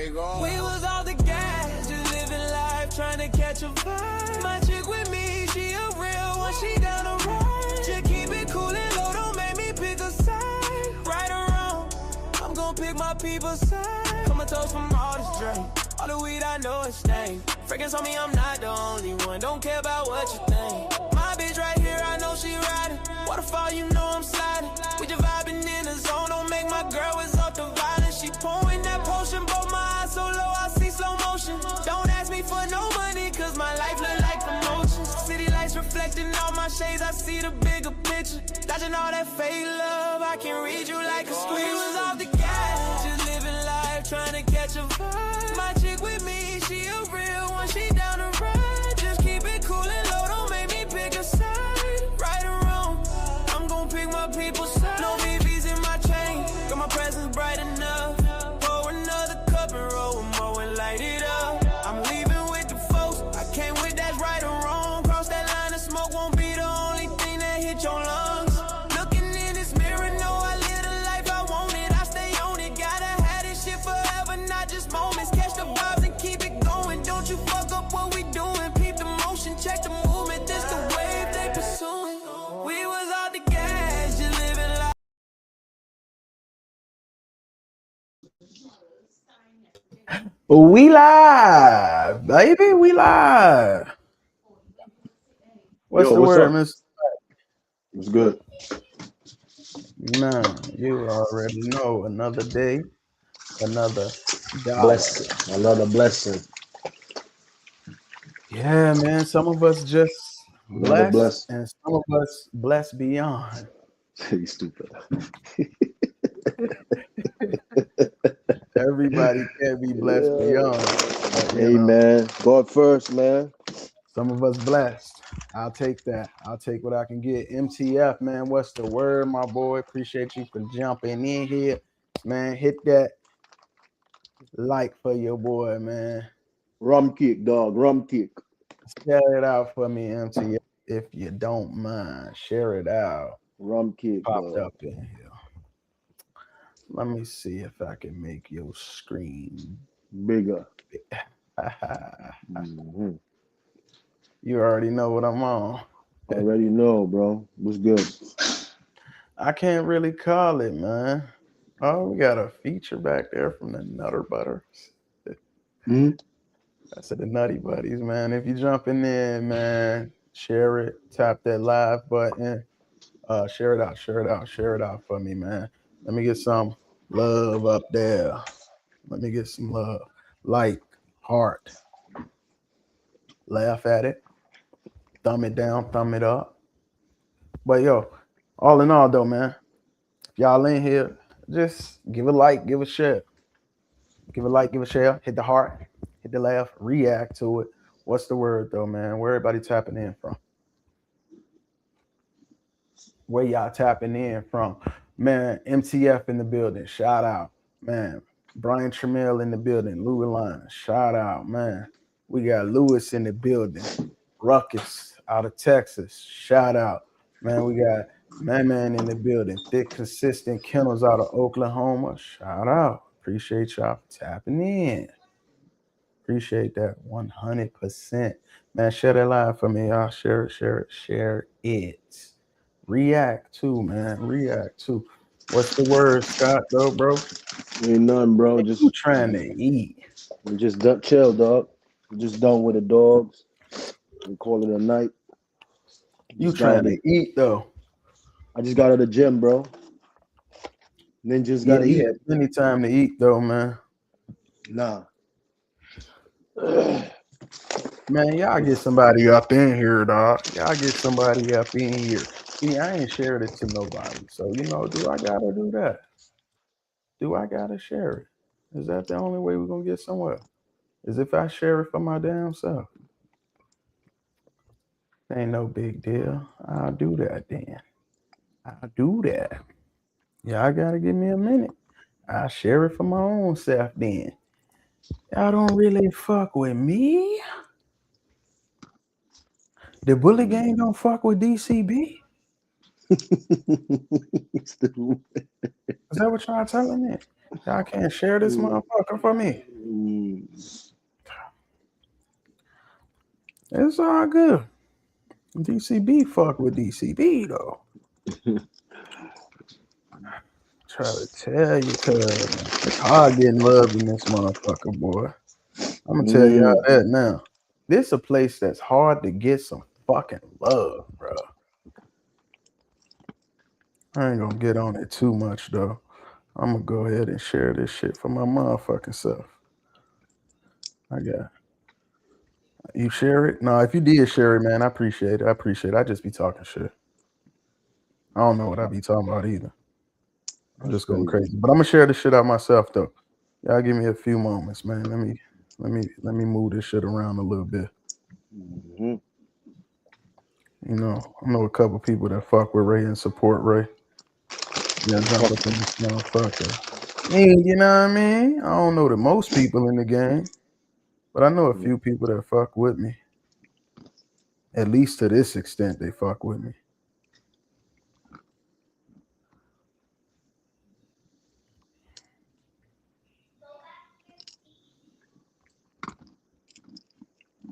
We was all the gas, just living life, trying to catch a vibe. My chick with me, she a real one, she down the ride. Just keep it cool and low, don't make me pick a side. Right or wrong, I'm gon' pick my people's side. Comatose from all this drink, all the weed I know is stank. Fragrance on me, I'm not the only one, don't care about what you think. My bitch right here, I know she riding. Waterfall, you know I'm sliding. We just vibing in the zone, don't make my girl is up to violence. She pouring that potion, both my eyes so low, I see slow motion. Don't ask me for no money, cause my life look like promotion. City lights reflecting all my shades, I see the bigger picture. Dodging all that fake love, I can read you like a squeeze. We was off the gas, just living life, trying to catch a vibe. My chick with me, she a real one, she down the ride. Just keep it cool and low, don't make me pick a side. Right or wrong, I'm gon' pick my people's side. No BBs in my chain, got my presence bright enough. Pour another cup and roll more and light it up. I'm leaving with the folks, I came with that's right or wrong. Cross that line of smoke won't be the only thing that hit your lungs. Looking in this mirror, know I live the life I wanted. I stay on it, gotta have this shit forever, not just moments. Catch the vibes and keep it going. Don't you fuck up what we doing. Peep the motion, check the movement. This the wave they pursuing. We was out the gas, just living life. We live, baby. We live. What's the word, Miss? It's good. Man, you already know. Another day, another dollar. Blessing. Another blessing. Yeah, man. Some of us just Another blessed, and some of us blessed beyond. You stupid. Everybody can't be blessed beyond. But, man. God first, man. Some of us blessed. I'll take that. I'll take what I can get. MTF, man. What's the word, my boy? Appreciate you for jumping in here, man. Hit that like for your boy, man. Rum cake, dog. Rum cake. Share it out for me, MTF, if you don't mind. Share it out. Rum cake popped dog. Up in here. Let me see if I can make your screen bigger. Mm-hmm. You already know what I'm on. Already know, bro. What's good? I can't really call it, man. Oh, we got a feature back there from the Nutter Butters. Mm-hmm. That's the Nutty Buddies, man. If you jumping in, man, share it, tap that live button, share it out for me, man. Let me get some love up there. Let me get some love. Like, heart. Laugh at it. Thumb it down, thumb it up. But yo, all in all though, man, if y'all in here, just give a like, give a share. Give a like, give a share, hit the heart, hit the laugh, react to it. What's the word though, man? Where everybody tapping in from? Where y'all tapping in from? Man, MTF in the building, shout out. Man, Brian Tramiel in the building, Louis Line, shout out, man. We got Lewis in the building, Ruckus out of Texas, shout out. Man, we got Man in the building, Thick Consistent Kennels out of Oklahoma, shout out. Appreciate y'all for tapping in. Appreciate that 100%. Man, share that live for me, y'all. Share it. React to, man. React to. What's the word, Scott, though, bro? Ain't nothing, bro. Just you trying to eat. Just chill, dog. Just done with the dogs. We call it a night. You trying to eat, though. I just got out of the gym, bro. Ninjas gotta eat. You had plenty time to eat, though, man. Nah. Man, y'all get somebody up in here, dog. Y'all get somebody up in here. See, I ain't shared it to nobody. So, do I gotta do that? Do I gotta share it? Is that the only way we're gonna get somewhere? Is if I share it for my damn self? Ain't no big deal. I'll do that then. I'll do that. Y'all gotta give me a minute. I'll share it for my own self then. Y'all don't really fuck with me. The Bully Gang don't fuck with DCB? Is that what y'all telling me? Y'all can't share this motherfucker for me. It's all good. DCB fuck with DCB though. Try to tell you, cuz it's hard getting love in this motherfucker, boy. I'm gonna tell y'all that now. This a place that's hard to get some fucking love, bro. I ain't gonna get on it too much though. I'm gonna go ahead and share this shit for my motherfucking self. I got you share it? No, if you did share it, man, I appreciate it. I just be talking shit. I don't know what I be talking about either. I'm just going crazy. But I'm gonna share this shit out myself though. Y'all give me a few moments, man. Let me move this shit around a little bit. You know, I know a couple people that fuck with Ray and support Ray. Yeah, jump up in this motherfucker. You know what I mean? I don't know the most people in the game, but I know a few people that fuck with me. At least to this extent, they fuck with me.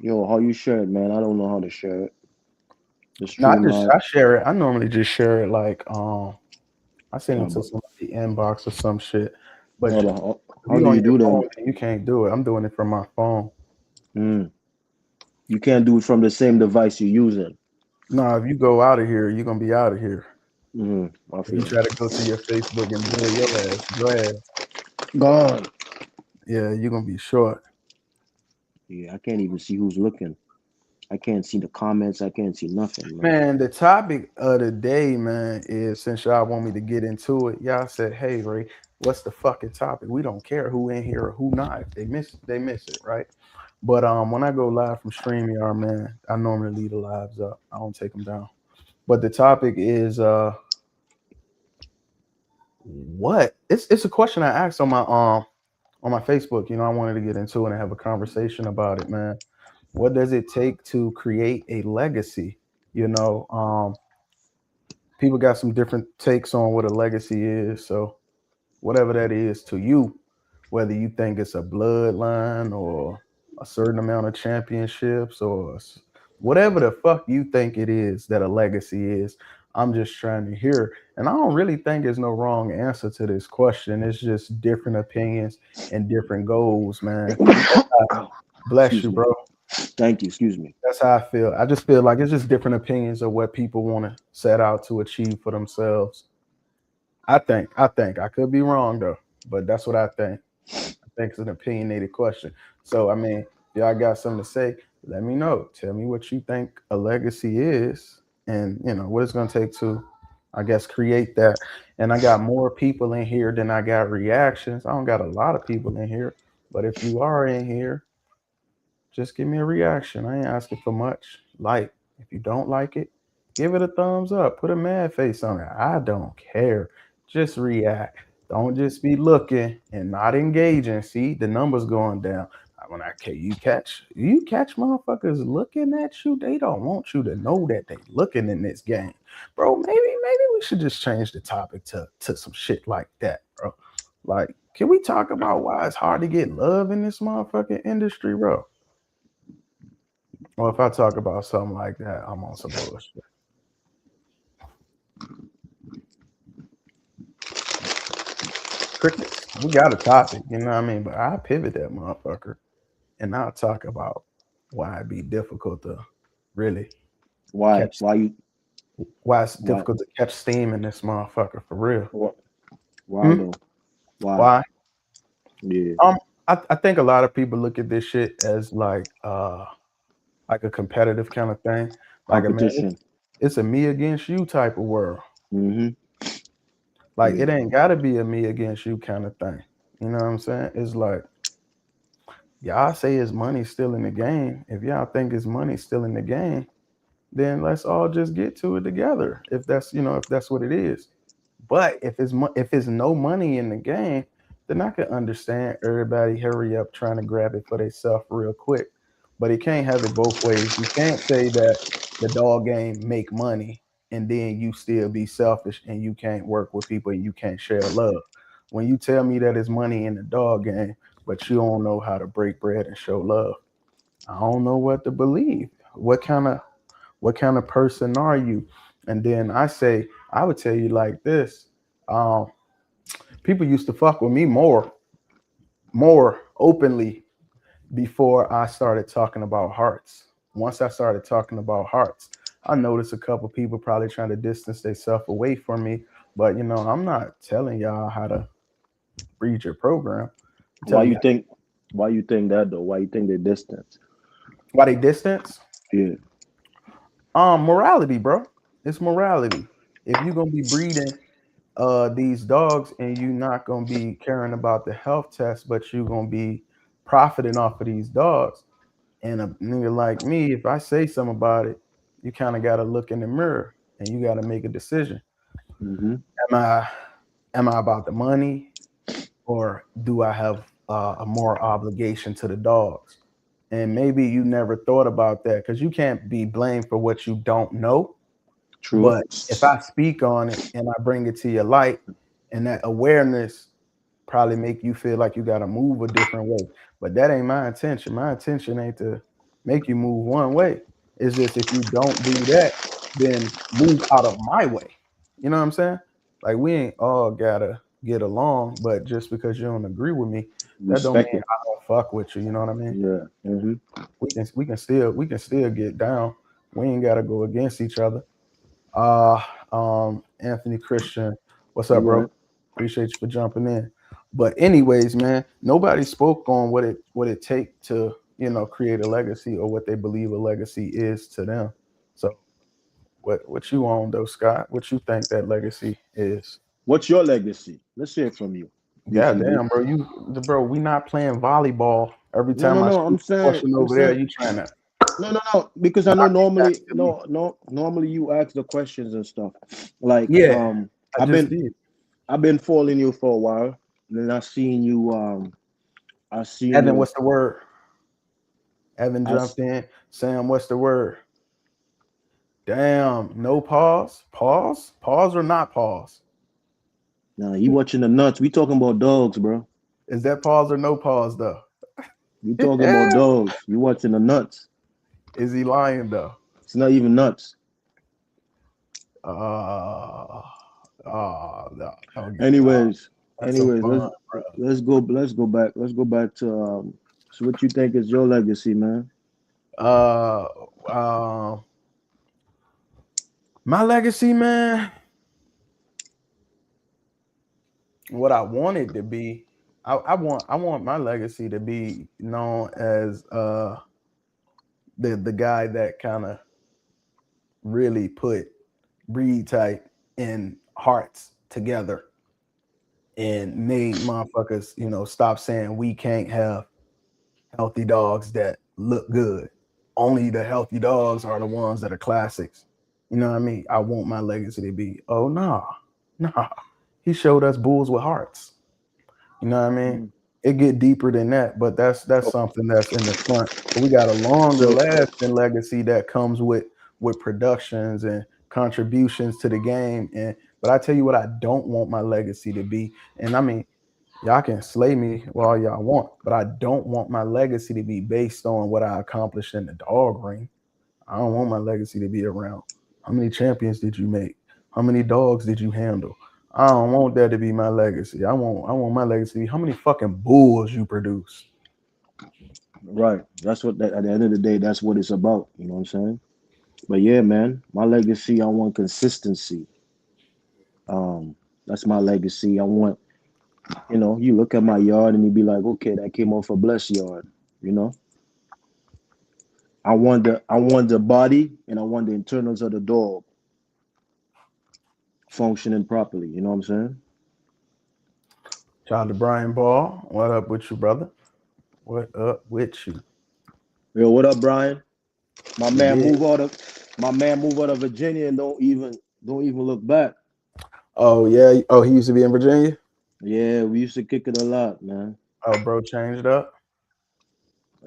Yo, how you share it, man? I don't know how to share it. No, I share it. I normally just share it like I send it to somebody inbox or some shit. But how do you do that? You can't do it. I'm doing it from my phone. You can't do it from the same device you're using. No, if you go out of here, you're gonna be out of here. If you try to go to your Facebook and build your ass, gone. Yeah, you're gonna be short. Yeah, I can't even see who's looking. I can't see the comments. I can't see nothing, man. The topic of the day, man, is since y'all want me to get into it, y'all said, "Hey, Ray, what's the fucking topic?" We don't care who in here or who not. If they miss it, right? But when I go live from StreamYard, man, I normally leave the lives up. I don't take them down. But the topic is what? It's a question I asked on my Facebook. You know, I wanted to get into it and have a conversation about it, man. What does it take to create a legacy? You know, people got some different takes on what a legacy is. So whatever that is to you, whether you think it's a bloodline or a certain amount of championships or whatever the fuck you think it is that a legacy is, I'm just trying to hear. And I don't really think there's no wrong answer to this question. It's just different opinions and different goals, man. Bless you, bro. Thank you. Excuse me. That's how I feel. I just feel like it's just different opinions of what people want to set out to achieve for themselves. I think I could be wrong though, but that's what I think. I think it's an opinionated question. So I mean, y'all got something to say, let me know. Tell me what you think a legacy is, and you know what it's gonna take to, I guess, create that. And I got more people in here than I got reactions. I don't got a lot of people in here, but if you are in here, just give me a reaction. I ain't asking for much. Like, if you don't like it, give it a thumbs up. Put a mad face on it. I don't care. Just react. Don't just be looking and not engaging. See, the numbers going down. When you catch motherfuckers looking at you, they don't want you to know that they looking in this game. Bro, maybe we should just change the topic to some shit like that, bro. Like, can we talk about why it's hard to get love in this motherfucking industry, bro? Well, if I talk about something like that, I'm on some bullshit. Crickets. We got a topic, you know what I mean? But I pivot that motherfucker, and I'll talk about why it be difficult to really why it's difficult to catch steam in this motherfucker for real. Why though? Why? Yeah. I think a lot of people look at this shit as like a competitive kind of thing, like it's a me against you type of world. Like it ain't gotta be a me against you kind of thing. You know what I'm saying? It's like y'all say his money's still in the game. If y'all think his money's still in the game, then let's all just get to it together. If that's what it is. But if it's no money in the game, then I can understand everybody hurry up trying to grab it for themselves real quick. But it can't have it both ways. You can't say that the dog game make money and then you still be selfish and you can't work with people and you can't share love. when you tell me that it's money in the dog game, but you don't know how to break bread and show love, I don't know what to believe. What kind of person are you? And then I would tell you like this. Um, People used to fuck with me more openly before I started talking about hearts. Once I started talking about hearts, I noticed a couple people probably trying to distance themselves away from me. But I'm not telling y'all how to read your program. I'm Why telling you you think? Why you think that though? Why you think they're distant? why they distance. Yeah. Morality, bro. It's morality. If you're gonna be breeding these dogs and you not gonna be caring about the health test, but you're gonna be profiting off of these dogs. And a nigga like me, if I say something about it, you kind of gotta look in the mirror and you gotta make a decision. Mm-hmm. Am I am I about the money, or do I have a more obligation to the dogs? And maybe you never thought about that because you can't be blamed for what you don't know. True. But if I speak on it and I bring it to your light, and that awareness probably make you feel like you got to move a different way. But that ain't my intention. My intention ain't to make you move one way. It's just if you don't do that, then move out of my way. You know what I'm saying? Like we ain't all gotta get along, but just because you don't agree with me, that don't mean Respect it. I don't fuck with you. You know what I mean? Yeah. Mm-hmm. We can still get down. We ain't gotta go against each other. Uh Anthony Christian, what's You up, right. bro? Appreciate you for jumping in. But anyways, man, nobody spoke on what it take to, create a legacy or what they believe a legacy is to them. So what you on though, Scott? What you think that legacy is? What's your legacy? Let's hear it from you, God BCB. damn, bro, we not playing volleyball. Every No, time no, I no. shoot a question I'm over there, saying, you trying to no, no, no. Because I know knock it back normally, to me. no, no. Normally, you ask the questions and stuff. Like, Yeah, I I've just been, did. I've been following you for a while, and then I seen Evan, you, what's the word? Evan I s- jumped in. Sam, what's the word? Damn, no pause. Pause? Pause or not pause? Nah, you watching the nuts. We talking about dogs, bro. Is that pause or no pause though? You talking about dogs. You watching the nuts. Is he lying though? It's not even nuts. Uh, no, Anyways, that's some anyways, fun, bro. let's go back to so what you think is your legacy, man? Uh, uh, my legacy, man. What I want it to be, I want my legacy to be known as the guy that kind of really put breed type and hearts together and made motherfuckers, stop saying we can't have healthy dogs that look good. Only the healthy dogs are the ones that are classics. You know what I mean? I want my legacy to be, oh nah, nah. He showed us bulls with hearts. You know what I mean? Mhm. It get deeper than that, but that's Oh, something that's in the front. But we got a longer so lasting legacy that comes with productions and contributions to the game. And but I tell you what, I don't want my legacy to be. And I mean, y'all can slay me all y'all want, but I don't want my legacy to be based on what I accomplished in the dog ring. I don't want my legacy to be around how many champions did you make? How many dogs did you handle? I don't want that to be my legacy. I want my legacy to be how many fucking bulls you produce. right, that's what that at the end of the day, that's what it's about. You know what I'm saying? But yeah, man, my legacy, I want consistency. Um, that's my legacy. I want, you look at my yard and you be like, okay, that came off a blessed yard. You know, I want the body and I want the internals of the dog functioning properly. You know what I'm saying? Shout out to Brian Ball. What up with you, brother? What up with you? Yo, what up, Brian? My You man did. move out of my man move out of Virginia and don't even look back. Oh yeah. Oh, he used to be in Virginia. Yeah, we used to kick it a lot, man. Oh, bro, changed up.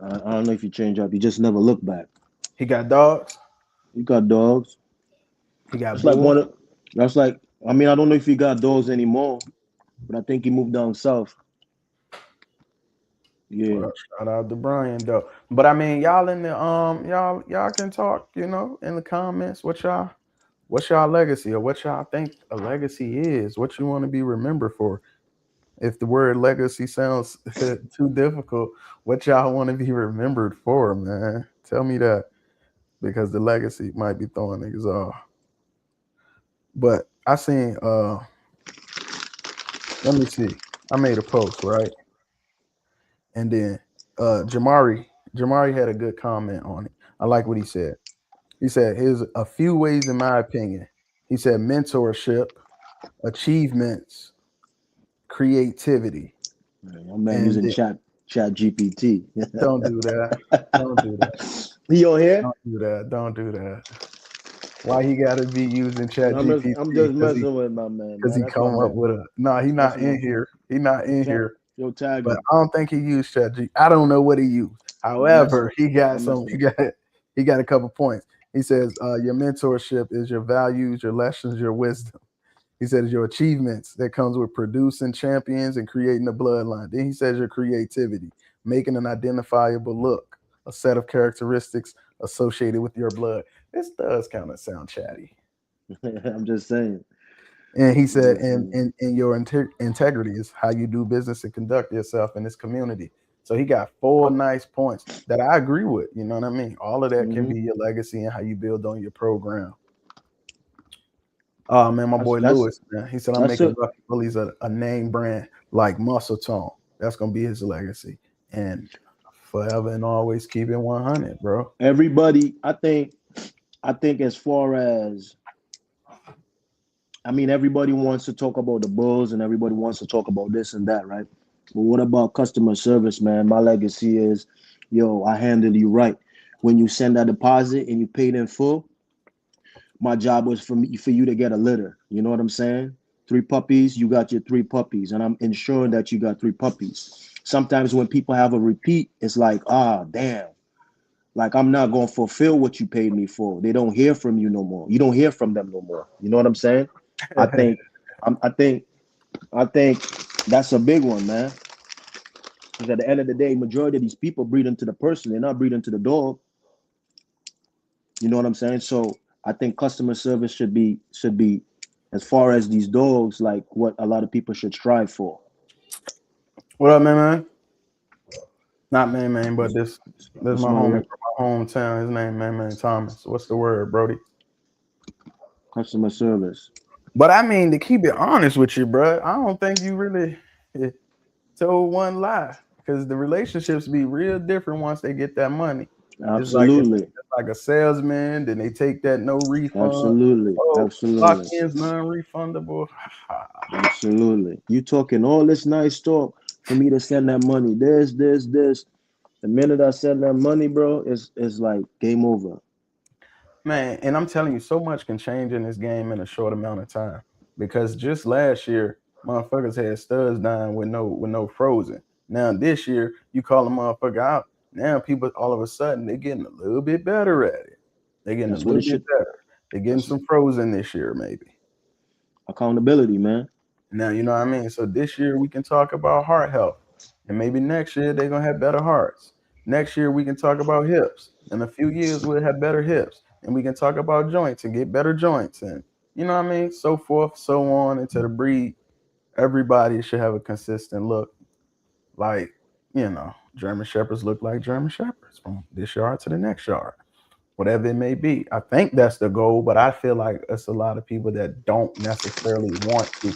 I don't know if you change up. You just never look back. He got dogs. You got dogs. He got It's like bulls. one of that's like I mean I don't know if you got dogs anymore. but I think he moved down south. Yeah. Well, shout out to Brian though. But I mean, y'all in the y'all can talk, you know, in the comments. What's y'all legacy, or what y'all think a legacy is? What you want to be remembered for? If the word legacy sounds too difficult, what y'all want to be remembered for, man? Tell me that, because the legacy might be throwing niggas off. But I seen let me see. I made a post, right? And then Jamari had a good comment on it. I like what he said. He said, here's a few ways, in my opinion. He said mentorship, achievements, creativity. My man And using chat GPT. don't do that. Don't do that. He on here? Don't do that. Don't do that. Why he gotta be using Chat I'm just, GPT? I'm just Because messing with my man, he That's my come up man. with a no. He That's not my in here. He not in tag. here. Yo, tag But him. I don't think he used Chat G. I don't know what he used. I'm messing. However, he got I'm some. messing He got a couple points. He says your mentorship is your values, your lessons, your wisdom. He says your achievements that comes with producing champions and creating a bloodline. Then he says your creativity, making an identifiable look, a set of characteristics associated with your blood. This does kind of sound chatty. I'm just saying. And he said, I'm just saying. and your integrity is how you do business and conduct yourself in this community. So he got 4 nice points that I agree with. You know what I mean? All of that can Mhm. be your legacy and how you build on your program. Oh man, my boy That's Lewis, man. He said I'm that's making it. Lucky Bullies a name brand like Muscle Tone. That's gonna be his legacy. And forever and always keep it 100, bro. Everybody, I think as far as everybody wants to talk about the Bulls and everybody wants to talk about this and that, right? But what about customer service, man? My legacy is, yo, I handle you right. When you send that deposit and you paid in full, my job was for you to get a litter. You know what I'm saying? 3 puppies, you got your 3 puppies, and I'm ensuring that you got 3 puppies. Sometimes when people have a repeat, it's like, damn, like I'm not gonna fulfill what you paid me for. They don't hear from you no more. You don't hear from them no more. You know what I'm saying? I think, I think, I think that's a big one, man. Because at the end of the day, majority of these people breed into the person. They're not breeding to the dog. You know what I'm saying? So I think customer service should be as far as these dogs, like what a lot of people should strive for. What up, man? Not man, but this my That's my homie from my hometown. His name man Thomas. What's the word, Brody? customer service. But I mean, to keep it honest with you, bro, I don't think you really told one lie, because the relationships be real different once they get that money. It's like Absolutely. a salesman, then they take that no refund. Absolutely. Oh, lock Absolutely. in's non-refundable. Absolutely. You talking all this nice talk for me to send that money. This. The minute I send that money, bro, it's like game over. Man, and I'm telling you, so much can change in this game in a short amount of time. Because just last year, motherfuckers had studs dying with no frozen. Now this year, you call a motherfucker out. Now people all of a sudden they're getting a little bit better at it. They're getting a That's what little it bit should. better. They're getting That's some frozen this year, maybe. accountability, man. Now you know what I mean. So this year we can talk about heart health, and maybe next year they're gonna have better hearts. Next year we can talk about hips. In a few years we'll have better hips, and we can talk about joints and get better joints, and you know what I mean. So forth, so on into the breed. Everybody should have a consistent look, like German shepherds look like German shepherds from this yard to the next yard, whatever it may be. I think that's the goal, but I feel like it's a lot of people that don't necessarily want to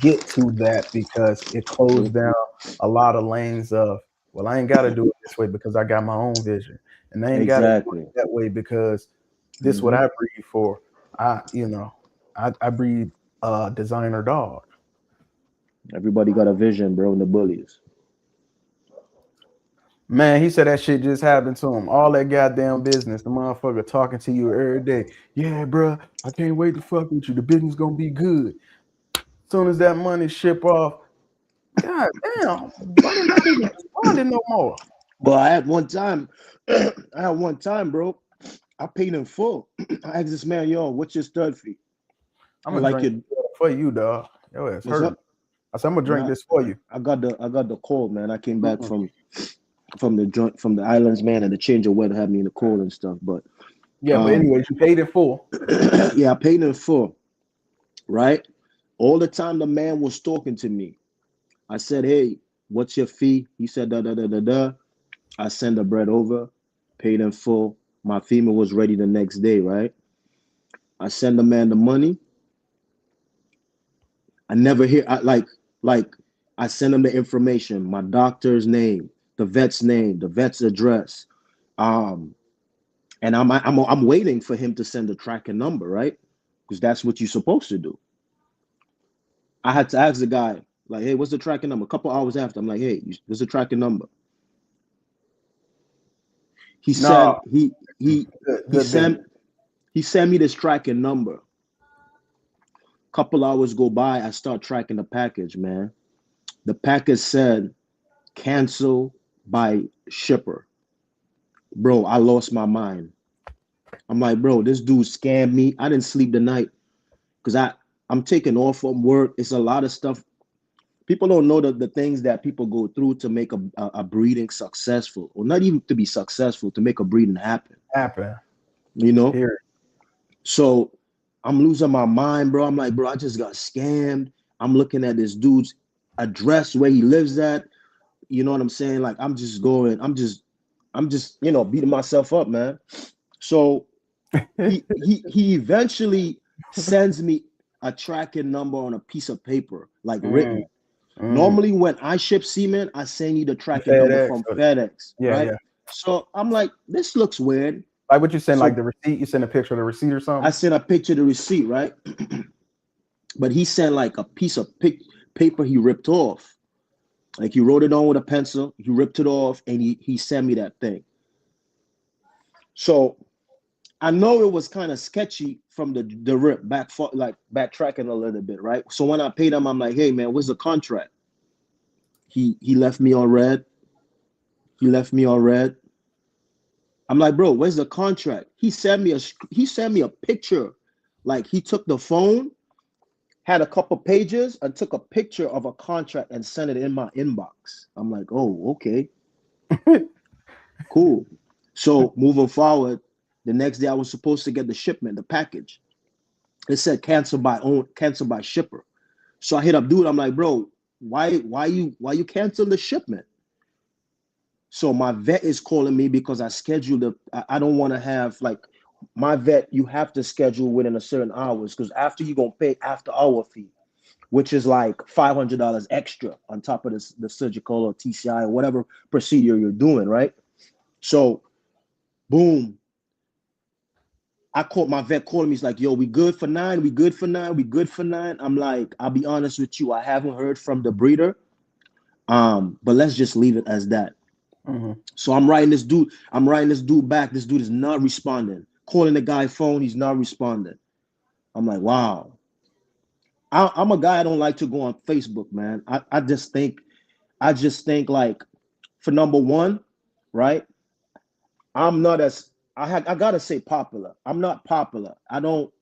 get to that because it closed down a lot of lanes of, well, I ain't got to do it this way because I got my own vision, and I ain't got to do it Exactly. that way because this what Hmm. I breed for. I breed a designer dog. Everybody got a vision, bro, in the bullies. Man, he said that shit just happened to him. All that goddamn business, the motherfucker talking to you every day. Yeah, bro, I can't wait to fuck with you. The business gonna be good. Soon as that money ship off, god damn, brother not even responding no more. But I had one time, bro. I paid in full. I asked this man, yo, what's your stud fee? I'm I gonna like drink your for you, dog. Your ass what's hurt. up? I said, I'm gonna drink this for you. I got the cold, man. I came back from the islands, man, and the change of weather had me in the cold and stuff. But yeah, but anyways, you paid in full. Yeah, I paid in full. Right? All the time the man was talking to me. I said, hey, what's your fee? He said, da da da da da. I sent the bread over, paid in full. My female was ready the next day, right? I send the man the money. I never hear I send him the information, my doctor's name, the vet's address, and I'm waiting for him to send the tracking number, right? Because that's what you're supposed to do. I had to ask the guy, like, hey, what's the tracking number? A couple hours after, I'm like, hey, what's the tracking number? He said he sent me this tracking number. Couple hours go by, I start tracking the package, man. The package said cancel by shipper. Bro, I lost my mind. I'm like, bro, this dude scammed me. I didn't sleep the night because I'm taking off from work. It's a lot of stuff. People don't know the things that people go through to make a breeding successful, or not even to be successful, to make a breeding happen. You know? Here. So I'm losing my mind, bro. I'm like, bro, I just got scammed. I'm looking at this dude's address where he lives at. You know what I'm saying? Like, I'm just, you know, beating myself up, man. So he eventually sends me a tracking number on a piece of paper, like written. Normally when I ship semen, I send you the tracking number from FedEx, right? Yeah. So I'm like, this looks weird. Like what you send, like the receipt? You send a picture of the receipt or something? I sent a picture of the receipt, right? But he sent like a piece of paper he ripped off. Like he wrote it on with a pencil, he ripped it off, and he sent me that thing. So I know it was kind of sketchy from the rip, backtracking a little bit, right? So when I paid him, I'm like, hey man, what's the contract? He left me on red. I'm like, bro, where's the contract? He sent me a picture. Like he took the phone, had a couple pages, and took a picture of a contract and sent it in my inbox. I'm like, oh, okay. Cool. So moving forward, the next day I was supposed to get the shipment, the package. It said cancel by shipper. So I hit up dude. I'm like, bro, why you cancel the shipment? So my vet is calling me because I scheduled I don't want to have, like, my vet, you have to schedule within a certain hours, because after you're gonna pay after hour fee, which is like $500 extra on top of the surgical or TCI or whatever procedure you're doing, right? So boom. My vet calling me. He's like, yo, we good for 9? We good for 9? We good for 9? I'm like, I'll be honest with you, I haven't heard from the breeder. But let's just leave it as that. So I'm writing this dude back. This dude is not responding. Calling the guy phone, he's not responding. I'm like, wow. I'm a guy, I don't like to go on Facebook, man. I just think like, for number one, right? I'm not as, I gotta say popular. I'm not popular. I don't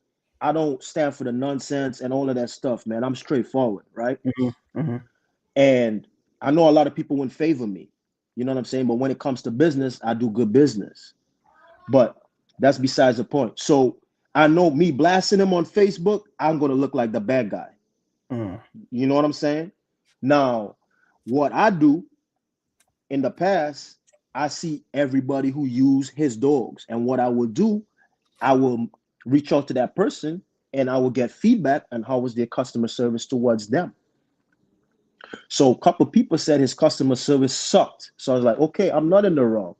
stand for the nonsense and all of that stuff, man. I'm straightforward, right? And I know a lot of people wouldn't favor me. You know what I'm saying? But when it comes to business, I do good business. But that's besides the point. So I know me blasting him on Facebook, I'm gonna look like the bad guy. You know what I'm saying? Now, what I do in the past, I see everybody who use his dogs, and what I will do, I will reach out to that person and I will get feedback on how was their customer service towards them. So a couple people said his customer service sucked. So I was like, okay, I'm not in the wrong,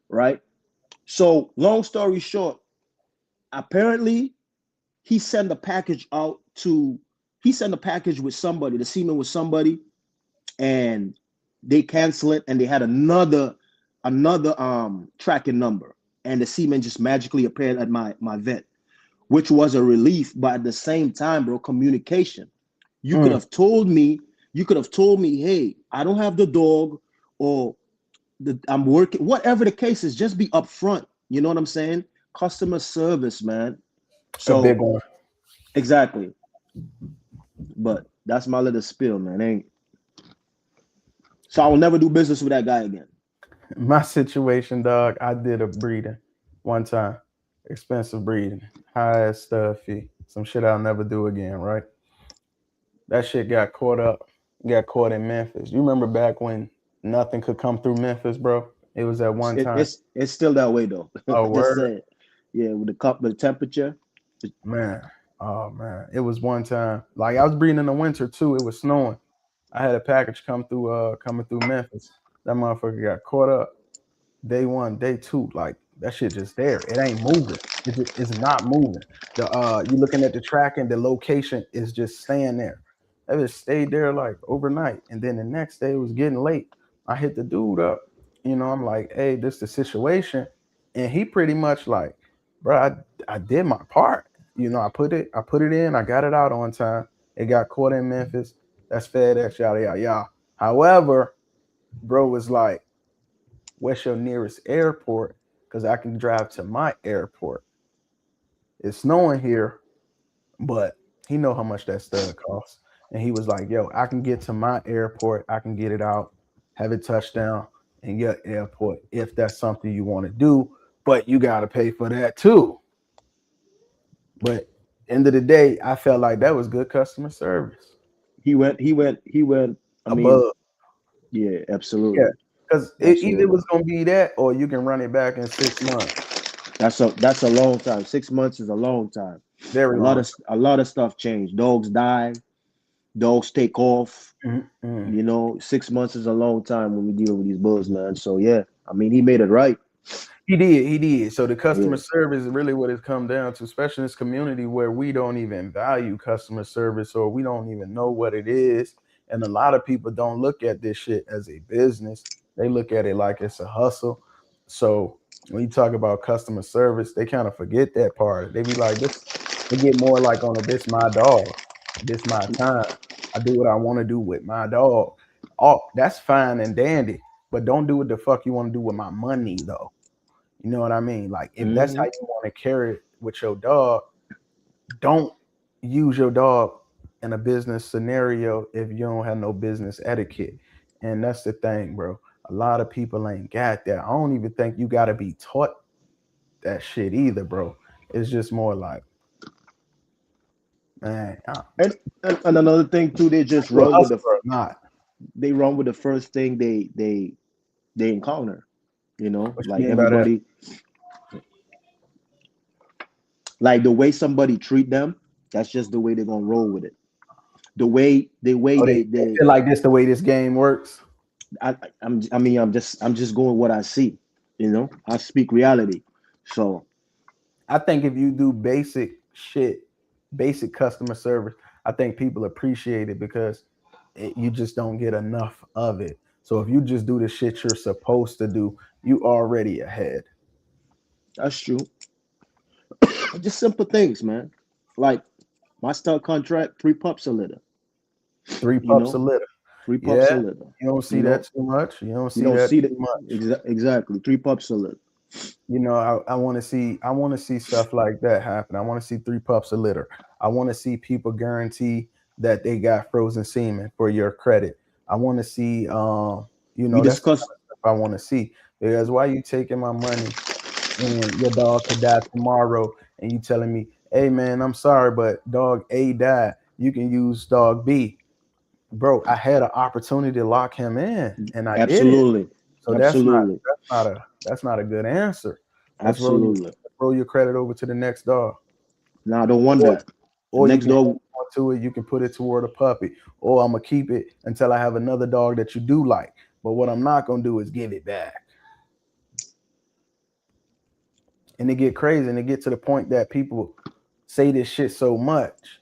right? So long story short, apparently he sent the package with somebody, the semen with somebody, and they cancel it, and they had another tracking number, and the semen just magically appeared at my vet, which was a relief. But at the same time, bro, communication. You could have told me, hey, I don't have the dog, or I'm working, whatever the case is, just be upfront. You know what I'm saying? Customer service, man. So a big one. Exactly. But That's my little spill, man. So I will never do business with that guy again. My situation, dog, I did a breeding one time. Expensive breeding. High ass stuffy. Some shit I'll never do again, right? That shit got caught in Memphis. You remember back when nothing could come through Memphis, bro? It was at one time. It's still that way though. Oh, Just word? saying. Yeah, with the temperature. Man. Oh man. It was one time. Like I was breeding in the winter too. It was snowing. I had a package coming through Memphis. That motherfucker got caught up. Day one, day two, like that shit just there. It ain't moving. It's not moving. You looking at the tracking, the location is just staying there. That just stayed there like overnight. And then the next day it was getting late. I hit the dude up. I'm like, hey, this the situation. And he pretty much like, bro, I did my part. I put it in, I got it out on time. It got caught in Memphis. That's FedEx, yada yada yada. However, bro was like, what's your nearest airport? Because I can drive to my airport. It's snowing here, but he know how much that stud costs. And he was like, yo, I can get to my airport. I can get it out, have it touchdown in your airport if that's something you want to do. But you got to pay for that too. But end of the day, I felt like that was good customer service. He went. I mean, yeah, absolutely. Yeah. Because either it was gonna be that, or you can run it back in 6 months. That's a long time. 6 months is a long time. Very long. A lot of stuff changed. Dogs die. Dogs take off. Mm-hmm. 6 months is a long time when we deal with these bulls, man. So yeah, I mean, he made it right. He did. So the customer service is really what it's come down to, especially in this community where we don't even value customer service, or we don't even know what it is. And a lot of people don't look at this shit as a business. They look at it like it's a hustle. So when you talk about customer service, they kind of forget that part. They be like, they get more like on this my dog. This my time. I do what I want to do with my dog. Oh, that's fine and dandy. But don't do what the fuck you want to do with my money, though. You know what I mean? Like, if that's how you want to carry it with your dog, don't use your dog in a business scenario if you don't have no business etiquette. And that's the thing, bro. A lot of people ain't got that. I don't even think you got to be taught that shit either, bro. It's just more like, man. And another thing too, they just run with they run with the first thing they encounter. Like everybody, like the way somebody treat them, that's just the way they're gonna roll with it. The way they feel like this the way this game works. I'm just going what I see. I speak reality. So I think if you do basic shit, basic customer service, I think people appreciate it because you just don't get enough of it. So if you just do the shit you're supposed to do, you already ahead. That's true. Just simple things, man. Like my stud contract, 3 pups a litter. 3 pups a litter. 3 pups a litter. You don't see that too much. You don't see that too much. Exactly. 3 pups a litter. I want to see stuff like that happen. I want to see 3 pups a litter. I want to see people guarantee that they got frozen semen for your credit. I want to see, that's the stuff I want to see. Because why you taking my money and your dog could die tomorrow and you telling me, hey man, I'm sorry, but dog A died. You can use dog B. Bro, I had an opportunity to lock him in and I absolutely did it. So that's not a good answer. Absolutely. Throw your credit over to the next dog. Now don't wonder. Or next dog to it, you can put it toward a puppy. Or I'm gonna keep it until I have another dog that you do like. But what I'm not gonna do is give it back. And it get crazy, and it get to the point that people say this shit so much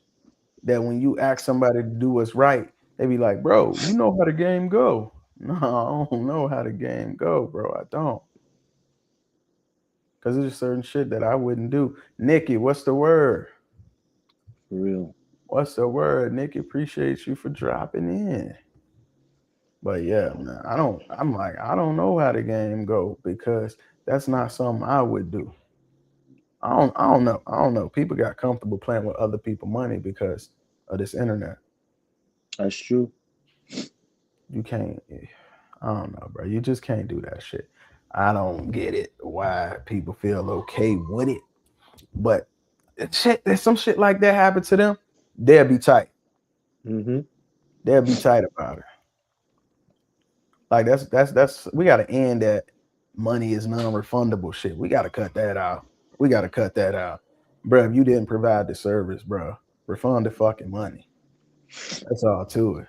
that when you ask somebody to do what's right, they be like, bro, you know how the game go. No, I don't know how the game go, bro. I don't. Because there's certain shit that I wouldn't do. Nikki, what's the word? For real. What's the word? Nikki, appreciate you for dropping in. But yeah, man, I don't know how the game go because that's not something I would do. I don't know. People got comfortable playing with other people's money because of this internet. That's true. You can't. I don't know, bro. You just can't do that shit. I don't get it. Why people feel okay with it, but shit, there's some shit like that happen to them, they'll be tight. Mm-hmm. They'll be tight about it. Like that's we gotta end that money is non-refundable shit. We gotta cut that out. We gotta cut that out. Bro, if you didn't provide the service, bro, refund the fucking money. That's all to it.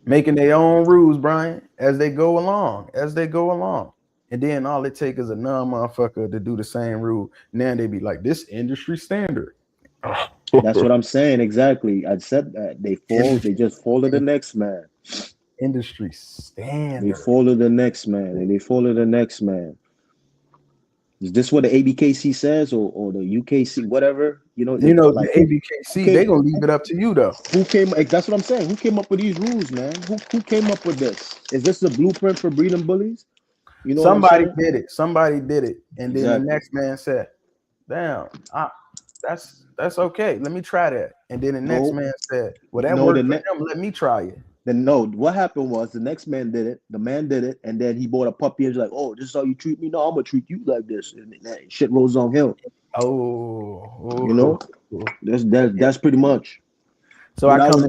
Making their own rules, Brian, as they go along, And then all it takes is a non-motherfucker to do the same rule. Now they be like, this industry standard. That's what I'm saying. Exactly. I said that. They just follow the next man. Industry They standard. follow the next man, and they follow the next man. Is this what the ABKC says, or the UKC, whatever? You know, like the ABKC, they gonna leave it up to you though. who came? That's what I'm saying. Who came up with these rules, man? Who came up with this? Is this the blueprint for breeding bullies? You know, Somebody did it. Somebody did it, and then Exactly. the next man said, "Damn, that's okay. Let me try that." And then the next man said, "Well, that worked for them. Let me try it." Then no, what happened was the next man did it. The man did it, and then he bought a puppy and was like, "Oh, this is how you treat me? No, I'm gonna treat you like this." And that shit rolls downhill. Oh, You know, that's pretty much. So I come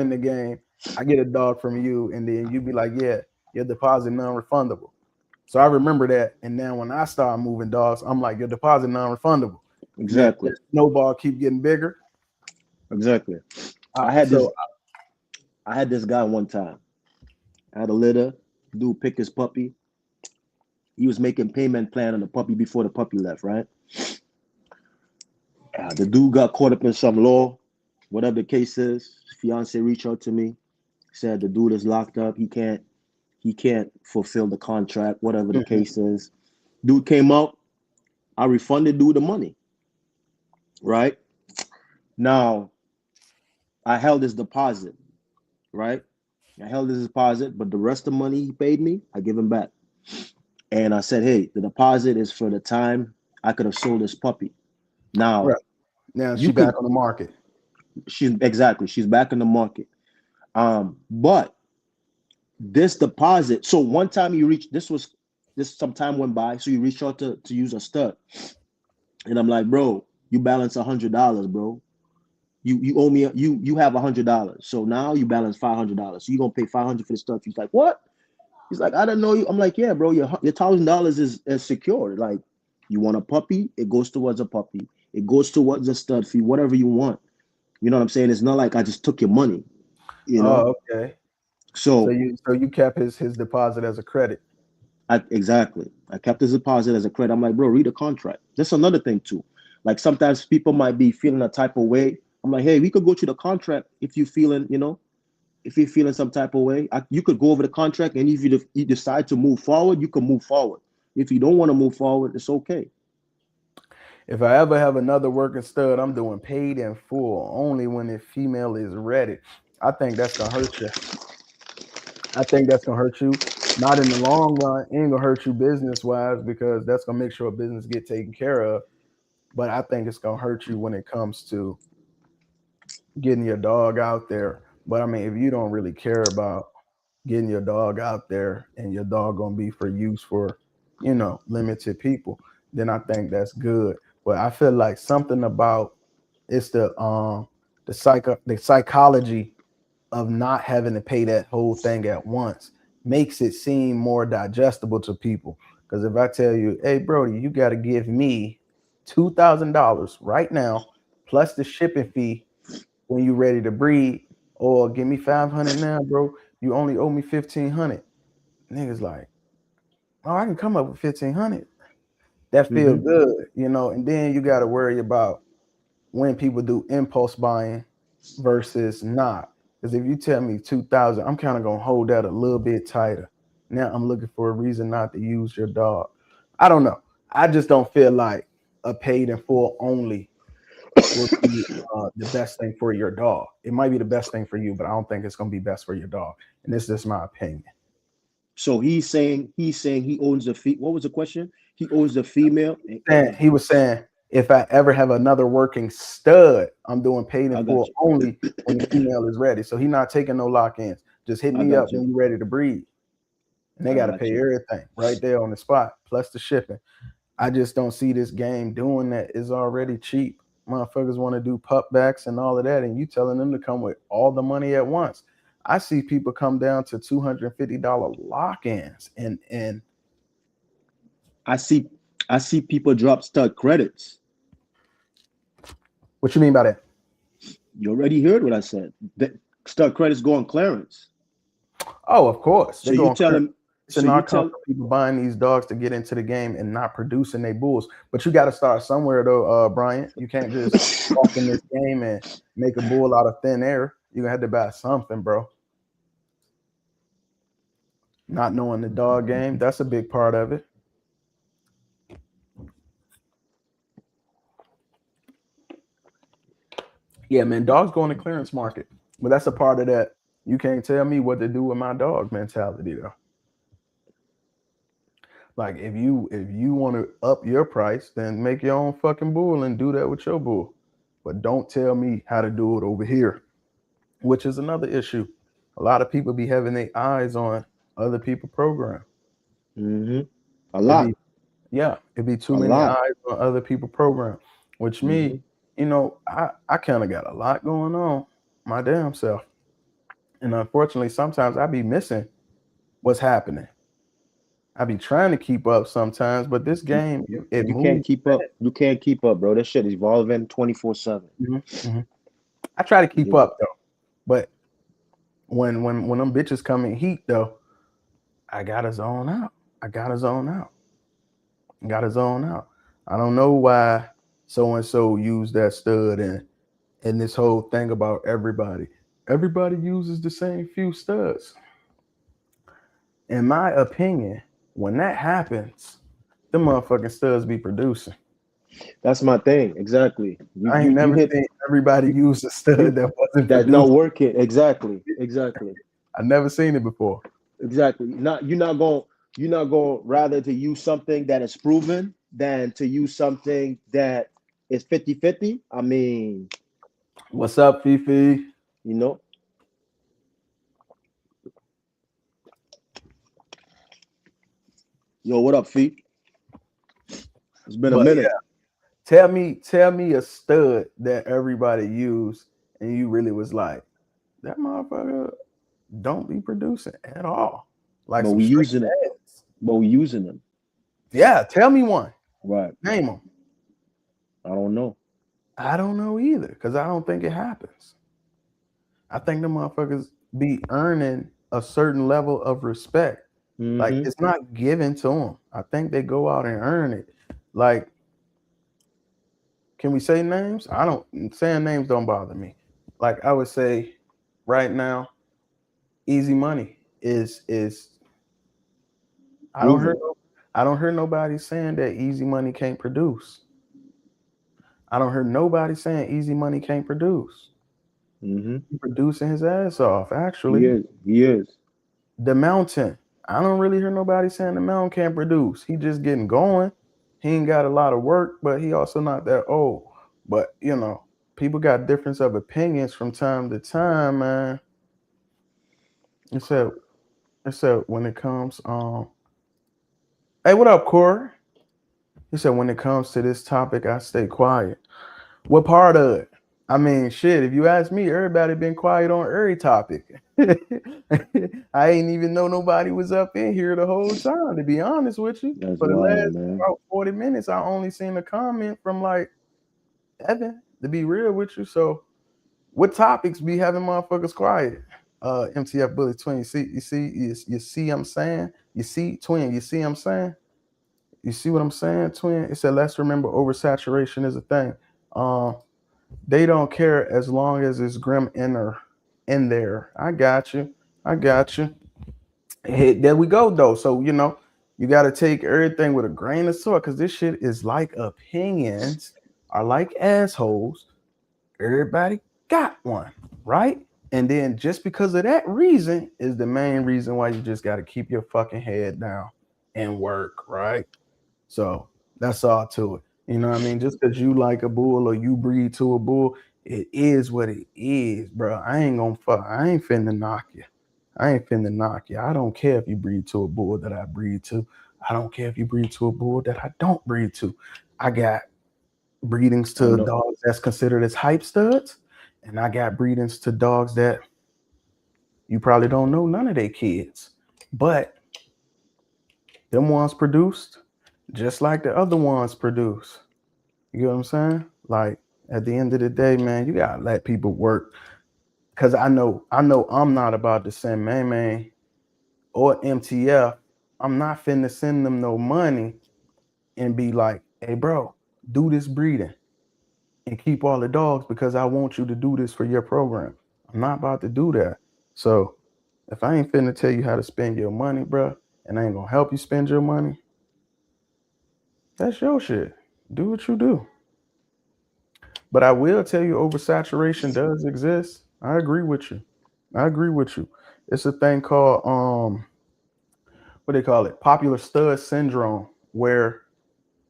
in the game. I get a dog from you, and then you be like, "Yeah, your deposit non-refundable." So I remember that, and now when I start moving dogs, I'm like, "Your deposit non-refundable." Exactly. Snowball keep getting bigger. Exactly. I had this guy one time. I had a litter. Dude pick his puppy. He was making payment plan on the puppy before the puppy left, right? The dude got caught up in some law, whatever the case is. His fiance reached out to me, said the dude is locked up. He can't fulfill the contract, whatever the case is. Dude came out. I refunded dude the money. Right? Now, I held his deposit. Right? I held his deposit, but the rest of the money he paid me, I give him back. And I said, hey, the deposit is for the time I could have sold this puppy. Now, she's back on the market. She's back in the market. But this deposit, so one time you reached, this some time went by, so you reached out to use a stud. And I'm like, bro, you balance $100, bro. You owe me, you have $100. So now you balance $500. So you're gonna pay $500 for the stuff. He's like, what? He's like, I don't know you. I'm like, yeah, bro, your $1,000 is secure. Like, you want a puppy, it goes towards a puppy. It goes towards a stud fee, whatever you want. You know what I'm saying? It's not like I just took your money. You know? Oh, okay. So you kept his deposit as a credit. Exactly. I kept his deposit as a credit. I'm like, bro, read the contract. That's another thing too. Like sometimes people might be feeling a type of way. I'm like, hey, we could go through the contract if you're feeling, if you're feeling some type of way. You could go over the contract, and if you decide to move forward, you can move forward. If you don't want to move forward, it's okay. If I ever have another working stud, I'm doing paid in full only when the female is ready. I think that's gonna hurt you. Not in the long run. It ain't gonna hurt you business wise, because that's gonna make sure business get taken care of. But I think it's gonna hurt you when it comes to getting your dog out there. But I mean, if you don't really care about getting your dog out there, and your dog gonna be for use for, limited people, then I think that's good. But I feel like something about it's the psychology of not having to pay that whole thing at once makes it seem more digestible to people. Because if I tell you, hey, Brody, you got to give me $2,000 right now, plus the shipping fee when you're ready to breed, or give me $500 now, bro, you only owe me $1,500. Niggas like, oh, I can come up with $1,500. That feels good, and then you got to worry about when people do impulse buying versus not. Because if you tell me 2,000, I'm kind of going to hold that a little bit tighter. Now I'm looking for a reason not to use your dog. I don't know. I just don't feel like a paid in full only would be the best thing for your dog. It might be the best thing for you, but I don't think it's going to be best for your dog. And this is just my opinion. So he's saying he owns the fee. What was the question? He owns the female. He was saying If I ever have another working stud, I'm doing paid I in got full you. only when the female is ready. So he's not taking no lock-ins. Just hit I me up got when you. you're ready to breed. And they I got to got pay you. everything right there on the spot, plus the shipping. I just don't see this game doing that. It's already cheap. Motherfuckers want to do pupbacks and all of that, and you telling them to come with all the money at once. I see people come down to $250 lock-ins, and I see people drop stud credits. what you mean by that? You already heard what I said. The stud credits go on clearance. Oh, of course. So They go you on tell clearance. them. It's So an you outcome tell. for people buying these dogs to get into the game and not producing their bulls. But you got to start somewhere, though, Brian. You can't just walk in this game and make a bull out of thin air. You're going to have to buy something, bro. Not knowing the dog game, that's a big part of it. Yeah, man, dogs go in the clearance market. But that's a part of that. You can't tell me what to do with my dog mentality, though. Like if you want to up your price, then make your own fucking bull and do that with your bull. But don't tell me how to do it over here, which is another issue. A lot of people be having their eyes on other people program. Mm-hmm. A It be lot. it'd be too A many lot. eyes on other people program. Which Mm-hmm. me, I kind of got a lot going on my damn self. And unfortunately, sometimes I be missing what's happening. I be trying to keep up sometimes, but this You, game you, it you can't moves. keep up. You can't keep up, bro. That shit is evolving 24/7. Mhm, mhm. I try to keep You up though, but when them bitches come in heat though, I gotta zone out. I gotta zone out. Gotta zone out. I don't know why so and so used that stud and this whole thing about everybody. Everybody uses the same few studs. In my opinion, when that happens, the motherfucking studs be producing. That's my thing. Exactly. You I you ain't you never hit seen everybody use a you stud that wasn't that not producing. working. Exactly. Exactly. I never seen it before. Exactly. You're not going rather to use something that is proven than to use something that is 50/50. I mean, What's up, Fifi? you know, yo, what up, Feet? It's been a But minute. tell me a stud that everybody used and you really was like, that motherfucker don't be producing at all. Like But some we straight using ads. but we using them. Yeah, tell me one. Right. Name them. I don't know. I don't know either, because I don't think it happens. I think the motherfuckers be earning a certain level of respect. Like Mm-hmm. it's not given to them. I think they go out and earn it. Like, can we say names? I don't saying names don't bother me. Like I would say right now, Easy Money is I don't hear Proven. I don't hear nobody saying that Easy Money can't produce. I don't hear nobody saying Easy Money can't produce. Mm-hmm. He producing his ass off. He Actually, is. He is. the Mountain. I don't really hear nobody saying the Mountain can't produce. He just getting going. He ain't got a lot of work, but he also not that old. But people got difference of opinions from time to time, man. Except when it comes hey, what up, Corey? He said when it comes to this topic, I stay quiet. What part of it? I mean, shit, if you ask me, everybody been quiet on every topic. I ain't even know nobody was up in here the whole time, to be honest with you. That's For the wild, last man. about 40 minutes, I only seen a comment from like Evan, to be real with you. So what topics be having motherfuckers quiet? MTF Bullet Twin. You see I'm saying? You see, Twin, you see I'm saying? You see what I'm saying, Twin? It said let's remember oversaturation is a thing. They don't care as long as it's grim in there. I got you. I got you. Hey, there we go though. So you got to take everything with a grain of salt because this shit is like opinions are like assholes. Everybody got one, right? And then just because of that reason is the main reason why you just got to keep your fucking head down and work, right? So that's all to it. You know what I mean? Just because you like a bull or you breed to a bull, it is what it is, bro. I ain't gonna fuck. I ain't finna knock you. I ain't finna knock you. I don't care if you breed to a bull that I breed to. I don't care if you breed to a bull that I don't breed to. I got breedings I to know. dogs that's considered as hype studs, and I got breedings to dogs that you probably don't know none of their kids. But them ones produced just like the other ones produce. You know what I'm saying? Like at the end of the day, man, you gotta let people work. Cause I know I'm not about to send man or MTF. I'm not finna send them no money and be like, hey bro, do this breeding and keep all the dogs because I want you to do this for your program. I'm not about to do that. So if I ain't finna tell you how to spend your money, bro, and I ain't gonna help you spend your money, that's your shit. Do what you do. But I will tell you, oversaturation does exist. I agree with you. I agree with you. It's a thing called what they call it, popular stud syndrome, where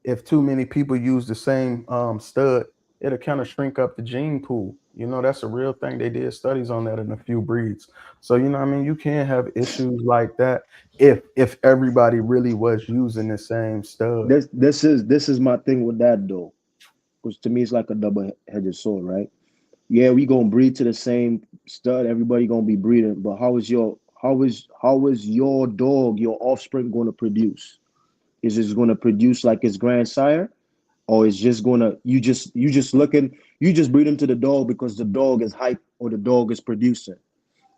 if too many people use the same stud, it'll kind of shrink up the gene pool. You know, that's a real thing. They did studies on that in a few breeds. So you know, what I mean, you can have issues like that if everybody really was using the same stud. This is my thing with that though, because to me it's like a double-headed sword, right? Yeah, we gonna breed to the same stud. Everybody gonna be breeding, but how is your dog, your offspring, gonna produce? Is it gonna produce like its grandsire, or is just gonna you just breed him to the dog because the dog is hype or the dog is producing?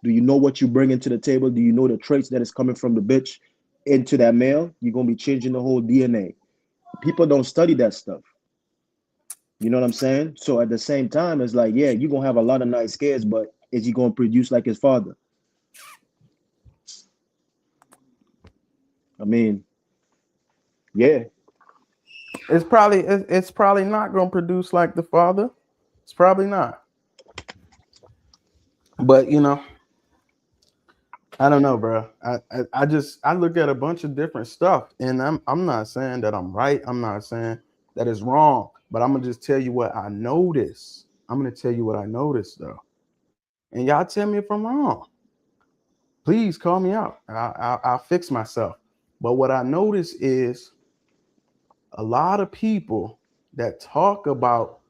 Do you know what you bring into the table? Do you know the traits that is coming from the bitch into that male? You're gonna be changing the whole DNA. People don't study that stuff. You know what I'm saying? So at the same time, it's like, yeah, you're gonna have a lot of nice kids, but is he gonna produce like his father? I mean, yeah. It's probably not gonna produce like the father. It's probably not. But you know, I don't know, bro. I look at a bunch of different stuff, and I'm not saying that I'm right. I'm not saying that it's wrong, but I'm gonna just tell you what I noticed. I'm gonna tell you what I noticed though, and y'all tell me if I'm wrong. Please call me out. I'll fix myself. But what I notice is a lot of people that talk about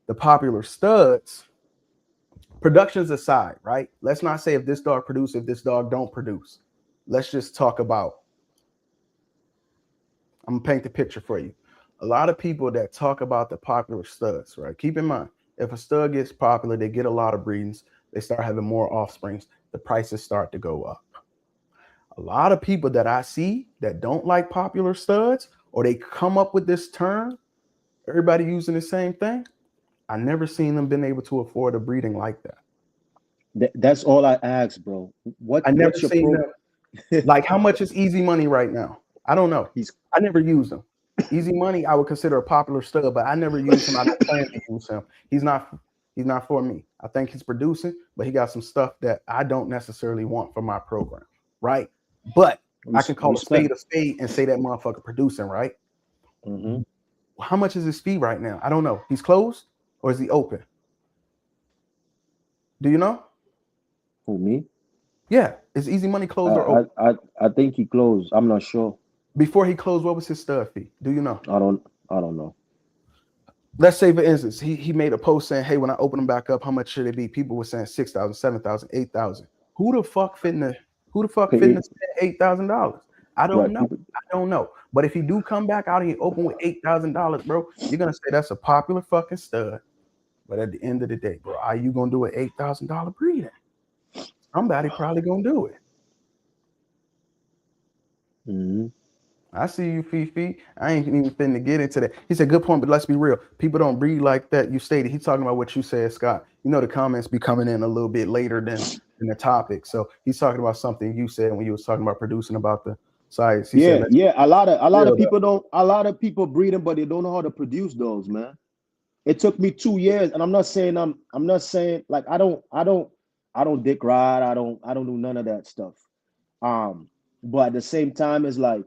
the popular studs, productions aside, right? Let's not say if this dog produce, if this dog don't produce. Let's just talk about, I'm gonna paint the picture for you. A lot of people that talk about the popular studs, right? Keep in mind, if a stud gets popular, they get a lot of breedings, they start having more offsprings, the prices start to go up. A lot of people that I see that don't like popular studs, or they come up with this term, everybody using the same thing, I never seen them been able to afford a breeding like that. That's all I ask, bro. I never What's your seen pro? them. Like, how much is Easy Money right now? I don't know. He's I never use him. Easy Money, I would consider a popular stud, but I never use him. I don't plan to use him. He's not. He's not for me. I think he's producing, but he got some stuff that I don't necessarily want for my program, right? But I can call respect. a spade and say that motherfucker producing, right? Mm-hmm. How much is his fee right now? I don't know. He's closed or is he open? Do you know? Who, me? Yeah, is Easy Money I, closed or I open? I think he closed. I'm not sure. Before he closed, what was his stud fee? Do you know? I don't know. Let's say, for instance, he made a post saying, "Hey, when I open them back up, how much should it be?" People were saying 6,000, 7,000, 8,000. Who the fuck fitting to spend $8,000? I don't Right. know. People. I don't know. But if he do come back out and he open with $8,000, bro, you're gonna say that's a popular fucking stud. But at the end of the day, bro, are you gonna do an $8,000 breeding? Somebody probably gonna do it. Mm-hmm. I see you, Fifi. I ain't even finna get into that. He said, good point, but let's be real. People don't breed like that. You stated he's talking about what you said, Scott. You know the comments be coming in a little bit later than the topic. So he's talking about something you said when you was talking about producing about the size. He said, Yeah, let's yeah. A lot of real though. people don't. A lot of people breed them, but they don't know how to produce those, man. It took me 2 years, and I'm not saying like I don't dick ride. I don't do none of that stuff. Um, but at the same time, it's like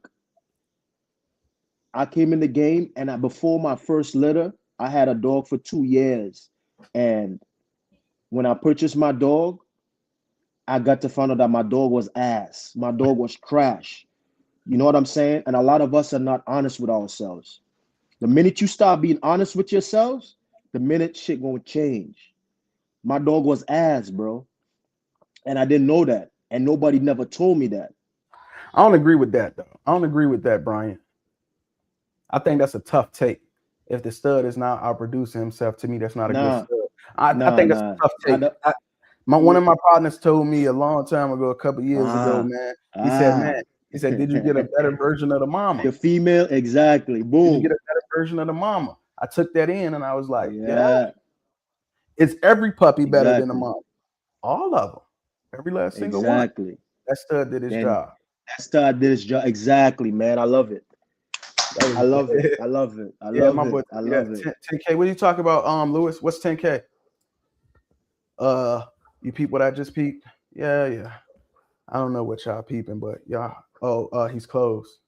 I came in the game, and before my first litter, I had a dog for 2 years. And when I purchased my dog, I got to find out that my dog was ass. My dog was trash. You know what I'm saying? And a lot of us are not honest with ourselves. The minute you start being honest with yourselves, the minute shit gonna change. My dog was ass, bro. And I didn't know that. And nobody never told me that. I don't agree with that, though. I don't agree with that, Brian. I think that's a tough take. If the stud is not outproducing himself, to me, that's not a good stud. I think that's a tough take. One of my partners told me a long time ago, a couple years ago, man. He said, did you get a better version of the mama? The female, exactly. Boom. Did you get a better version of the mama? I took that in and I was like, yeah. It's every puppy better than the mama. All of them. Every last single one. Exactly. That stud did his job. That stud did his job. Exactly, man. I love it. I love it. I love it. I love it. I love it. 10K. What are you talking about, Lewis? What's 10K? You peep what I just peeped? Yeah. I don't know what y'all peeping, but y'all. He's closed.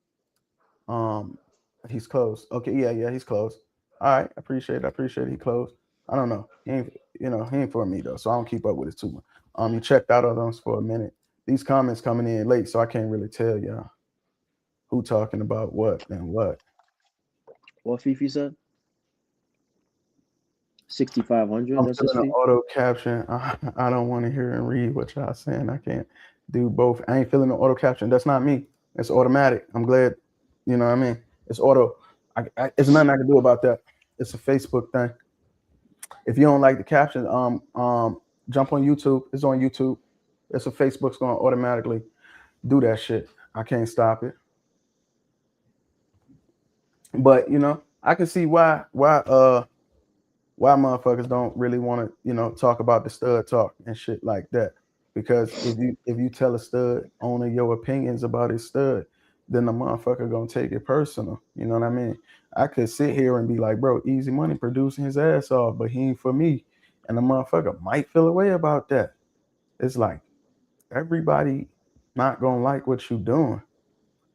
He's closed. Okay, yeah, he's closed. All right, appreciate it. He closed. I don't know. He ain't for me though, so I don't keep up with it too much. You checked out of them for a minute. These comments coming in late, so I can't really tell y'all who talking about what and what. What Fifi said? 6,500. I'm doing an auto caption. I don't want to hear and read what y'all saying. I can't do both. I ain't feeling the auto caption. That's not me. It's automatic. I'm glad. You know what I mean? It's auto. It's nothing I can do about that. It's a Facebook thing. If you don't like the caption, jump on YouTube. It's on YouTube. It's a Facebook's going to automatically do that shit. I can't stop it. But I can see why motherfuckers don't really want to, talk about the stud talk and shit like that. Because if you tell a stud only your opinions about his stud, then the motherfucker gonna take it personal. You know what I mean? I could sit here and be like, bro, Easy Money producing his ass off, but he ain't for me. And the motherfucker might feel a way about that. It's like everybody not gonna like what you doing.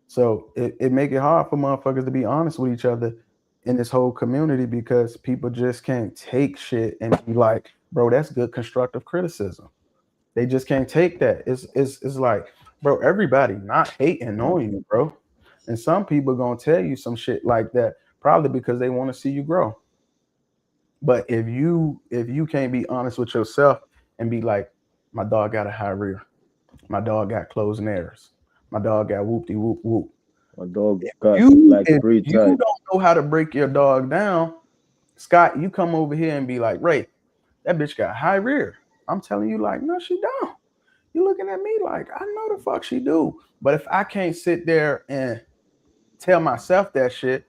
So it make it hard for motherfuckers to be honest with each other in this whole community, because people just can't take shit and be like, bro, that's good constructive criticism. They just can't take that. It's like, bro, everybody not hating on you, bro. And some people gonna tell you some shit like that probably because they want to see you grow. But if you can't be honest with yourself and be like, my dog got a high rear, my dog got closing errors, my dog got whoopty whoop whoop. My dog got like a breed type. You don't know how to break your dog down, Scott. You come over here and be like, Ray, that bitch got high rear. I'm telling you, like, no, she don't. You looking at me like, I know the fuck she do. But if I can't sit there and tell myself that shit,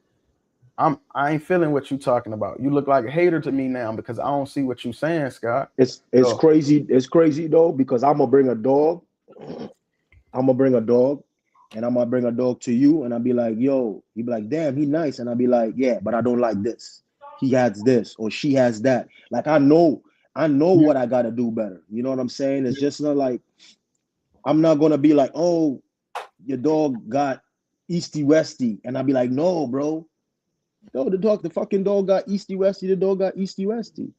I ain't feeling what you talking about. You look like a hater to me now because I don't see what you saying, Scott. It's crazy. It's crazy though, because I'm gonna bring a dog. And I'm gonna bring a dog to you, and I'll be like, yo, you be like, damn, he nice. And I'll be like, yeah, but I don't like this. He has this or she has that. Like, I know what I gotta do better. You know what I'm saying? It's just not like, I'm not gonna be like, oh, your dog got Easty Westy, and I'll be like, no, bro. No, the fucking dog got Easty Westy. The dog got Easty Westy.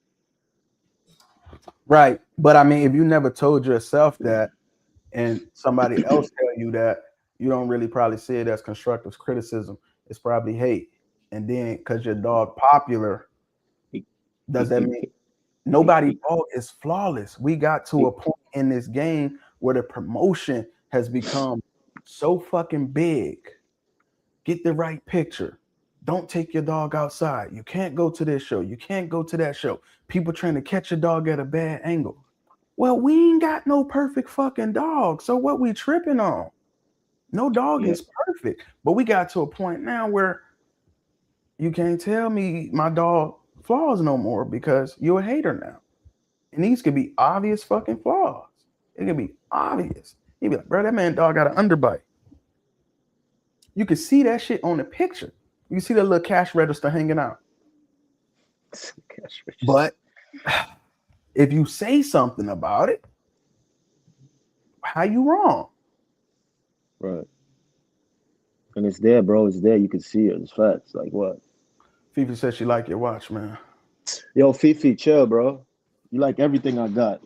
Right, but I mean, if you never told yourself that, and somebody else tell you that, you don't really probably see it as constructive criticism. It's probably hate. And then because your dog popular, does that mean nobody dog is flawless? We got to a point in this game where the promotion has become so fucking big. Get the right picture. Don't take your dog outside. You can't go to this show. You can't go to that show. People trying to catch a dog at a bad angle. Well, we ain't got no perfect fucking dog. So what we tripping on? No dog is perfect. But we got to a point now where you can't tell me my dog flaws no more because you're a hater now. And these could be obvious fucking flaws. It could be obvious. You'd be like, bro, that man dog got an underbite. You can see that shit on the picture. You can see that little cash register hanging out. But if you say something about it, how you wrong? Right. And it's there, bro. It's there. You can see it. It's facts. Like what? Fifi said she like your watch, man. Yo, Fifi, chill, bro. You like everything I got.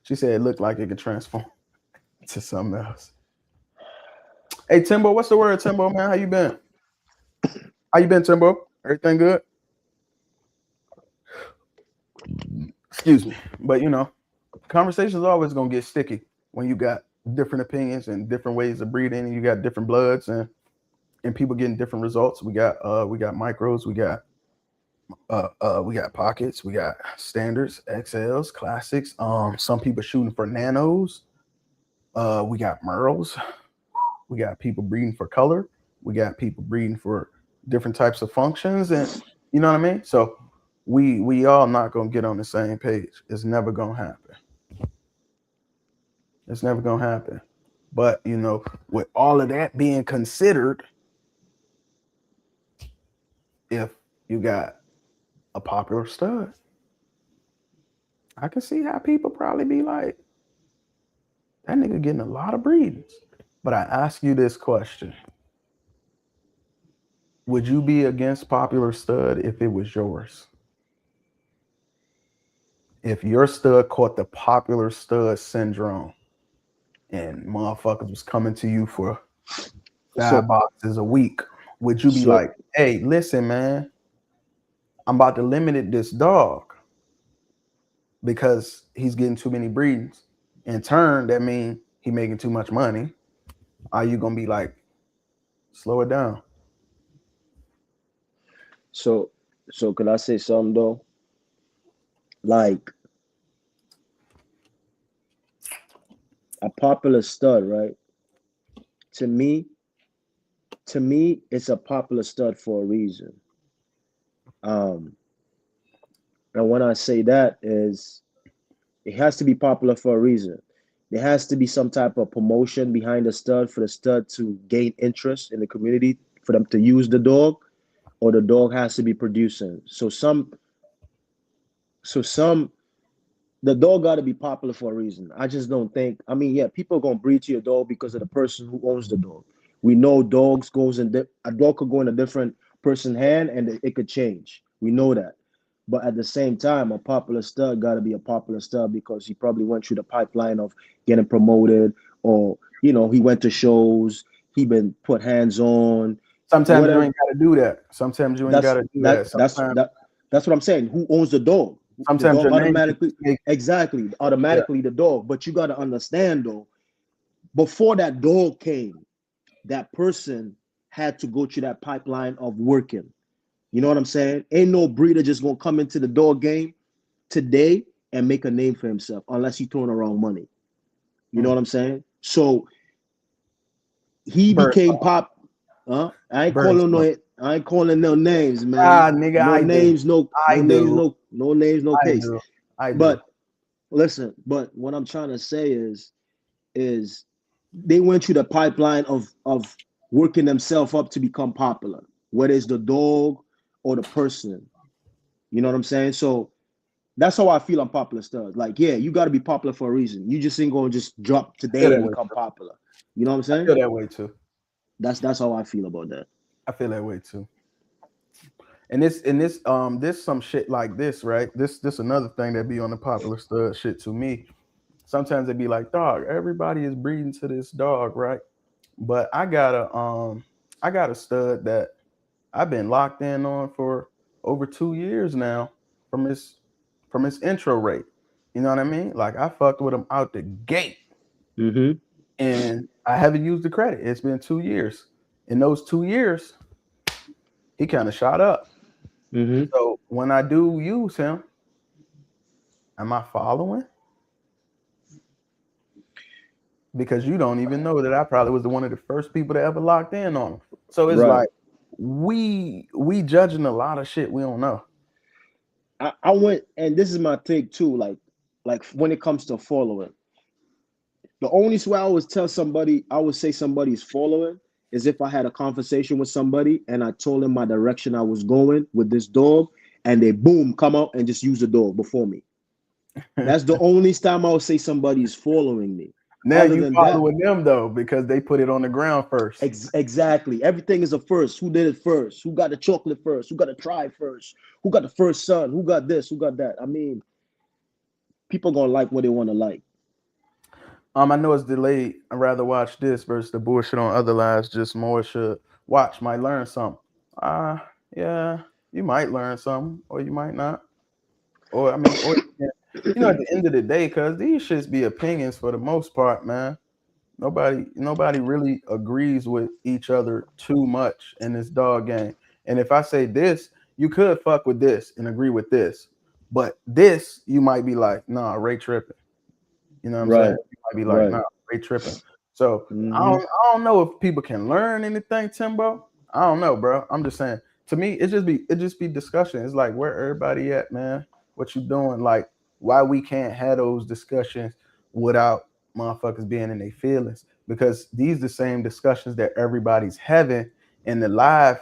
She said it looked like it could transform to something else. Hey, Timbo, what's the word, Timbo, man? How you been? How you been, Timbo? Everything good? Excuse me. But, you know, conversations are always going to get sticky when you got different opinions and different ways of breeding, and you got different bloods and people getting different results. We got micros, we got pockets, we got standards, XLs, classics. Some people shooting for nanos. We got Merles. We got people breeding for color. We got people breeding for different types of functions, and you know what I mean? So we all not gonna get on the same page. It's never gonna happen. It's never gonna happen. But you know, with all of that being considered, if you got a popular stud, I can see how people probably be like, that nigga getting a lot of breedings. But I ask you this question. Would you be against popular stud if it was yours? If your stud caught the popular stud syndrome and motherfuckers was coming to you for 5 boxes a week, would you be like, hey, listen, man, I'm about to limit this dog because he's getting too many breedings? In turn, that means he making too much money. Are you gonna be like, slow it down? So could I say something though? Like a popular stud, right? To me, it's a popular stud for a reason. And when I say that is, it has to be popular for a reason. There has to be some type of promotion behind the stud for the stud to gain interest in the community, for them to use the dog, or the dog has to be producing. The dog got to be popular for a reason. I just don't think, I mean, yeah, people are going to breed to your dog because of the person who owns the dog. We know dogs goes in, a dog could go in a different person's hand and it could change. We know that. But at the same time, a popular stud got to be a popular stud because he probably went through the pipeline of getting promoted, or, you know, he went to shows, he been put hands on. Sometimes you ain't got to do that. Sometimes you ain't got to do that. That's what I'm saying. Who owns the dog? Sometimes the dog automatically, the dog. But you got to understand though, before that dog came, that person had to go through that pipeline of working. You know what I'm saying? Ain't no breeder just gonna come into the dog game today and make a name for himself unless he's throwing around money. You know what I'm saying? So he became pop. I ain't calling no names, man. Nigga, no names, no case. But listen, but what I'm trying to say is they went through the pipeline of working themselves up to become popular, whether it's the dog or the person. You know what I'm saying? So that's how I feel on popular studs. Like, yeah, you got to be popular for a reason. You just ain't gonna just drop today and become popular. You know what I'm saying? I feel that way too. That's how I feel about that. I feel that way too. And this some shit like this, right? This another thing that be on the popular stud shit to me. Sometimes they be like, dog, everybody is breeding to this dog, right? But I got a stud that I've been locked in on for over 2 years now from his intro rate. You know what I mean? Like, I fucked with him out the gate. Mm-hmm. And I haven't used the credit. It's been 2 years. In those 2 years, he kind of shot up. Mm-hmm. So when I do use him, am I following? Because you don't even know that I probably was one of the first people that ever locked in on him. So it's like we judging a lot of shit we don't know. I went, and this is my take too. Like when it comes to following, the only way I would tell somebody, I would say somebody's following, is if I had a conversation with somebody and I told them my direction I was going with this dog, and they boom come out and just use the dog before me. That's the only time I would say somebody is following me. Now Other you than that, following them though because they put it on the ground first. exactly. Everything is a first. Who did it first? Who got the chocolate first? Who got to try first? Who got the first son? Who got this? Who got that? I mean, people gonna like what they want to like. I know it's delayed. I'd rather watch this versus the bullshit on other lives. Just more should watch, might learn something. Yeah, you might learn something, or you might not. Or I mean, or you know, at the end of the day, cause these shits be opinions for the most part, man. Nobody really agrees with each other too much in this dog game. And if I say this, you could fuck with this and agree with this, but this you might be like, nah, Ray tripping. You know what I'm saying? Right, You might be like, right. nah, Ray tripping. So Mm-hmm. I don't know if people can learn anything, Timbo. I don't know, bro. I'm just saying. To me, it just be discussion. It's like where everybody at, man. What you doing? Like why we can't have those discussions without motherfuckers being in their feelings? Because these the same discussions that everybody's having in the live.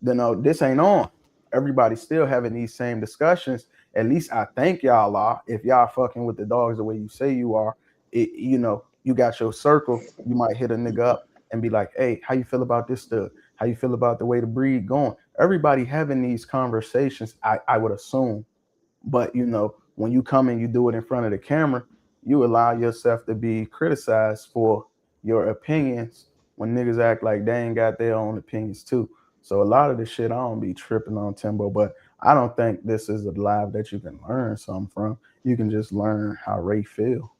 You know, this ain't on. Everybody's still having these same discussions. At least I think y'all are. If y'all fucking with the dogs the way you say you are, you know, you got your circle. You might hit a nigga up and be like, "Hey, how you feel about this stud? How you feel about the way the breed going?" Everybody having these conversations, I would assume. But you know, when you come and you do it in front of the camera, you allow yourself to be criticized for your opinions when niggas act like they ain't got their own opinions too. So a lot of the shit I don't be tripping on, Timbo, but I don't think this is a live that you can learn something from. You can just learn how Ray feel.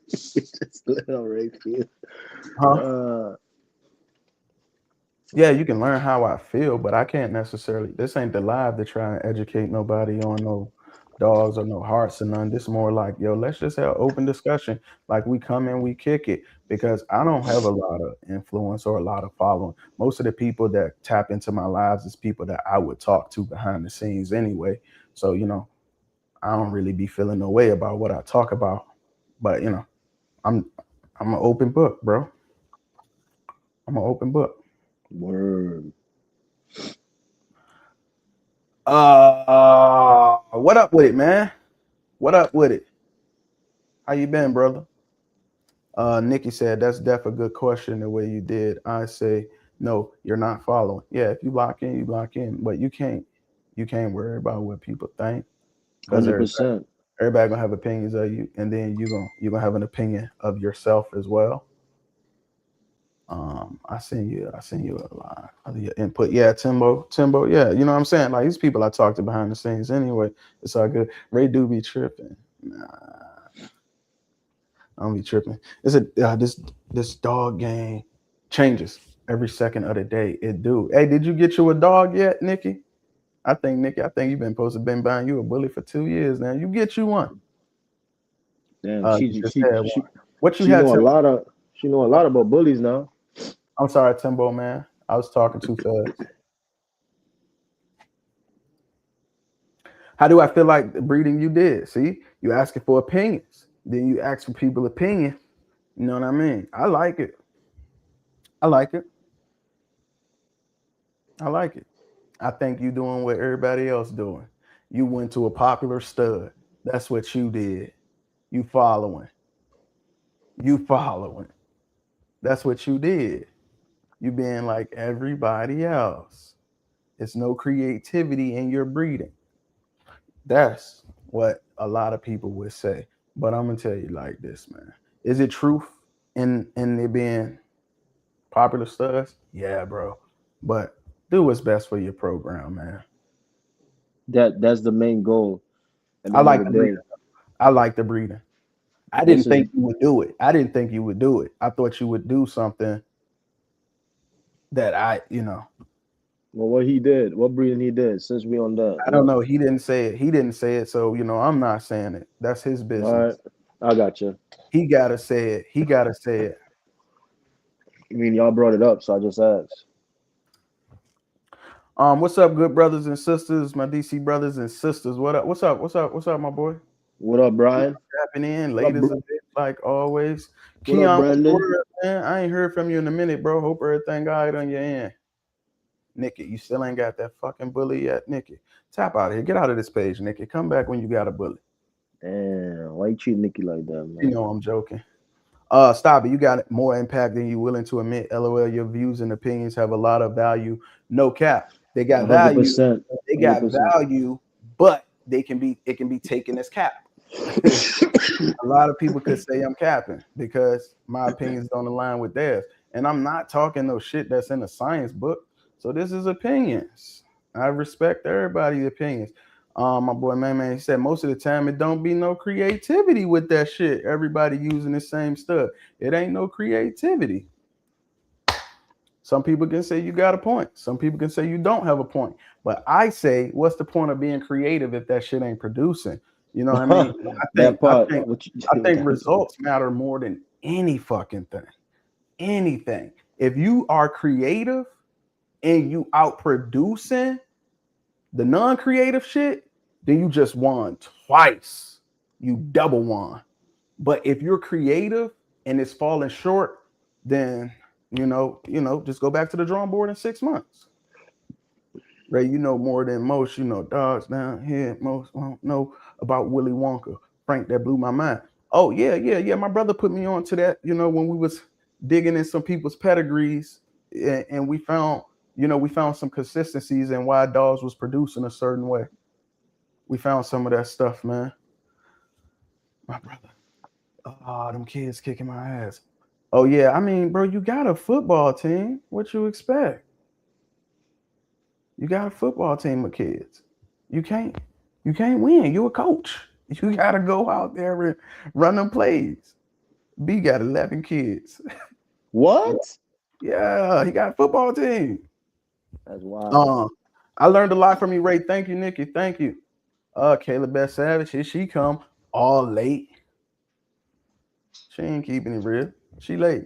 Just little Ray feel. Huh? Yeah, you can learn how I feel, but I can't necessarily. This ain't the live to try and educate nobody on no dogs or no hearts or none. This more like, yo, let's just have open discussion. Like we come in, we kick it because I don't have a lot of influence or a lot of following. Most of the people that tap into my lives is people that I would talk to behind the scenes anyway. So, you know, I don't really be feeling no way about what I talk about. But, you know, I'm I'm an open book, bro. I'm an open book. Word. What up with it, man? What up with it? How you been, brother? Nikki said that's definitely a good question the way you did. I say no, you're not following. Yeah, if you lock in, you lock in, but you can't worry about what people think because 100%. everybody gonna have opinions of you, and then you gonna have an opinion of yourself as well. I send you a lot of your input. Yeah, Timbo. Yeah, you know what I'm saying. Like these people I talked to behind the scenes anyway. It's all good. Ray do be tripping. Nah, I don't be tripping. It's a this dog game changes every second of the day. It do. Hey, did you get you a dog yet, Nikki? I think you've been supposed to been buying you a bully for 2 years now. You get you one. Damn, You just had one. What you she had? know a lot of about bullies now. I'm sorry, Timbo, man. I was talking too fast. How do I feel like the breeding you did? See, you asking for opinions. Then you ask for people opinion. You know what I mean? I like it. I like it. I like it. I think you doing what everybody else doing. You went to a popular stud. That's what you did. You following. You following. That's what you did. You being like everybody else. It's no creativity in your breeding. That's what a lot of people would say. But I'm gonna tell you like this, man. Is it truth in it being popular studs? Yeah, bro. But do what's best for your program, man. That's the main goal. At the I end like of the the day, breeding. I like the breeding. I this didn't is think you would do it. I didn't think you would do it. I thought you would do something that what he did. What breeding he did. Since we on that, I don't know. He didn't say it. He didn't say it. So, I'm not saying it. That's his All business. right, I got you. He gotta say it. He gotta say it. I mean, y'all brought it up, so I just asked. What's up, good brothers and sisters, my DC brothers and sisters? What up? What's up? What's up? What's up, my boy? What up, Brian? Tapping in, What up, late as a bit, like always. What up, Keon, what's the Brandon? word, man? I ain't heard from you in a minute, bro. Hope everything all right on your end. Nikki, you still ain't got that fucking bully yet, Nikki. Tap out of here. Get out of this page, Nikki. Come back when you got a bully. Damn, why you treat Nikki like that, man? You know I'm joking. Stop it. You got more impact than you willing to admit. LOL, your views and opinions have a lot of value. No cap. They got value. 100%. They got 100%. value, but it can be taken as cap. A lot of people could say I'm capping because my opinions don't align with theirs. And I'm not talking no shit that's in a science book. So this is opinions. I respect everybody's opinions. My boy man, he said most of the time it don't be no creativity with that shit. Everybody using the same stuff. It ain't no creativity. Some people can say you got a point. Some people can say you don't have a point. But I say, what's the point of being creative if that shit ain't producing? You know what I mean? I think results matter more than any fucking thing. Anything. If you are creative and you out producing the non-creative shit, then you just won twice. You double won. But if you're creative and it's falling short, then you know, just go back to the drawing board in 6 months. Ray, you know more than most. You know, dogs down here. Most won't know about Willy Wonka. Frank, that blew my mind. Oh yeah. My brother put me on to that. You know, when we was digging in some people's pedigrees, and we found some consistencies in why dogs was producing a certain way. We found some of that stuff, man. My brother. Oh, them kids kicking my ass. Oh yeah, I mean, bro, you got a football team. What you expect? You got a football team of kids. You can't win. You a coach. You gotta go out there and run them plays. B got 11 kids. What? Yeah, he got a football team. That's wild. I learned a lot from you, Ray. Thank you, Nikki. Thank you. Kayla Beth Savage, here she come all late. She ain't keeping it real. She late.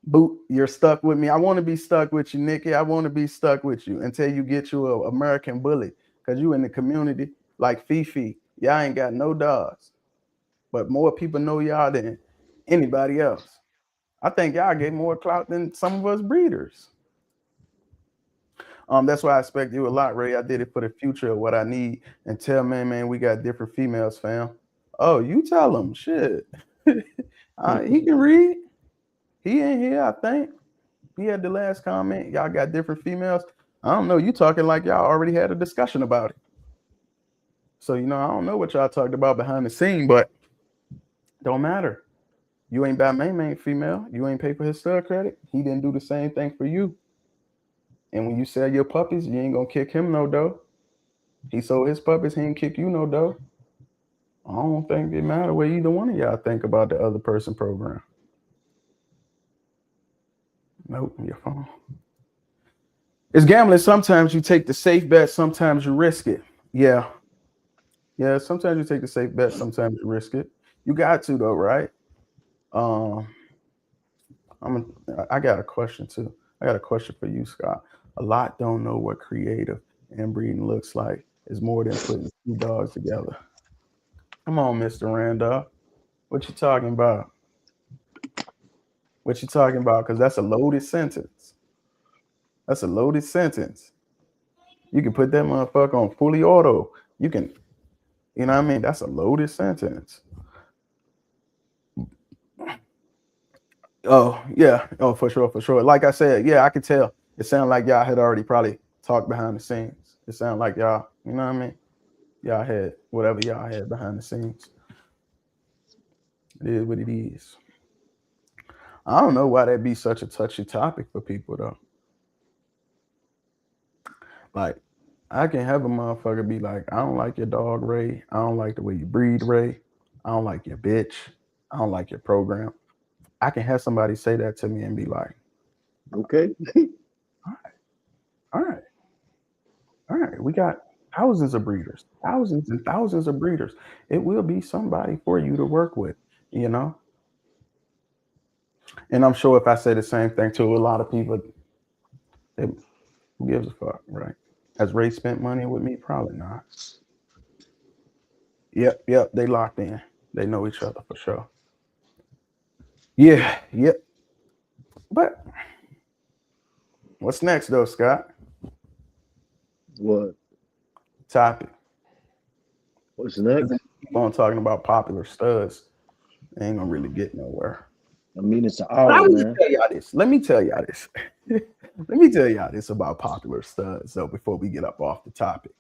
Boot, you're stuck with me. I want to be stuck with you, Nikki. I want to be stuck with you until you get you an American bully, because you in the community like Fifi. Y'all ain't got no dogs, but more people know y'all than anybody else. I think y'all get more clout than some of us breeders. That's why I expect you a lot, Ray. I did it for the future of what I need. And tell man, we got different females, fam. Oh, you tell him, shit. He can read. He in here, I think. He had the last comment. Y'all got different females. I don't know. You talking like y'all already had a discussion about it. So, I don't know what y'all talked about behind the scene, but don't matter. You ain't buy main female. You ain't pay for his stud credit. He didn't do the same thing for you. And when you sell your puppies, you ain't gonna kick him no dough. He sold his puppies, he ain't kick you no dough. I don't think it matter what either one of y'all think about the other person program. Nope, your phone. It's gambling. Sometimes you take the safe bet, sometimes you risk it. Yeah, sometimes you take the safe bet, sometimes you risk it. You got to though, right? I got a question too. I got a question for you, Scott. A lot don't know what creative inbreeding looks like. It's more than putting two dogs together. Come on, Mr. Randolph. What you talking about? What you talking about? Because that's a loaded sentence. That's a loaded sentence. You can put that motherfucker on fully auto. You can, you know what I mean? That's a loaded sentence. Oh, yeah. Oh, for sure. Like I said, yeah, I could tell. It sounded like y'all had already probably talked behind the scenes. It sounded like y'all, you know what I mean? Y'all had whatever y'all had behind the scenes. It is what it is. I don't know why that'd be such a touchy topic for people, though. Like, I can have a motherfucker be like, I don't like your dog, Ray. I don't like the way you breed, Ray. I don't like your bitch. I don't like your program. I can have somebody say that to me and be like, okay. All right. We got thousands of breeders, thousands and thousands of breeders. It will be somebody for you to work with, And I'm sure if I say the same thing to a lot of people, who gives a fuck, right? Has Ray spent money with me? Probably not. Yep. They locked in. They know each other for sure. Yeah. Yep. But what's next, though, Scott? What? Topic. What's next? keep on talking about popular studs, they ain't gonna really get nowhere. I mean, it's an But I hour, will man. tell y'all this. Let me tell y'all this. Let me tell y'all this about popular studs, though, before we get up off the topic.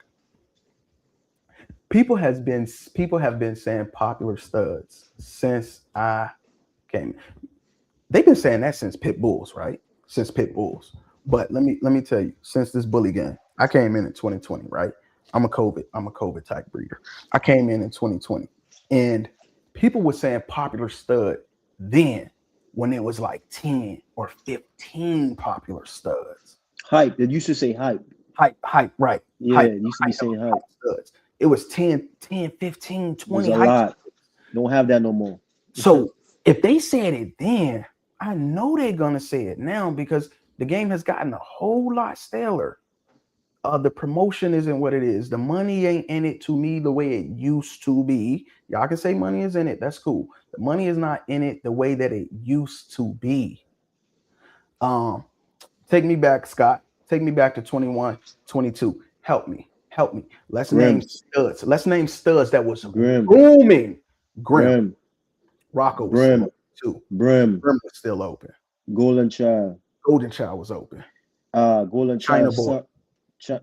People have been saying popular studs since I came. They've been saying that since Pit Bulls, right? Since Pit Bulls. But let me tell you, since this bully game, I came in 2020, right? I'm a COVID type breeder. I came in 2020, and people were saying popular stud then when it was like 10 or 15 popular studs. Hype. It used to say hype. Hype, right. Yeah, hype, it used to be saying hype. studs. It was 10, 15, 20 It was a lot. Don't have that no more. So if they said it then, I know they're gonna say it now because the game has gotten a whole lot staler. The promotion isn't what it is. The money ain't in it to me the way it used to be. Y'all can say money is in it. That's cool. The money is not in it the way that it used to be. Take me back, Scott. Take me back to 21, 22. Help me. Let's name studs. Let's name studs that was booming. Grim. Rocco was still open too. Brim was still open. Golden Child was open. Golden China Child. Boy. China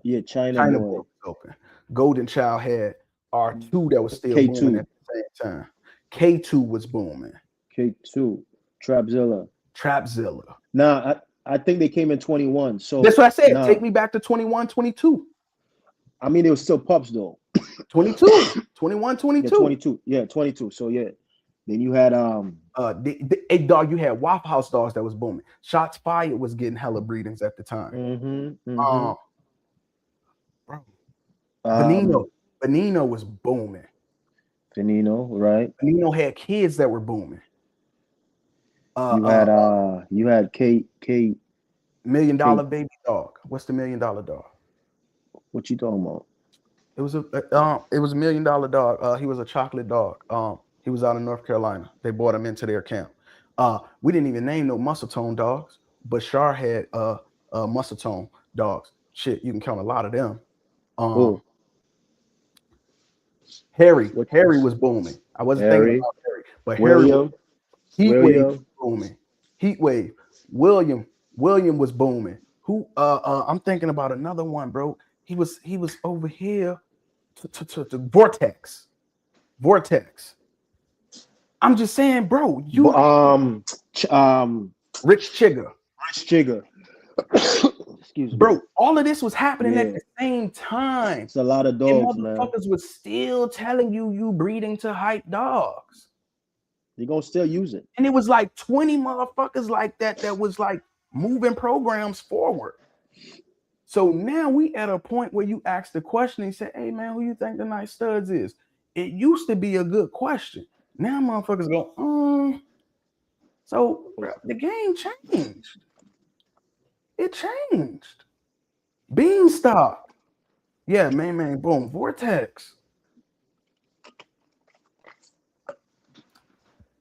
Boy was open. Golden Child had R2 that was still K2. booming at the same time. K2 was booming. K2. Trapzilla. Nah, I think they came in 21. So that's what I said. Nah. Take me back to 21, 22. I mean, it was still pups though. 22, 21, 22. Yeah, 22. Yeah, 22. So yeah. Then you had a dog. You had Waffle House dogs that was booming. Shots Fired was getting hella breedings at the time. Bro, Benino was booming. Benino, right? Benino had kids that were booming. You had K $1 Million Baby Dog. What's the $1 Million Dog? What you talking about? It was $1 Million dog. He was a chocolate dog. He was out of North Carolina. They brought him into their camp. We didn't even name no muscle tone dogs, but Shar had muscle tone dogs. Shit, you can count a lot of them. Harry was booming. I wasn't thinking about Harry, but William. Heatwave was booming. Heatwave. William was booming. Who? I'm thinking about another one, bro. He was over here to Vortex. I'm just saying, bro. Rich Chigga. Excuse me, bro. All of this was happening at the same time. It's a lot of dogs, and motherfuckers was still telling you breeding to hype dogs. You're gonna still use it. And it was like 20 motherfuckers like that was like moving programs forward. So now we at a point where you ask the question and you say, hey man, who you think the nice studs is? It used to be a good question. Now motherfuckers go, So the game changed. It changed. Beanstalk. Yeah, man, boom. Vortex.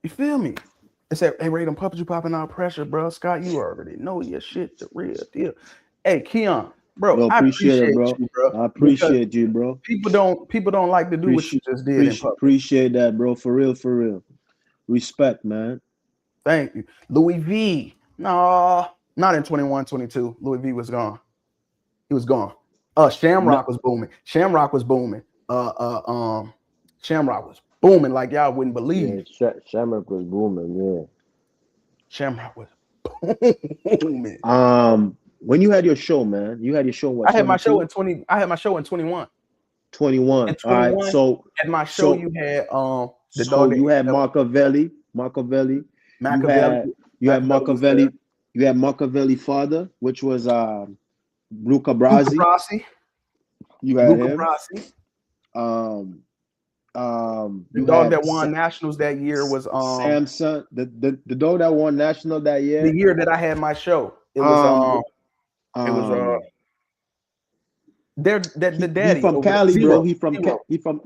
You feel me? It said, hey, Ray, them puppets you popping out pressure, bro. Scott, you already know your shit, the real deal. Hey, Keon, bro, I appreciate it, bro. I appreciate you, bro. People don't like to do what you just did. Appreciate that, bro. For real. Respect, man. Thank you. Louis V. No, not in 21, 22. Louis V was gone. He was gone. Shamrock was booming. Shamrock was booming like y'all wouldn't believe. Yeah, Shamrock was booming, yeah. Shamrock was booming. When you had your show, man, you had your show what? I had my show in 20. I had my show in 21. 21. All right. So at my show, you had the dog. You had Machiavelli. You had Machiavelli. You had Machiavelli father, which was Luca Brasi. You had Luca him. Brasi. The dog that won nationals that year was Samson. The dog that won national that year. The year that I had my show, it was the daddy. He from Cali, Zero. bro. He from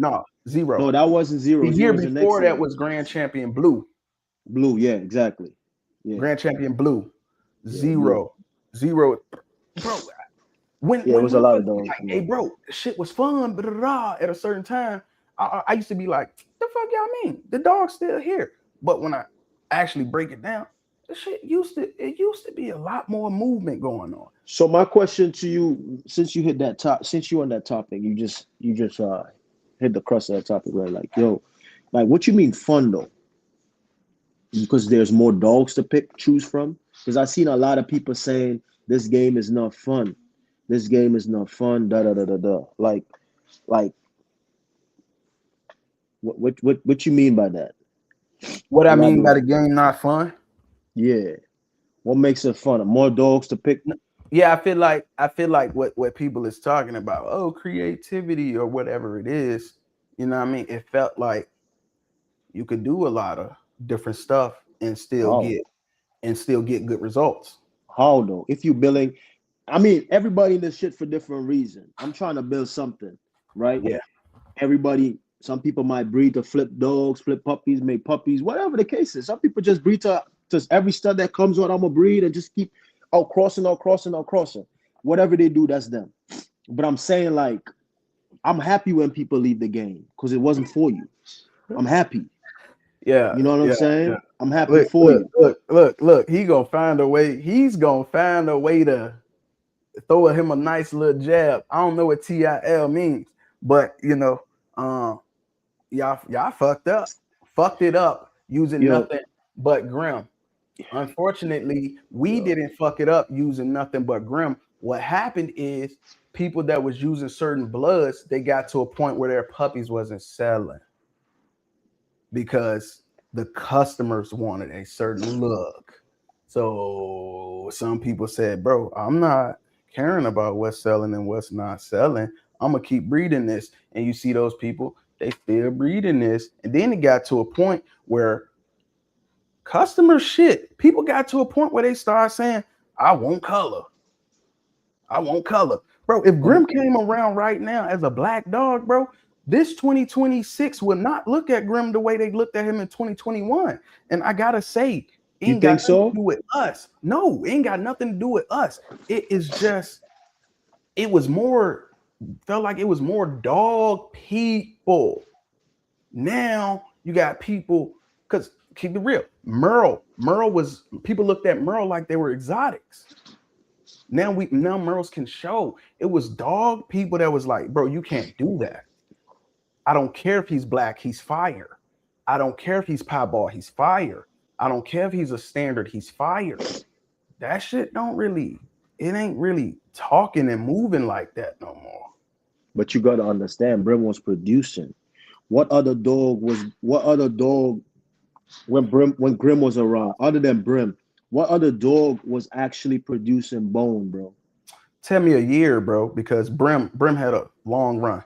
Zero. No, that wasn't Zero. The year before that was Grand Champion Blue. Blue, yeah, exactly. Yeah. Grand Champion Blue. Zero. Bro. When it was a lot of dogs. Like, hey, bro, shit was fun, but at a certain time, I used to be like, the fuck y'all mean? The dog's still here. But when I actually break it down, the shit used to be a lot more movement going on. So my question to you, since you on that topic, you just hit the crust of that topic, right? Like, yo, like what you mean fun though? Because there's more dogs to choose from. Because I've seen a lot of people saying this game is not fun. This game is not fun. Da da da da da. Like, what you mean by that? What I mean by the game not fun? Yeah. What makes it fun? More dogs to pick? Yeah, I feel like what people is talking about, oh, creativity or whatever it is, you know what I mean? It felt like you could do a lot of different stuff and still get good results. How though? If you building, I mean, everybody in this shit for different reason. I'm trying to build something, right? Yeah. Everybody, some people might breed to flip dogs, flip puppies, make puppies, whatever the case is. Some people just breed to every stud that comes on, I'm gonna breed and just keep out crossing. Whatever they do, that's them. But I'm saying, like, I'm happy when people leave the game because it wasn't for you. I'm happy. Yeah. You know what I'm saying? Yeah. I'm happy for you. Look, he's gonna find a way to throw him a nice little jab. I don't know what TIL means, but you know, y'all fucked it up using nothing but Grim. Unfortunately, we didn't fuck it up using nothing but Grim. What happened is people that was using certain bloods, they got to a point where their puppies wasn't selling because the customers wanted a certain look. So some people said, bro, I'm not caring about what's selling and what's not selling. I'm gonna keep breeding this. And you see those people, they still breeding this. And then it got to a point where people got to a point where they start saying, I want color. Bro, if Grim came around right now as a black dog, bro, this 2026 will not look at Grim the way they looked at him in 2021. And I gotta say, it ain't got nothing to do with us. No, it ain't got nothing to do with us. Felt like it was more dog people. Now you got people, because keep it real, Merle was, people looked at Merle like they were exotics. Now Merles can show. It was dog people that was like, bro, you can't do that. I don't care if he's black, he's fire. I don't care if he's piebald, he's fire. I don't care if he's a standard, he's fire. That shit ain't really talking and moving like that no more. But you got to understand, Brim was producing. What other dog when Grim was around, other than Brim, what other dog was actually producing bone, bro? Tell me a year, bro, because Brim had a long run.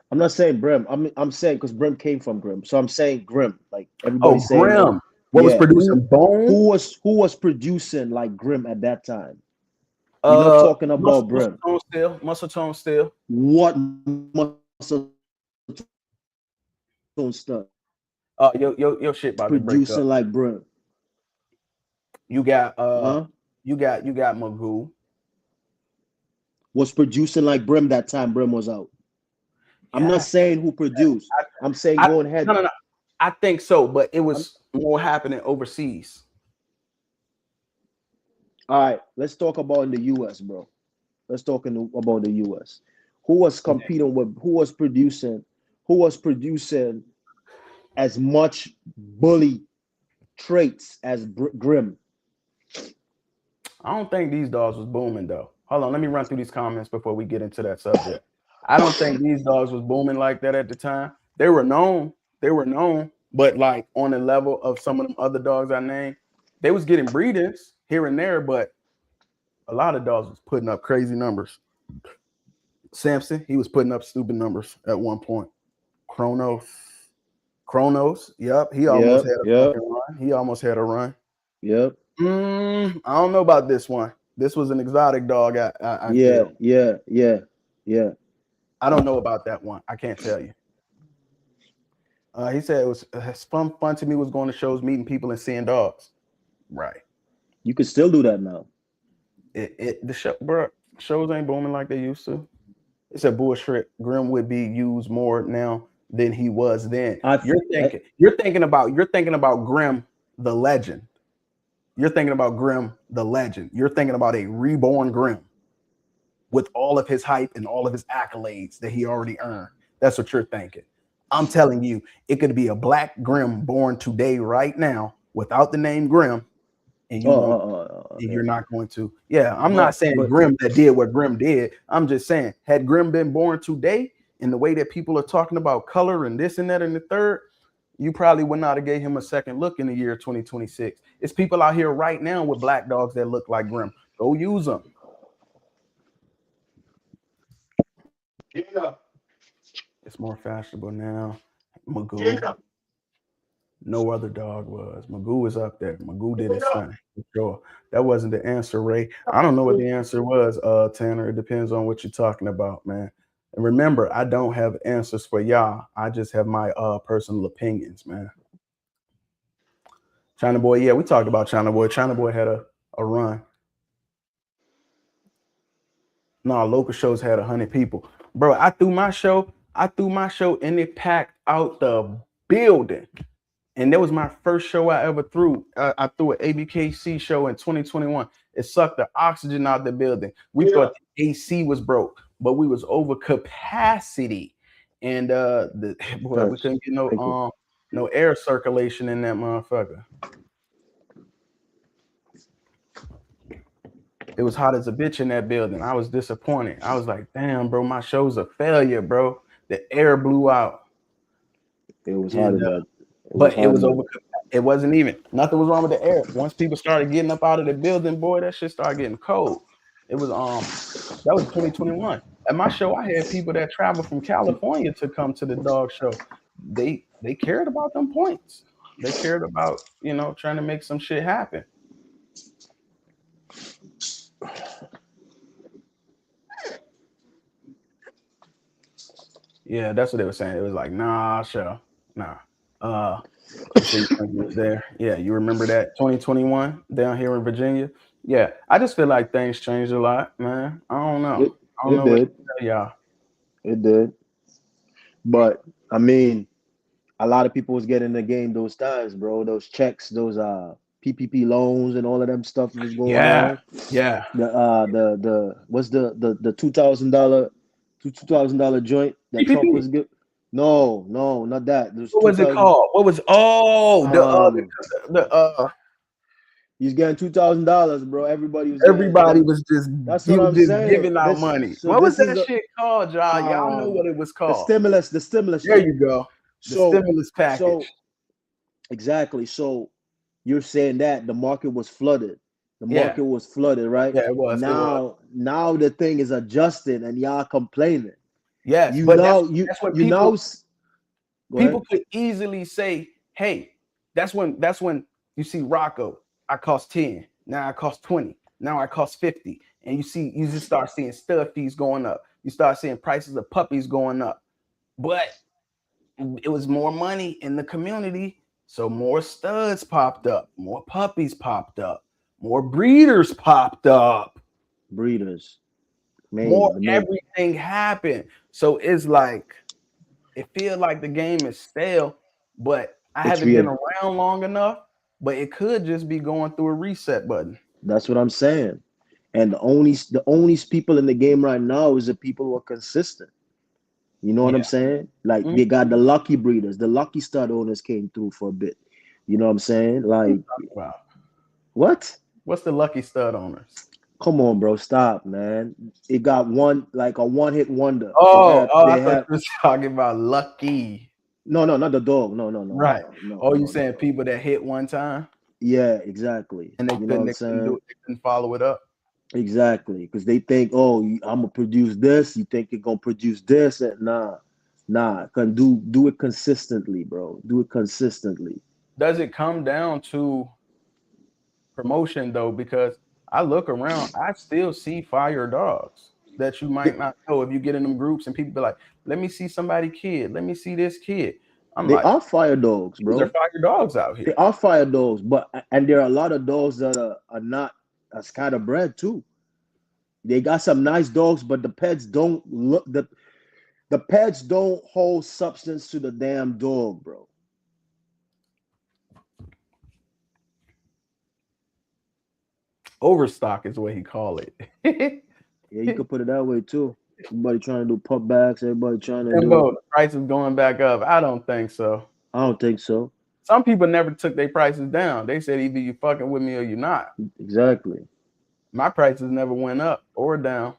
I'm not saying Brim. I'm saying because Brim came from Grim. So I'm saying Grim. Like everybody saying Grim. What was producing bone? Who was producing like Grim at that time? You're not talking about Brim. Muscle tone still. What muscle tone stuff? Your shit about to break up. Producing like Brim. You got you got Magoo. Was producing like Brim that time Brim was out. I'm not saying who produced. I'm saying go ahead. No. I think so, but it was more happening overseas. All right, let's talk about in the US, bro. Let's talk about the US. Who was competing with? Who was producing as much bully traits as Grim? I don't think these dogs was booming though. Hold on, let me run through these comments before we get into that subject. I don't think these dogs was booming like that at the time. They were known, but like on the level of some of them other dogs I named, they was getting breedings here and there, but a lot of dogs was putting up crazy numbers. Samson, he was putting up stupid numbers at one point. Kronos, yep, he almost had a run. He almost had a run. Yep. I don't know about this one. This was an exotic dog. Yeah. I don't know about that one. I can't tell you. He said it was fun to me was going to shows, meeting people and seeing dogs. Right. You could still do that now. Shows ain't booming like they used to. It's a bullshit. Grim would be used more now than he was then. I- You're thinking about Grim the legend. You're thinking about Grim the legend. You're thinking about a reborn Grim with all of his hype and all of his accolades that he already earned. That's what you're thinking. I'm telling you, it could be a black Grim born today, right now, without the name Grim, and you're not going to. Yeah, I'm not saying Grim that did what Grim did. I'm just saying, had Grim been born today, in the way that people are talking about color and this and that and the third, you probably would not have gave him a second look in the year 2026. It's people out here right now with black dogs that look like Grim. Go use them. It's more fashionable now. Magoo. No other dog was. Magoo was up there. Magoo did his thing. For sure. That wasn't the answer, Ray. I don't know what the answer was, Tanner. It depends on what you're talking about, man. And remember, I don't have answers for y'all. I just have my personal opinions, man. China Boy, yeah, we talked about China Boy. China Boy had a run. No, local shows had 100 people. Bro, I threw my show and it packed out the building. And that was my first show I ever threw. I threw an ABKC show in 2021. It sucked the oxygen out the building. We thought the AC was broke, but we was over capacity. And we couldn't get no air circulation in that motherfucker. It was hot as a bitch in that building. I was disappointed. I was like, damn, bro, my show's a failure, bro. The air blew out. It was hot as that. It was over. It wasn't even. Nothing was wrong with the air. Once people started getting up out of the building, boy, that shit started getting cold. It was that was 2021. At my show, I had people that traveled from California to come to the dog show. They cared about them points. They cared about, trying to make some shit happen. Yeah, that's what they were saying. It was like, nah, show, nah. There. Yeah, you remember that 2021 down here in Virginia? Yeah, I just feel like things changed a lot, man. I don't know. I don't know what to tell y'all. It did. But I mean, a lot of people was getting in the game those times, bro. Those checks, those PPP loans and all of them stuff was going on. Yeah. The what's the $2,000 joint that PPP? Trump was good. No, not that. What was it called? What was he's getting $2,000, bro. Everybody was just giving out money. So what was that shit called, y'all? Y'all know what it was called. The stimulus. There you go. The stimulus package. So, exactly. So you're saying that the market was flooded. The market was flooded, right? Yeah, it was. Now the thing is adjusted and y'all complaining. Yes, people could easily say, hey, that's when you see Rocco, I cost 10, now I cost 20, now I cost 50. And you just start seeing stud fees going up. You start seeing prices of puppies going up. But it was more money in the community. So more studs popped up, more puppies popped up, more breeders popped up. Everything happened. So it's like, it feels like the game is stale, but I haven't been around long enough, but it could just be going through a reset button. That's what I'm saying. And the only people in the game right now is the people who are consistent. You know what I'm saying? Like they got the lucky breeders, the lucky stud owners came through for a bit. You know what I'm saying? Like, what? What's the lucky stud owners? Come on, bro. Stop, man. It got a one-hit wonder. I thought you were talking about lucky. No, not the dog. No. Right. You saying people that hit one time? Yeah, exactly. And they couldn't follow it up? Exactly. Because they think, I'm going to produce this. You think you're going to produce this? And nah. Do it consistently, bro. Do it consistently. Does it come down to promotion, though? Because I look around, I still see fire dogs that you might not know if you get in them groups and people be like, let me see somebody kid. Let me see this kid. They are fire dogs, bro. They're fire dogs out here. They are fire dogs, and there are a lot of dogs that are not as kind of bred too. They got some nice dogs, but the pets don't look The pets don't hold substance to the damn dog, bro. Overstock is what he call it. Yeah, you could put it that way too. Everybody trying to do putbacks. Everybody trying to Timbo, do. the price is going back up. I don't think so. I don't think so. Some people never took their prices down. They said either you fucking with me or you're not. Exactly. My prices never went up or down.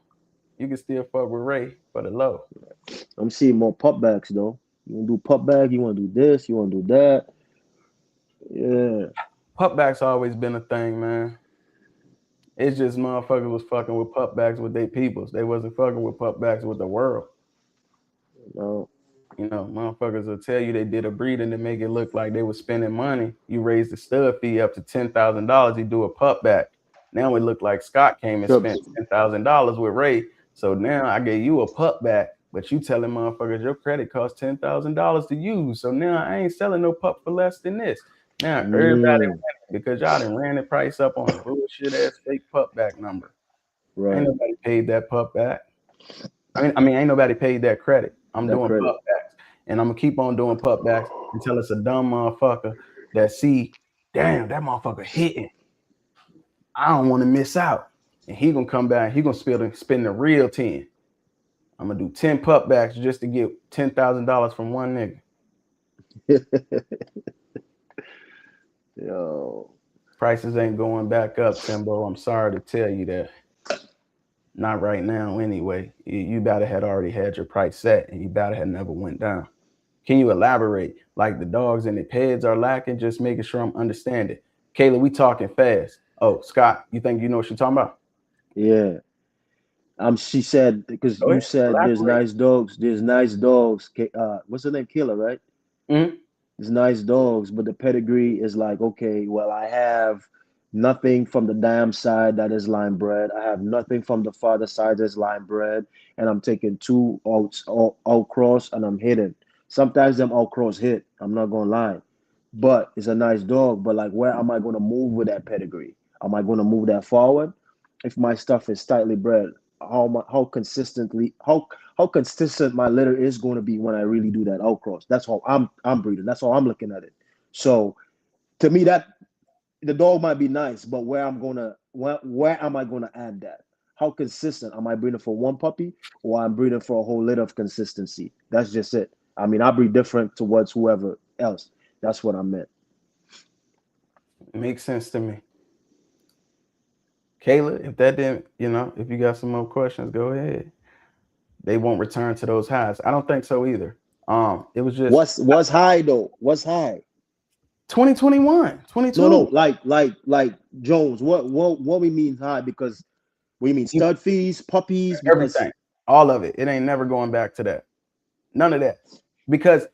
You can still fuck with Ray for the low. I'm seeing more putbacks though. You want to do putback? You want to do this? You want to do that? Yeah. Putbacks always been a thing, man. It's just motherfuckers was fucking with putbacks with their peoples. They wasn't fucking with putbacks with the world. No. You know, motherfuckers will tell you they did a breeding to make it look like they were spending money. You raise the stud fee up to $10,000. You do a putback. Now it looked like Scott came and spent $10,000 with Ray. So now I gave you a putback, but you telling motherfuckers your credit costs $10,000 to use. So now I ain't selling no pup for less than this. Now everybody because y'all done ran the price up on a bullshit ass fake putback number. Right. Ain't nobody paid that putback. I mean, ain't nobody paid that credit. I'm doing putbacks, and I'm gonna keep on doing putbacks until it's a dumb motherfucker that see, damn, that motherfucker hitting. I don't want to miss out, and he gonna come back. He gonna spend the real 10. I'm gonna do 10 putbacks just to get $10,000 from one nigga. Yo, prices ain't going back up, Timbo. I'm sorry to tell you that. Not right now, anyway. You better had already had your price set, and you better had never went down. Can you elaborate? Like the dogs and the peds are lacking, just making sure I'm understanding. Kayla, we talking fast. Oh, Scott, you think you know what you're talking about? Yeah. She said, because you said there's nice dogs. There's nice dogs. What's her name? Kayla, right? Mm-hmm. There's nice dogs, but the pedigree is like, okay, well, I have nothing from the dam side that is line bred. I have nothing from the father side that's line bred, and I'm taking 2 out cross and I'm hitting. Sometimes them out cross hit. I'm not gonna lie, but it's a nice dog. But like, where am I gonna move with that pedigree? Am I gonna move that forward? If my stuff is tightly bred, how consistent my litter is going to be when I really do that outcross. That's how I'm breeding. That's how I'm looking at it. So to me, that the dog might be nice, but where am I gonna add that? How consistent am I breeding for one puppy, or I'm breeding for a whole litter of consistency? That's just it. I mean, I breed different towards whoever else. That's what I meant. Makes sense to me. Kayla, if that didn't, if you got some more questions, go ahead. They won't return to those highs. I don't think so either. It was just what's high though? What's high? 2021, 22. No, like Jones. What we mean high? Because we mean stud fees, puppies, everything, all of it. It ain't never going back to that. None of that. Because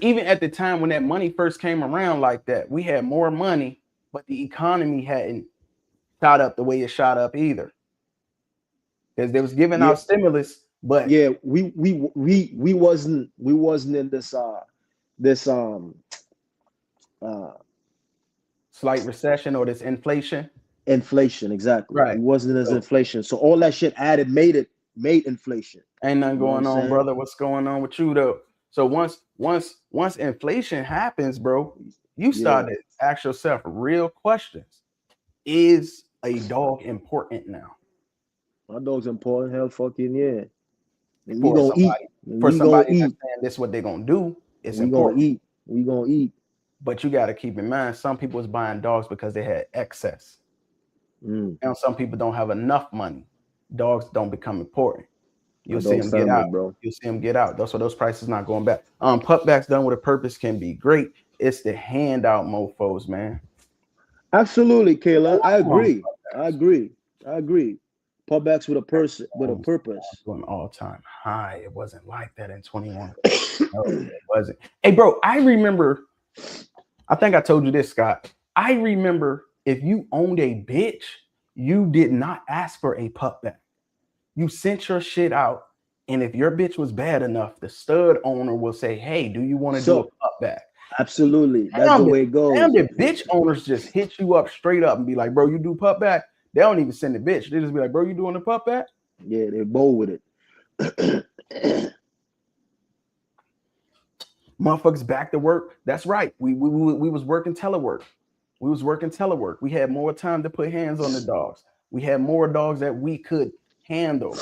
even at the time when that money first came around like that, we had more money, but the economy hadn't shot up the way it shot up either. Because they was giving out stimulus, but we wasn't in this slight recession or this inflation. Inflation, exactly. Right. It wasn't as inflation. So all that shit added made inflation. Ain't nothing going on, brother. What's going on with you though? So once inflation happens, bro, you start to ask yourself real questions. Is a dog important now? My dog's important. Hell fucking yeah. And we gonna eat. For somebody that's saying this what they're gonna do, it's important. We gonna eat. But you got to keep in mind, some people is buying dogs because they had excess. And some people don't have enough money. Dogs don't become important. You'll see them get out, bro. You'll see them get out. That's why those prices not going back. Putbacks done with a purpose can be great. It's the handout mofos, man. Absolutely, Kayla. I agree. Putbacks with a purpose. An all-time high. It wasn't like that in 21. No, it wasn't. Hey, bro, I remember. I think I told you this, Scott. I remember if you owned a bitch, you did not ask for a putback. You sent your shit out, and if your bitch was bad enough, the stud owner will say, "Hey, do you want to do a putback?" Absolutely, that's the way it goes. Damn, the bitch owners just hit you up straight up and be like, "Bro, you do putback?" They don't even send the bitch. They just be like, "Bro, you doing the putback?" Yeah, they're bold with it. Motherfuckers back to work. That's right. We was working telework. We was working telework. We had more time to put hands on the dogs. We had more dogs that we could handle.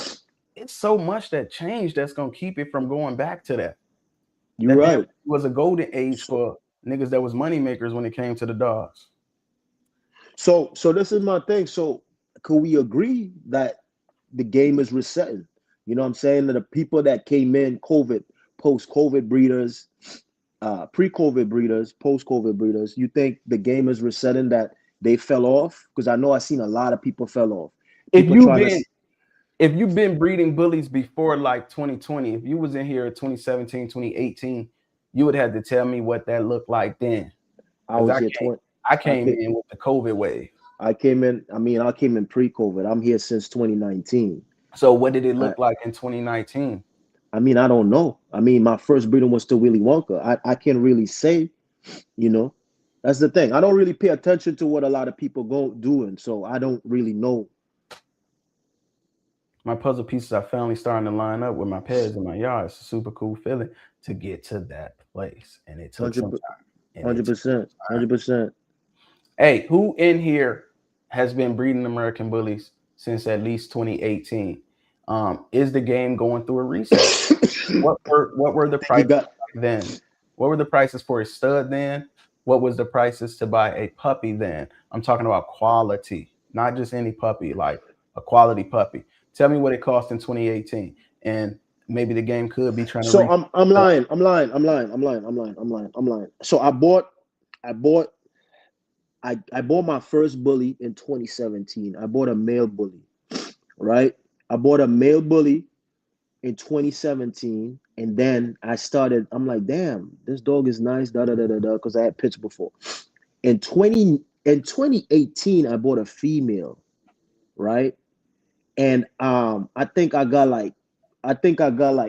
It's so much that changed that's gonna keep it from going back to that. You're That right. was a golden age for niggas that was money makers when it came to the dogs. So this is my thing. So could we agree that the game is resetting? You know what I'm saying? That the people that came in COVID, post-COVID breeders, pre-COVID breeders, post-COVID breeders, you think the game is resetting, that they fell off? Because I know I've seen a lot of people fell off. People If you've been breeding bullies before like 2020, if you was in here 2017, 2018, you would have to tell me what that looked like then. I came in with the COVID wave. I came in pre-COVID. I'm here since 2019. So what did it look like in 2019? I mean, I don't know. I mean, my first breeding was still Willy Wonka. I can't really say, you know. That's the thing. I don't really pay attention to what a lot of people go doing, so I don't really know. My puzzle pieces are finally starting to line up with my pets in my yard. It's a super cool feeling to get to that place, and it took some time. 100%. Hey, who in here has been breeding American bullies since at least 2018? Is the game going through a reset? What were the prices then? What were the prices for a stud then? What was the prices to buy a puppy then? I'm talking about quality, not just any puppy, like a quality puppy. Tell me what it cost in 2018, and maybe the game could be trying to. So I'm lying. So I bought my first bully in 2017. I bought a male bully, right? I bought a male bully in 2017, and then I'm like, damn, this dog is nice, because I had pits before. In 2018, I bought a female, right? And I think I got like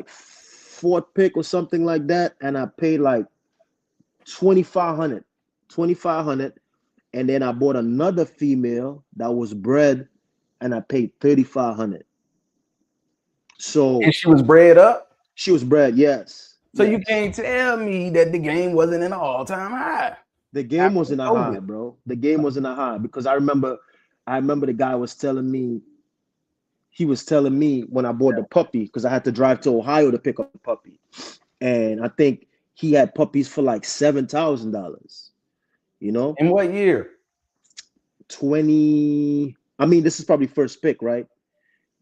fourth pick or something like that, and I paid like $2,500, and then I bought another female that was bred, and I paid $3,500. So and she was bred up. She was bred, yes. So you can't tell me that the game wasn't an all-time high. The game wasn't a high, bro. The game wasn't a high, because I remember the guy was telling me. He was telling me when I bought the puppy, because I had to drive to Ohio to pick up the puppy, and I think he had puppies for like $7,000. You know? In what year? 20. I mean, this is probably first pick, right?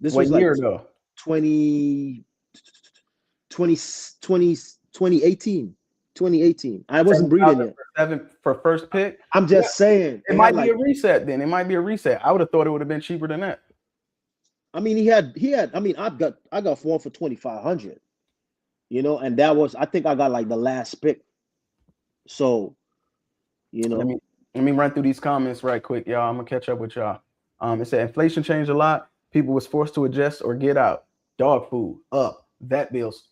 This what was year like though? 2018. 2018. I wasn't breeding yet. For first pick. I'm just saying. It might be a reset then. It might be a reset. I would have thought it would have been cheaper than that. I mean, he had. I mean, I got one for $2,500. You know, and that was, I think I got like the last pick. So, you know. Let me run through these comments right quick, y'all. I'm gonna catch up with y'all. It said inflation changed a lot. People was forced to adjust or get out. Dog food up. Vet bills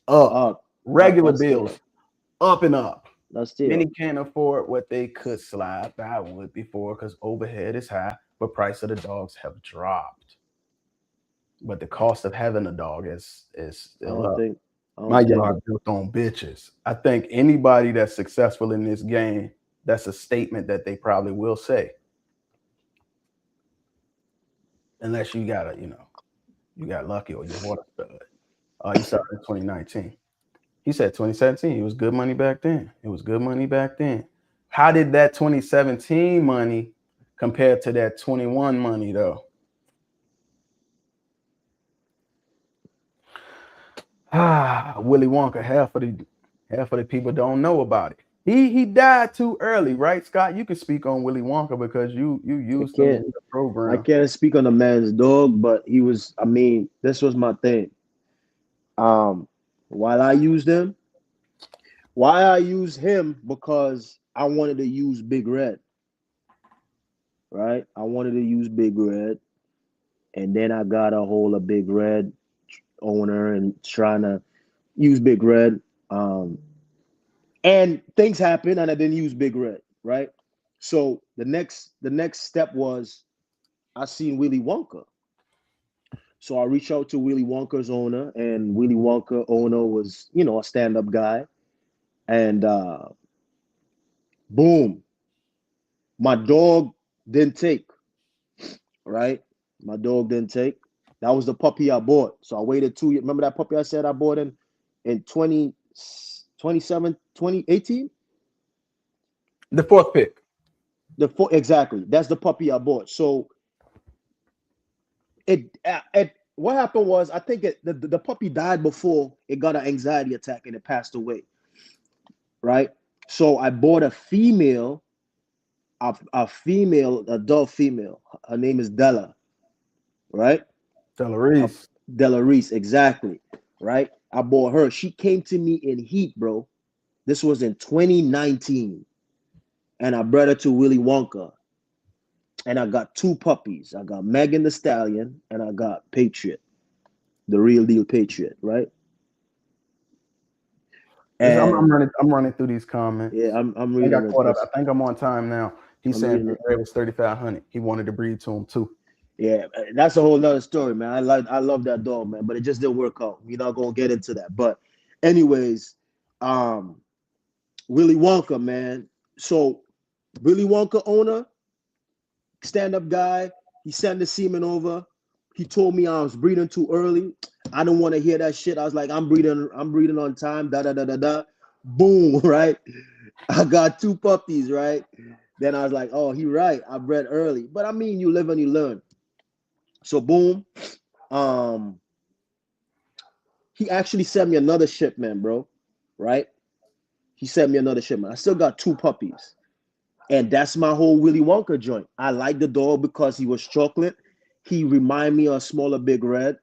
up. Regular bills up and up. Many can't afford what they could slide by with before because overhead is high, but price of the dogs have dropped. But the cost of having a dog is still up. My yard built on bitches. I think anybody that's successful in this game, that's a statement that they probably will say. Unless you got you got lucky or you bought a stud. You started in 2019. He said 2017. It was good money back then. How did that 2017 money compare to that 21 money though? Willy Wonka, half of the people don't know about it. He died too early, right, Scott? You can speak on Willy Wonka because you used him in the program. I can't speak on the man's dog, but he was. I mean, this was my thing. While I used him, because I wanted to use Big Red. Right, I wanted to use Big Red, and then I got a hold of Big Red owner and trying to use Big Red, and things happened and I didn't use Big Red, right? So the next step was I seen Willy Wonka, so I reached out to Willy Wonka's owner, and Willy Wonka owner was a stand-up guy, And boom, my dog didn't take, right? My dog didn't take. That was the puppy I bought. So I waited 2 years. Remember that puppy I said I bought in 2018? The fourth pick. Exactly. That's the puppy I bought. So it what happened was, I think the puppy died before it got an anxiety attack and it passed away. Right? So I bought a female, a female, adult female. Her name is Della. Right? Delarice. Delarice, exactly. Right? I bought her. She came to me in heat, bro. This was in 2019. And I brought her to Willy Wonka. And I got 2 puppies. I got Megan the Stallion and I got Patriot, the real deal Patriot, right? And I'm running through these comments. Yeah, I'm reading. I got caught up. I think I'm on time now. He's saying it was 3,500. He wanted to breed to him too. Yeah, that's a whole nother story, man. I love that dog, man, but it just didn't work out. We're not gonna get into that. But anyways, Willy Wonka, man. So Willy Wonka owner, stand-up guy, he sent the semen over. He told me I was breeding too early. I don't want to hear that shit. I was like, I'm breeding on time. Boom, right? I got 2 puppies, right? Then I was like, oh, he right. I bred early. But I mean, you live and you learn. So boom. He actually sent me another shipment, bro. Right? He sent me another shipment. I still got 2 puppies. And that's my whole Willy Wonka joint. I like the dog because he was chocolate. He reminded me of Smaller Big Red.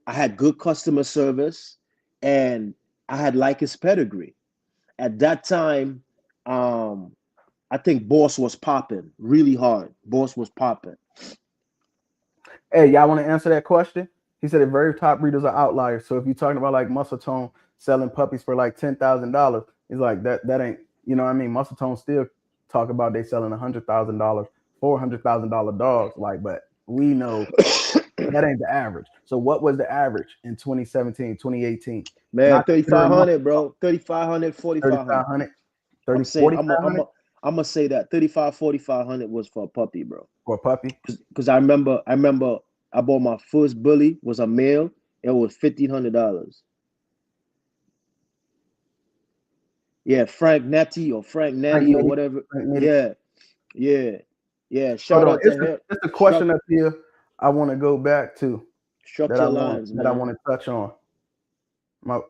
I had good customer service, and I had like his pedigree. At that time, I think Boss was popping really hard. Boss was popping. Hey, y'all want to answer that question? He said the very top breeders are outliers. So if you're talking about like Muscle Tone selling puppies for like $10,000, he's like that ain't, you know what I mean? Muscle Tone still talk about they selling $100,000, $400,000 dogs. Like, but we know that ain't the average. So what was the average in 2017, 2018? Man, 3,500, bro. 3,500, 4,500. 3,500. I'm gonna say that 3,500, 4,500 was for a puppy, bro. For a puppy? Because I remember I bought my first bully, was a male. It was $1,500. Yeah, Frank Nettie or whatever. Yeah. Shout out to him. It's a question up here I want to go back to. Structure lines, that I want to touch on. My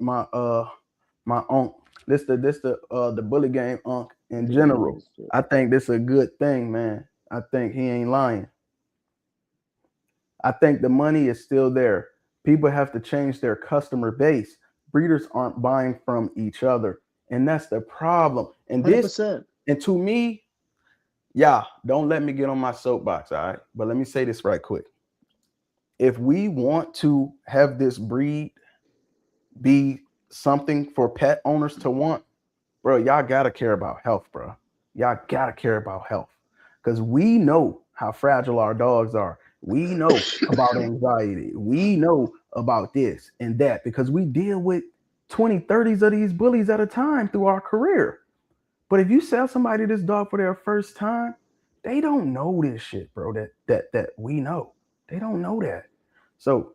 unc. This the bully game unc in general. I think this is a good thing, man. I think he ain't lying. I think the money is still there. People have to change their customer base. Breeders aren't buying from each other. And that's the problem. And 100%. And to me, yeah, don't let me get on my soapbox, all right? But let me say this right quick. If we want to have this breed be something for pet owners to want, bro, y'all gotta care about health, bro. Y'all gotta care about health. Because we know how fragile our dogs are. We know about anxiety. We know about this and that because we deal with 20, 30s of these bullies at a time through our career. But if you sell somebody this dog for their first time, they don't know this shit, bro. That we know. They don't know that. So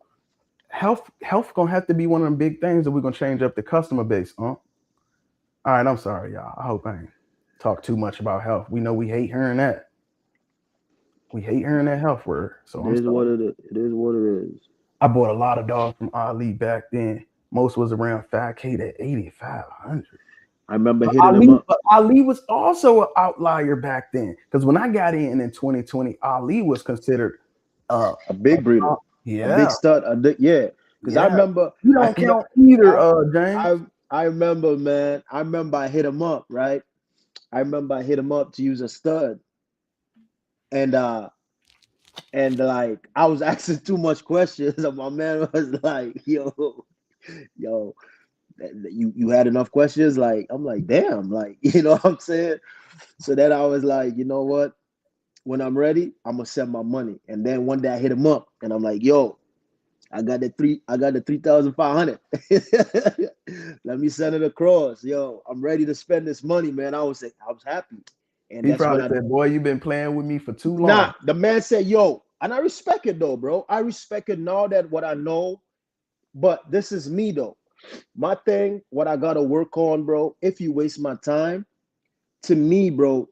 health gonna have to be one of them big things that we're gonna change up the customer base, huh? All right, I'm sorry, y'all. I hope I ain't talk too much about health. We know we hate hearing that. We hate hearing that health word. So it is what it is. It is what it is. I bought a lot of dogs from Ali back then. Most was around 5K to 8,500. I remember hitting them up. But Ali was also an outlier back then. Because when I got in 2020, Ali was considered a big breeder. A big stud. Because I remember you don't count either, James. I remember, man. I remember I hit him up, right? I remember I hit him up to use a stud. And like I was asking too much questions. And my man was like, yo, you had enough questions? Like, I'm like, damn, like, you know what I'm saying? So then I was like, you know what? When I'm ready, I'm gonna send my money. And then one day I hit him up and I'm like, yo, I got the 3,500. Let me send it across. Yo, I'm ready to spend this money, man. I was happy. And He that's when probably said, "Boy, you've been playing with me for too nah, long." the man said, yo, and I respect it though, bro. I respect it now that what I know, but this is me though. My thing, what I gotta work on, bro. If you waste my time, to me, bro,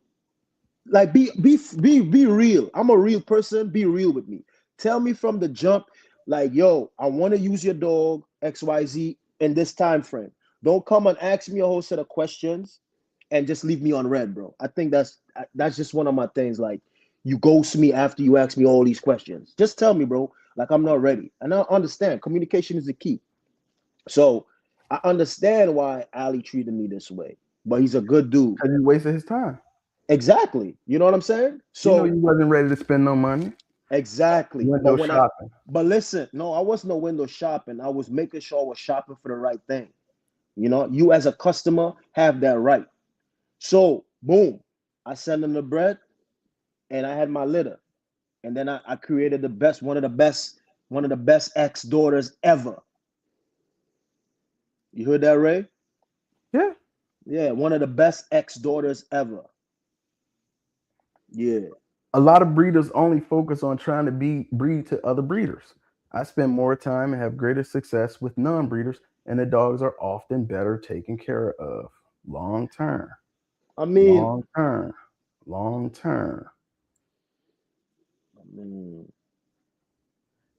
like be real. I'm a real person. Be real with me. Tell me from the jump, like, yo, I want to use your dog XYZ in this time frame. Don't come and ask me a whole set of questions and just leave me on red, bro. I think that's just one of my things. Like, you ghost me after you ask me all these questions. Just tell me, bro. Like, I'm not ready. And I understand communication is the key. So I understand why Ali treated me this way, but he's a good dude. Because you wasted his time. Exactly. You know what I'm saying? You know So you wasn't ready to spend no money. exactly. Window shopping. But listen, no, I was no window shopping. I was making sure I was shopping for the right thing. You know, you as a customer have that right. So boom, I sent him the bread and I had my litter. And then I created one of the best ex-daughters ever. You heard that, Ray? Yeah. Yeah, one of the best ex-daughters ever. Yeah. A lot of breeders only focus on trying to breed to other breeders. I spend more time and have greater success with non-breeders, and the dogs are often better taken care of long term. I mean, Long term. Long term.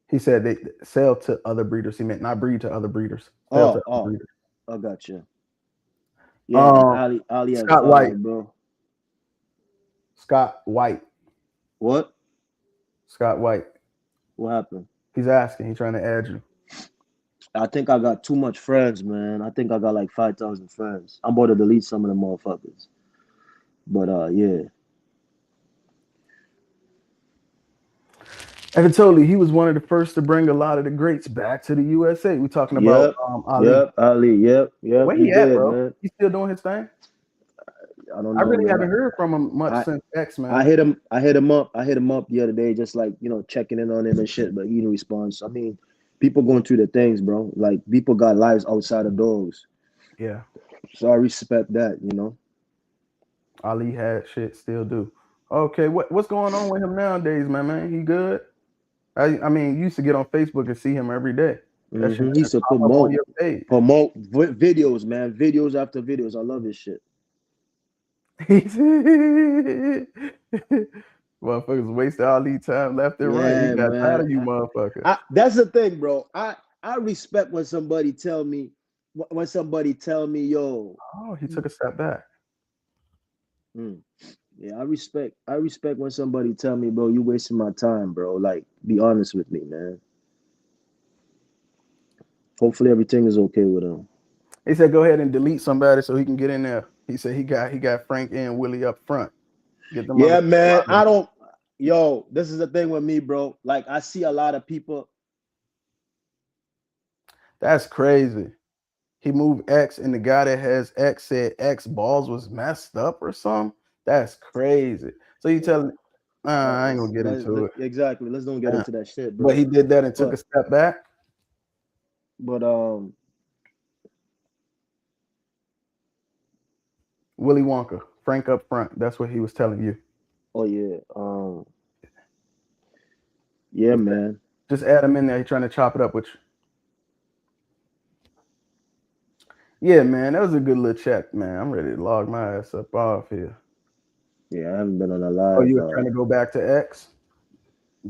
He said they sell to other breeders. He meant not breed to other breeders. Sell to other breeders. I got you. Yeah, man, Ali has Scott White. bro. Scott White. What? Scott White. What happened? He's asking. He's trying to add you. I think I got too much friends, man. I think I got like 5,000 friends. I'm about to delete some of the motherfuckers. But yeah. Evan Tolley, he was one of the first to bring a lot of the greats back to the USA. We're talking about Ali. Yep, Ali. Yep. Where he at, did, bro? man. He still doing his thing? I don't know. I really man. haven't heard from him much since X, man. I hit him up the other day, just like, checking in on him and shit, but he didn't respond. So, I mean, people going through the things, bro. Like, people got lives outside of dogs. Yeah. So I respect that, Ali had shit, still do. Okay, what's going on with him nowadays, man? He good? I mean, you used to get on Facebook and see him every day. That shit he used to promote videos, man. Videos after videos. I love his shit. Motherfuckers wasted all these time left and right. He got tired of you motherfuckers. That's the thing, bro. I respect when somebody tell me, yo. Oh, he took a step back. Yeah, I respect when somebody tell me, bro, you wasting my time, bro. Like, be honest with me, man. Hopefully everything is okay with him. He said go ahead and delete somebody so he can get in there. He said he got Frank and Willie up front. Get them. Yeah, man. This is the thing with me, bro. Like, I see a lot of people. That's crazy. He moved X, and the guy that has X said X balls was messed up or something. That's crazy. So you telling me, I ain't gonna get into it. Exactly. Let's don't get into that shit, bro. But he did that and took a step back. But Willy Wonka, Frank up front. That's what he was telling you. Oh yeah. Yeah, man. Just add him in there. He's trying to chop it up with you. Yeah, man, that was a good little chat, man. I'm ready to log my ass up off here. Yeah, I haven't been on a live. Oh, you were trying to go back to X?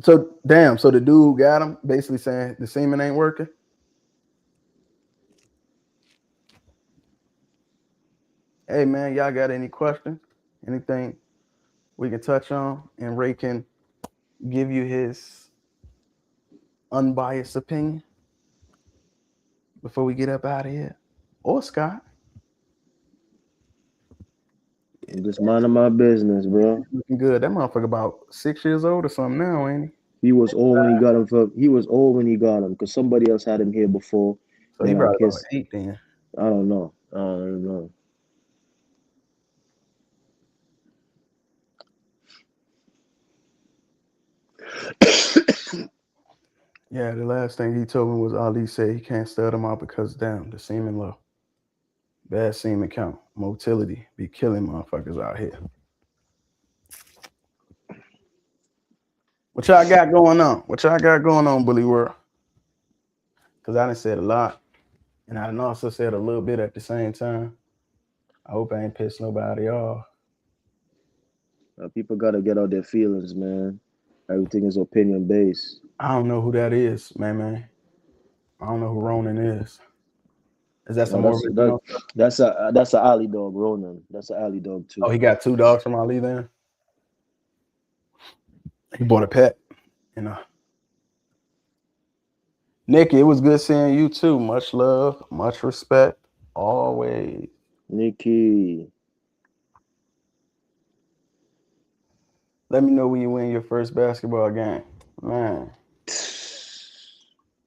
So, damn, so the dude who got him basically saying the semen ain't working? Hey, man, y'all got any questions? Anything we can touch on? And Ray can give you his unbiased opinion before we get up out of here. Or Scott. I'm just minding my business, bro. Looking good. That motherfucker about 6 years old or something now, ain't he? He was old when he got him. He was old when he got him because somebody else had him here before. So he probably about 8 then. I don't know. I don't know. Yeah, the last thing he told me was Ali said he can't stud them out because damn, the semen low. Bad semen count. Motility be killing motherfuckers out here. What y'all got going on? What y'all got going on, Bully World? Because I done said a lot. And I done also said a little bit at the same time. I hope I ain't pissed nobody off. People gotta get out their feelings, man. Everything is opinion based. I don't know who that is, man. I don't know who Ronan is. Is that some more That's original? that's a alley dog, Ronan. That's an alley dog too. Oh, he got 2 dogs from Ali then? He bought a pet, you know. Nikki, it was good seeing you too. Much love, much respect, always. Nikki. Let me know when you win your first basketball game. Man,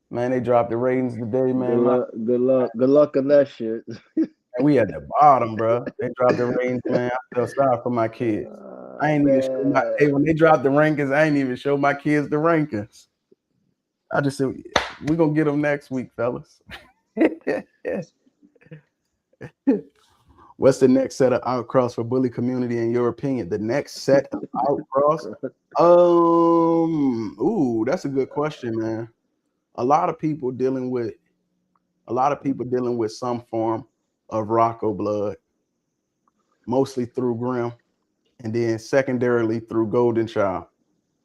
they dropped the ratings today, man. Good luck on that shit. We at the bottom, bro. They dropped the ratings, man. I feel sorry for my kids. I ain't even show my when they dropped the rankings, I ain't even show my kids the rankings. I just said we're gonna get them next week, fellas. What's the next set of outcross for bully community in your opinion? The next set of outcross? That's a good question, man. A lot of people dealing with some form of Rocco blood, mostly through Grim, and then secondarily through Golden Child.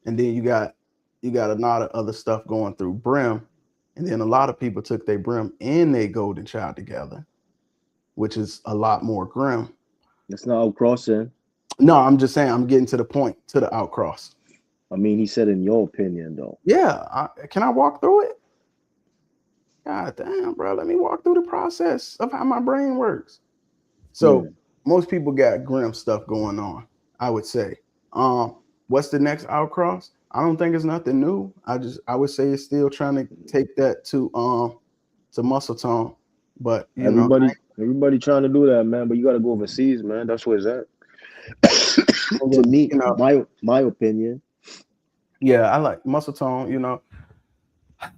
And then you got a lot of other stuff going through Brim. And then a lot of people took their Brim and their Golden Child together, which is a lot more Grim. That's not outcrossing. No, I'm just saying I'm getting to the point, to the outcross. I mean, he said in your opinion, though. Yeah. Can I walk through it? God damn, bro. Let me walk through the process of how my brain works. So most people got Grim stuff going on, I would say. What's the next outcross? I don't think it's nothing new. I would say it's still trying to take that to Muscle Tone. But everybody trying to do that, man. But you gotta go overseas, man. That's where it's at. To me, my opinion. Yeah, I like Muscle Tone,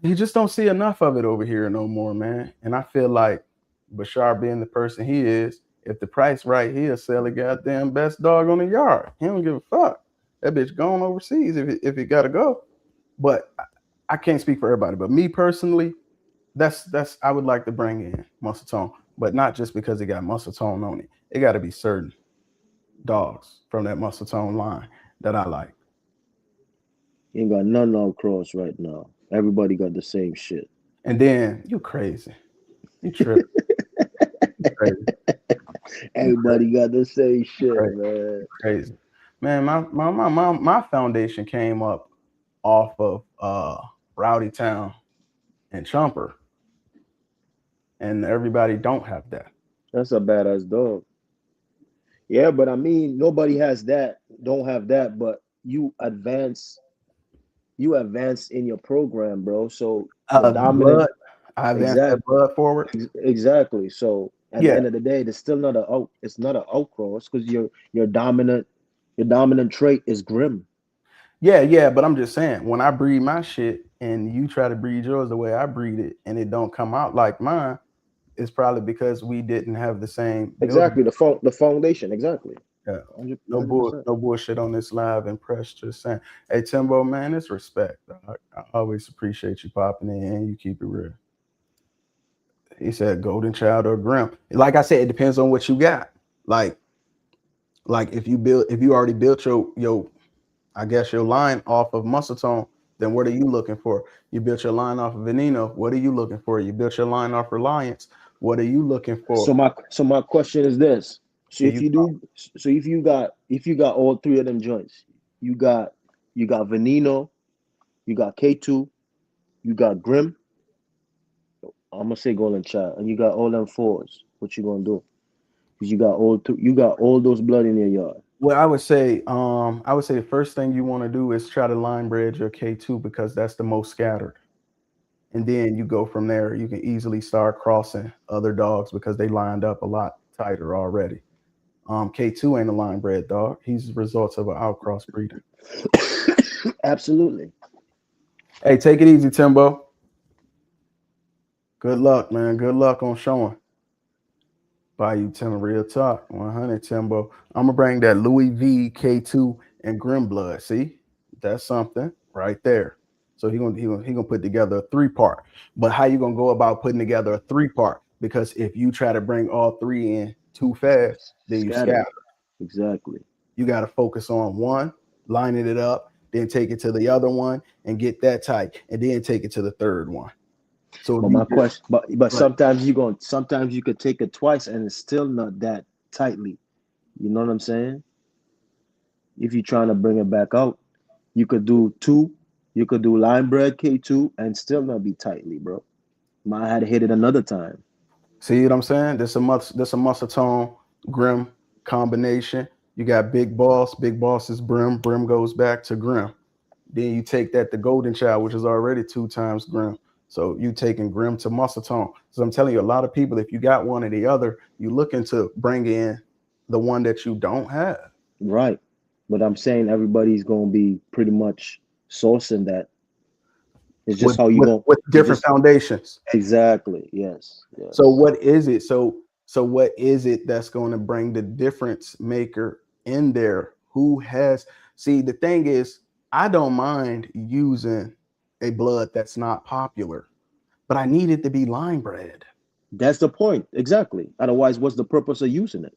You just don't see enough of it over here no more, man. And I feel like Bashar being the person he is, if the price right, he'll sell the goddamn best dog on the yard. He don't give a fuck. That bitch going overseas if it gotta go. But I can't speak for everybody. But me personally, that's I would like to bring in Muscle Tone, but not just because it got Muscle Tone on it. It got to be certain dogs from that Muscle Tone line that I like. You ain't got none outcross right now. Everybody got the same shit. And then you crazy. You tripping. Crazy. Everybody got the same shit, man. Crazy. Man, my foundation came up off of Rowdy Town and Chumper. And everybody don't have that. That's a badass dog. Yeah, but I mean, nobody has that, don't have that, but you advance in your program, bro. So dominant. I advance that blood forward. Exactly. So at the end of the day, it's still not it's not an outcross because your dominant trait is Grim. Yeah, but I'm just saying, when I breed my shit and you try to breed yours the way I breed it and it don't come out like mine, it's probably because we didn't have the same exactly building. the foundation. Exactly. Yeah. No bullshit on this live impress. Just saying. Hey Timbo, man, it's respect. I always appreciate you popping in and you keep it real. He said Golden Child or Grim. Like I said, it depends on what you got. Like if you already built your I guess your line off of Muscle Tone, then what are you looking for? You built your line off of Veneno. What are you looking for? You built your line off Reliance. What are you looking for? So my question is this. So if you got all three of them joints, you got Veneno, you got K2, you got Grim. I'm gonna say Golden Child, and you got all them fours. What you gonna do? Because you got all those blood in your yard. Well, I would say the first thing you want to do is try to line bred your K2 because that's the most scattered. And then you go from there. You can easily start crossing other dogs because they lined up a lot tighter already. K2 ain't a line bred dog. He's the results of an outcross breeding. Absolutely. Hey, take it easy, Timbo. Good luck, man. Good luck on showing. Buy you Timbo, real talk. 100 Timbo. I'm gonna bring that Louis V K2 and Grim Blood. See, that's something right there. So he gonna put together a 3-part. But how you gonna go about putting together a 3-part? Because if you try to bring all 3 in too fast, then you Scatter. scatter. Exactly. You got to focus on one, lining it up, then take it to the other one and get that tight, and then take it to the third one. So But my question, but sometimes sometimes you could take it twice and it's still not that tightly. You know what I'm saying? If you're trying to bring it back out, you could do 2. You could do lime bread K2 and still not be tightly, bro. Might have to hit it another time. see what I'm saying? This a muscle tone Grim combination. You got Big Boss. Big Boss is Brim. Brim goes back to Grim. Then you take that to Golden Child, which is already 2 times Grim. So you taking Grim to muscle tone. So I'm telling you, a lot of people, if you got one or the other, you looking to bring in the one that you don't have. Right. But I'm saying everybody's gonna be pretty much sourcing that. It's just how you go with different foundations. Exactly. Yes. So what is it? So what is it that's going to bring the difference maker in there? Who has the thing is, I don't mind using a blood that's not popular, but I need it to be line bred. That's the point. Exactly. Otherwise, what's the purpose of using it?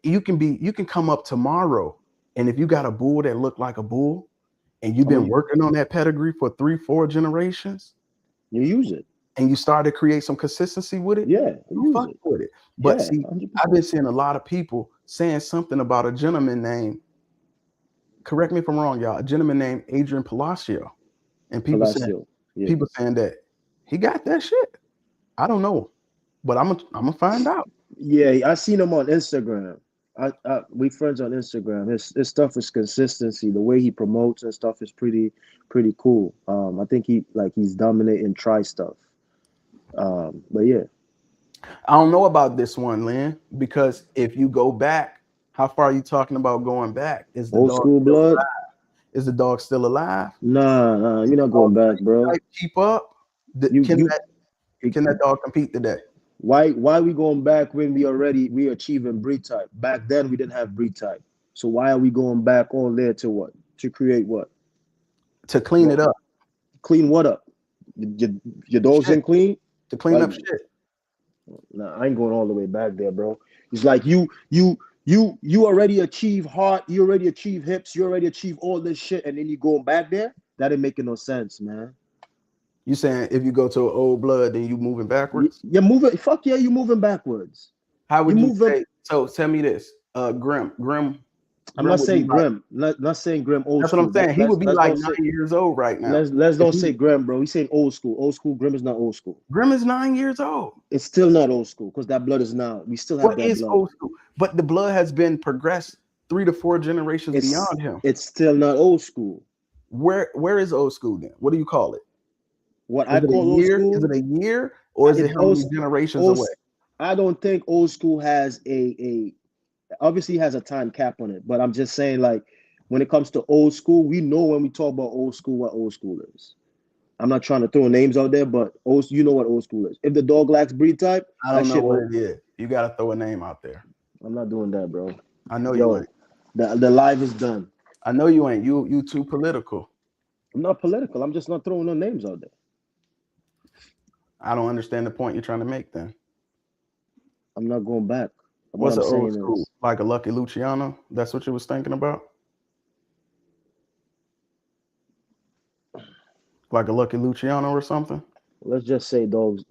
You can come up tomorrow, and if you got a bull that look like a bull, and you've been working on that pedigree for 3-4 generations, you use it, and you start to create some consistency with it. Yeah, you fuck with it. But see, 100%. I've been seeing a lot of people saying something about a gentleman named, correct me if I'm wrong, y'all, a gentleman named Adrian Palacio, and people saying that he got that shit. I don't know, but I'm gonna find out. Yeah, I seen him on Instagram. We friends on Instagram. His stuff is consistency. The way he promotes and stuff is pretty cool. I think he's dominating try stuff. But yeah, I don't know about this one, Lynn, because if you go back, how far are you talking about going back? Is the old school blood? Alive? Is the dog still alive? Nah, you're not going back, bro. Keep up. Can that dog compete today? Why we going back when we achieving breed type? Back then we didn't have breed type. So why are we going back on there to what? To create what? To clean it up. Clean what up? Your dogs ain't clean? To clean up shit. Nah, I ain't going all the way back there, bro. It's like you already achieve heart, you already achieve hips, you already achieve all this shit, and then you going back there? That ain't making no sense, man. You saying if you go to an old blood, then you moving backwards? You're moving. Fuck yeah, you moving backwards. How would you say? So tell me this, Grim. I'm not saying Grim. Not saying Grim old school. That's what I'm saying. He would be like 9 years old right now. Let's don't say Grim, bro. He's saying old school. Old school. Grim is not old school. Grim is 9 years old. It's still not old school because that blood is now. We still have that blood. What is old school? But the blood has been progressed 3 to 4 generations beyond him. It's still not old school. Where is old school then? What do you call it? What I call old school? Is it a year or is it how many generations away? I don't think old school has a obviously has a time cap on it, but I'm just saying, like, when it comes to old school, we know when we talk about old school what old school is. I'm not trying to throw names out there, but you know what old school is. If the dog lacks breed type, I don't know what it is. You gotta throw a name out there. I'm not doing that, bro. I know you ain't. The live is done. I know you ain't. You too political. I'm not political. I'm just not throwing no names out there. I don't understand the point you're trying to make then. I'm not going back. What's an old school? Like a Lucky Luciano? That's what you was thinking about? Like a Lucky Luciano or something? Let's just say dogs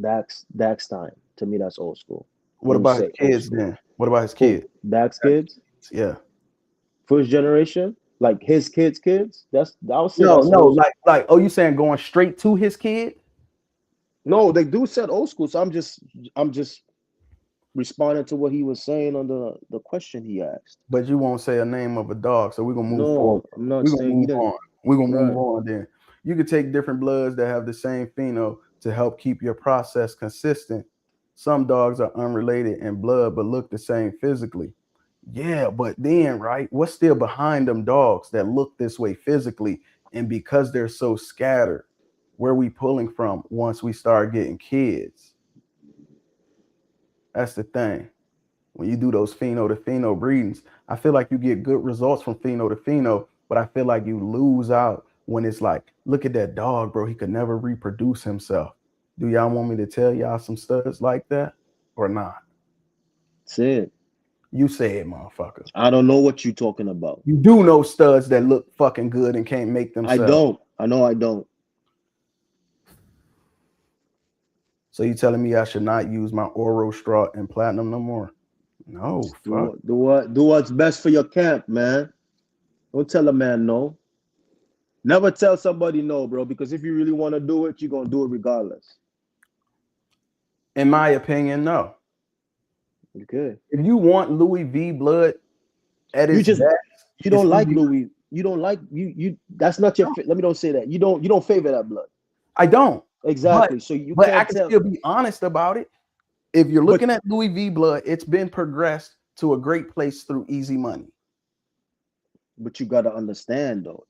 Dax time. To me, that's old school. What about his kids then? What about his kids? Dax kids? Yeah. First generation? Like his kids? I would say no, like oh, you saying going straight to his kid? No, they do said old school, so I'm just responding to what he was saying on the question he asked. But you won't say a name of a dog, so we're gonna move forward. I'm not saying move on. We're gonna move on then. You could take different bloods that have the same pheno to help keep your process consistent. Some dogs are unrelated in blood but look the same physically. Yeah, but then, right, what's still behind them dogs that look this way physically And because they're so scattered, where we pulling from once we start getting kids? That's the thing. When you do those pheno to pheno breedings, I feel like you get good results from pheno to pheno, but I feel like you lose out when it's like, look at that dog, bro. He could never reproduce himself. Do y'all want me to tell y'all some studs like that or not? Say it. You say it, motherfucker. I don't know what you're talking about. You do know studs that look fucking good and can't make themselves. I don't. I know I don't. So you telling me I should not use my Oro straw and platinum no more? No, fuck. Do what's best for your camp, man. Don't tell a man no. Never tell somebody no, bro, because if you really want to do it, you're going to do it regardless. In my opinion, no. Okay. If you want Louis V blood at its best, you don't like Louis. You don't like you. That's not your. Let me don't say that. You don't favor that blood. I don't. Exactly. But I can still be honest about it. If you're looking at Louis V blood, it's been progressed to a great place through easy money. But you got to understand, though,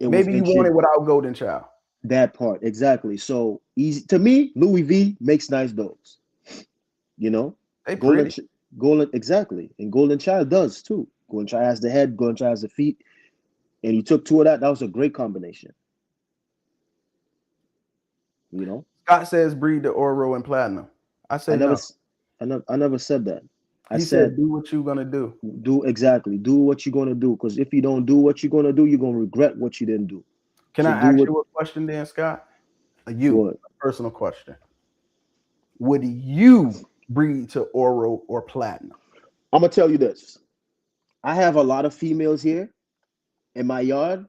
Maybe you want it without Golden Child. That part, exactly. So easy to me. Louis V makes nice dogs. You know, they pretty. Golden, exactly, and Golden Child does too. Golden Child has the head, Golden Child has the feet, and he took two of that. That was a great combination. You know, Scott says breed the Oro and platinum. I said I never said that. He said do what you're gonna do. Do what you're gonna do. Because if you don't do what you're gonna do, you're gonna regret what you didn't do. Can I ask you a question, then, Scott? A personal question. Would you breed to Oro or platinum? I'm gonna tell you this. I have a lot of females here in my yard.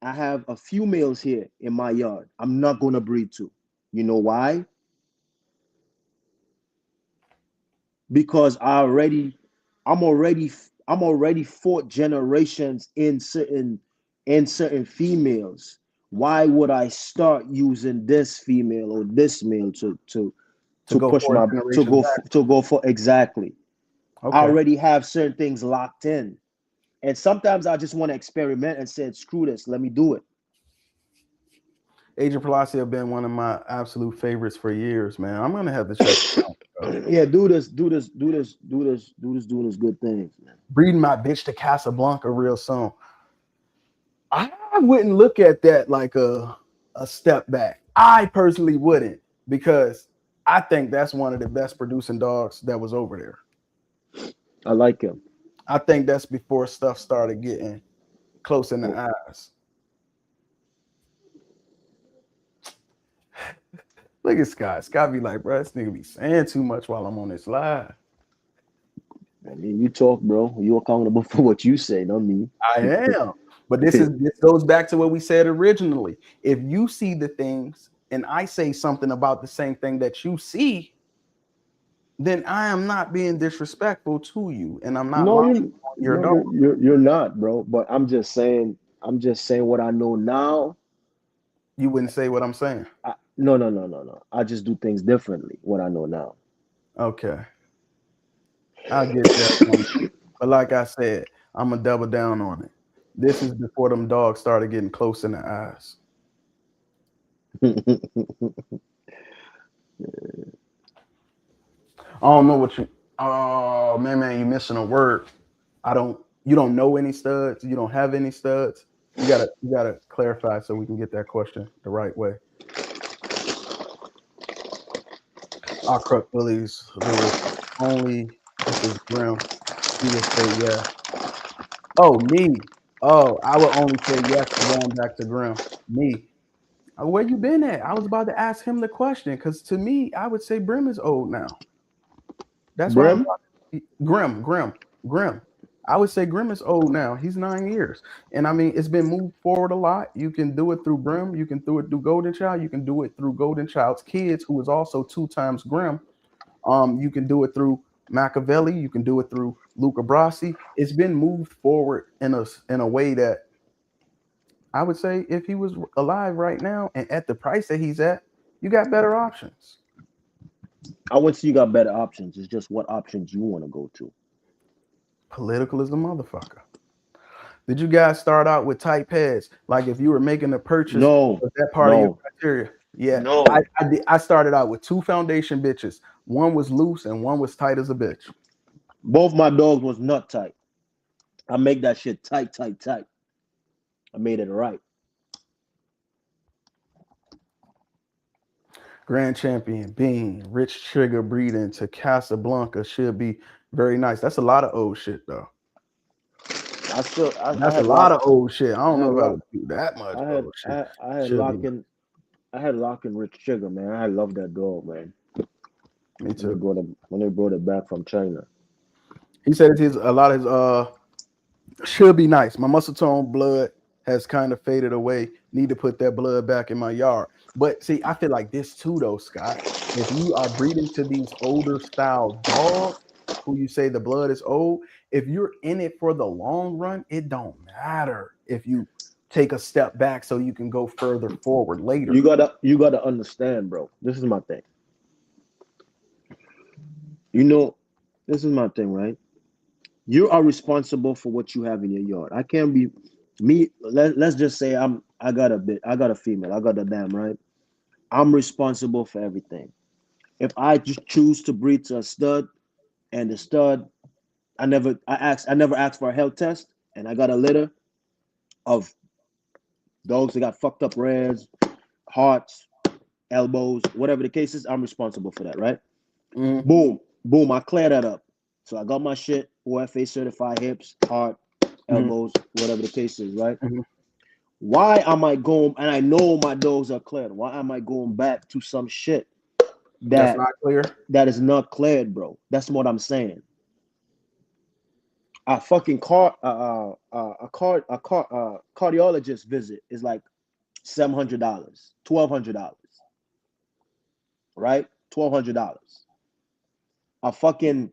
I have a few males here in my yard. I'm not gonna breed to. You know why? Because I'm already 4 generations in certain females. Why would I start using this female or this male to push my to go for exactly? Okay. I already have certain things locked in, and sometimes I just want to experiment and said, screw this, let me do it. Agent Palacio have been one of my absolute favorites for years, man. I'm gonna have to check it out. Yeah, do this, doing this good things, man. Breeding my bitch to Casablanca real soon. I wouldn't look at that like a step back. I personally wouldn't, because I think that's one of the best producing dogs that was over there. I like him. I think that's before stuff started getting close in the eyes. Look at Scott. Scott be like, bro, this nigga be saying too much while I'm on this live. I mean, you talk, bro. You're accountable for what you say, not me. I am. But this goes back to what we said originally. If you see the things and I say something about the same thing that you see, then I am not being disrespectful to you, and I'm not lying on your dog. You're not, bro. But I'm just saying what I know now. You wouldn't say what I'm saying. No. I just do things differently. What I know now. Okay. I get that. But like I said, I'm gonna double down on it. This is before them dogs started getting close in the eyes. I don't know what you. Oh man, you missing a word. You don't know any studs. You don't have any studs. You gotta clarify so we can get that question the right way. Our Crook Bullies only. This is Grim. He would say yeah. Oh, me. Oh, I would only say yes going back to Grim. Me. Where you been at? I was about to ask him the question, because to me, I would say Grim is old now. That's Grim? Grim. I would say Grim is old now. He's 9 years. And I mean, it's been moved forward a lot. You can do it through Grim. You can do it through Golden Child. You can do it through Golden Child's kids, who is also 2 times Grim. You can do it through Machiavelli. You can do it through Luca Brasi. It's been moved forward in a way that I would say if he was alive right now and at the price that he's at, you got better options. I wouldn't say you got better options. It's just what options you want to go to. Political is the motherfucker. Did you guys start out with tight pads? Like if you were making a purchase, No, was that part of your no, criteria? Yeah, no. I started out with 2 foundation bitches. One was loose and one was tight as a bitch. Both my dogs was nut tight. I make that shit tight. I made it right. Grand Champion, Bean, Rich Trigger breeding to Casablanca should be very nice. That's a lot of old shit though. I That's a had lot lock. of old shit. I don't I know had if I lock. would do that much I had old shit. I had Should be. locking. I had locking Rich Trigger, man. I love that dog, man. Me too. When they brought it back from China. He said a lot of his should be nice. My muscle tone blood has kind of faded away. Need to put that blood back in my yard. But see, I feel like this too, though, Scott. If you are breeding to these older style dogs, who you say the blood is old, if you're in it for the long run, it don't matter if you take a step back so you can go further forward later. You gotta understand, bro. This is my thing. You know, this is my thing, right? You are responsible for what you have in your yard. I can't be me. Let's just say I got a female, I got a dam, right? I'm responsible for everything. If I just choose to breed to a stud and the stud, I never asked for a health test, and I got a litter of dogs that got fucked up rears, hearts, elbows, whatever the case is, I'm responsible for that, right? Boom, I clear that up. So I got my shit, OFA certified hips, heart, elbows, whatever the case is, right? Why am I going, and I know my dogs are cleared, why am I going back to some shit that's not clear? That is not cleared, bro? That's what I'm saying. A fucking cardiologist visit is like $700, $1,200, right? $1,200. A fucking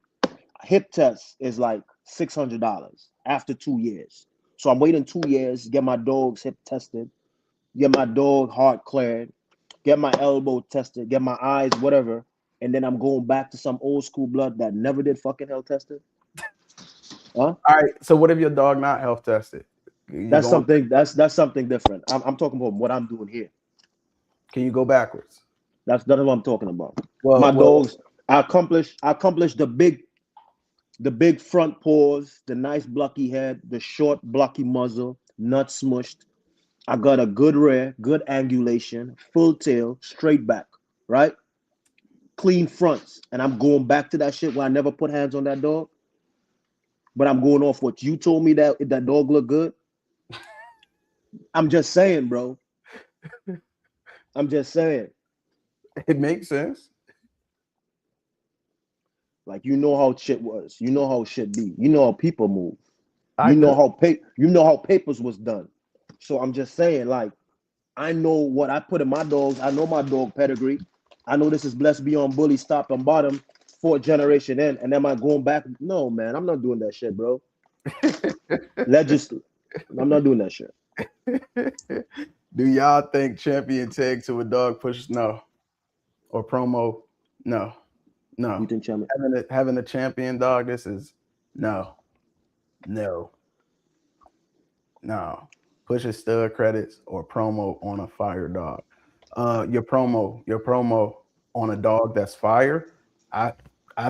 hip test is like $600 after 2 years. So I'm waiting 2 years, get my dog's hip tested, get my dog heart cleared, get my elbow tested, get my eyes, whatever, and then I'm going back to some old school blood that never did fucking health tested. Huh? All right. So what if your dog not health tested? That's something different. I'm talking about what I'm doing here. Can you go backwards? That's what I'm talking about. Well, dogs, I accomplished the big front paws, the nice blocky head, the short blocky muzzle, nut smushed. I got a good rear, good angulation, full tail, straight back, right? Clean fronts. And I'm going back to that shit where I never put hands on that dog. But I'm going off what you told me that dog looked good. I'm just saying, bro. I'm just saying. It makes sense. Like, you know how shit was. You know how shit be. You know how people move. You know how papers was done. So I'm just saying, like, I know what I put in my dogs. I know my dog pedigree. I know this is blessed beyond bully, stop and bottom, 4th generation in. And am I going back? No, man, I'm not doing that shit, bro. I'm not doing that shit. Do y'all think champion tag to a dog pushes? No. Or promo? No. You think champion? Having a champion dog, this is no. Pushes stud credits or promo on a fire dog. Your promo on a dog that's fire, I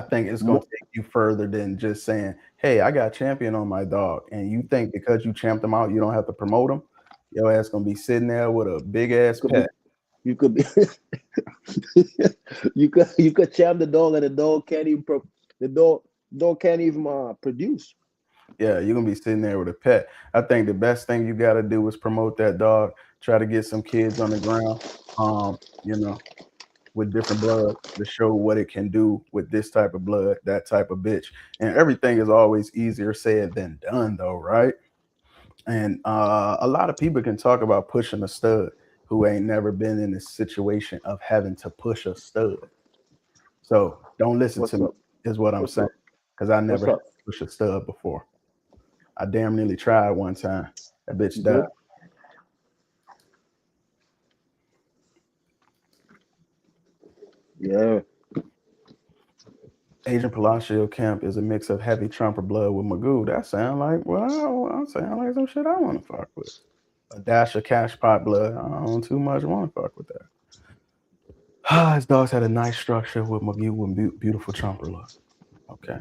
think it's going to take you further than just saying, hey, I got champion on my dog. And you think because you champed them out, you don't have to promote them? Your ass going to be sitting there with a big ass pet. You could be you could champ the dog and the dog can't even produce. Yeah, you're gonna be sitting there with a pet. I think the best thing you gotta do is promote that dog, try to get some kids on the ground, with different blood to show what it can do with this type of blood, that type of bitch. And everything is always easier said than done though, right? And a lot of people can talk about pushing a stud who ain't never been in a situation of having to push a stud. So don't listen to me, is what I'm saying. Because I never had to push a stud before. I damn nearly tried one time. That bitch died. Yeah. Agent Palacio Camp is a mix of heavy trumper blood with Magoo. That sound like, well, I'm saying I like some shit I want to fuck with. A dash of cash pot blood. I don't too much want to fuck with that. His dogs had a nice structure with McGee with beautiful trumper look. Okay.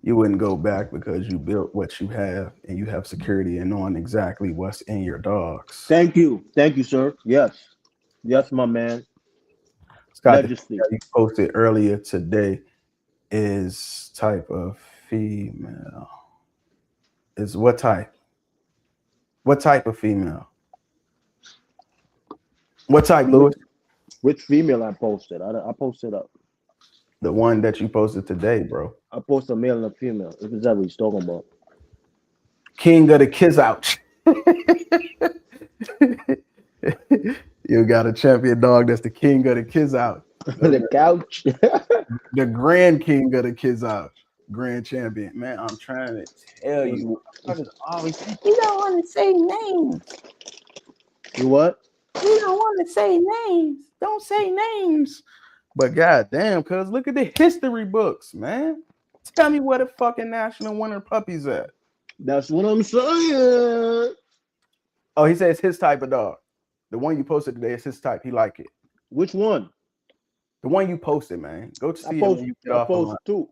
You wouldn't go back because you built what you have and you have security and knowing exactly what's in your dogs. Thank you, sir. Yes, my man. Scott, the thing that you posted earlier today is type of female. Is what type? What type of female? What type, Louis? Which female I posted? I posted up. The one that you posted today, bro. I posted a male and a female. If it's that what he's talking about. King of the kiss ouch. You got a champion dog that's the king of the kiss out. The couch. The grand king of the kiss out. Grand champion. Man, I'm trying to tell you. Always, you don't want to say names. You what? You don't want to say names. Don't say names. But goddamn, cuz look at the history books, man. Tell me where the fucking national winner puppies at. That's what I'm saying. Oh, he says his type of dog. The one you posted today is his type. He like it. Which one? The one you posted, man. Go to see it. I posted two.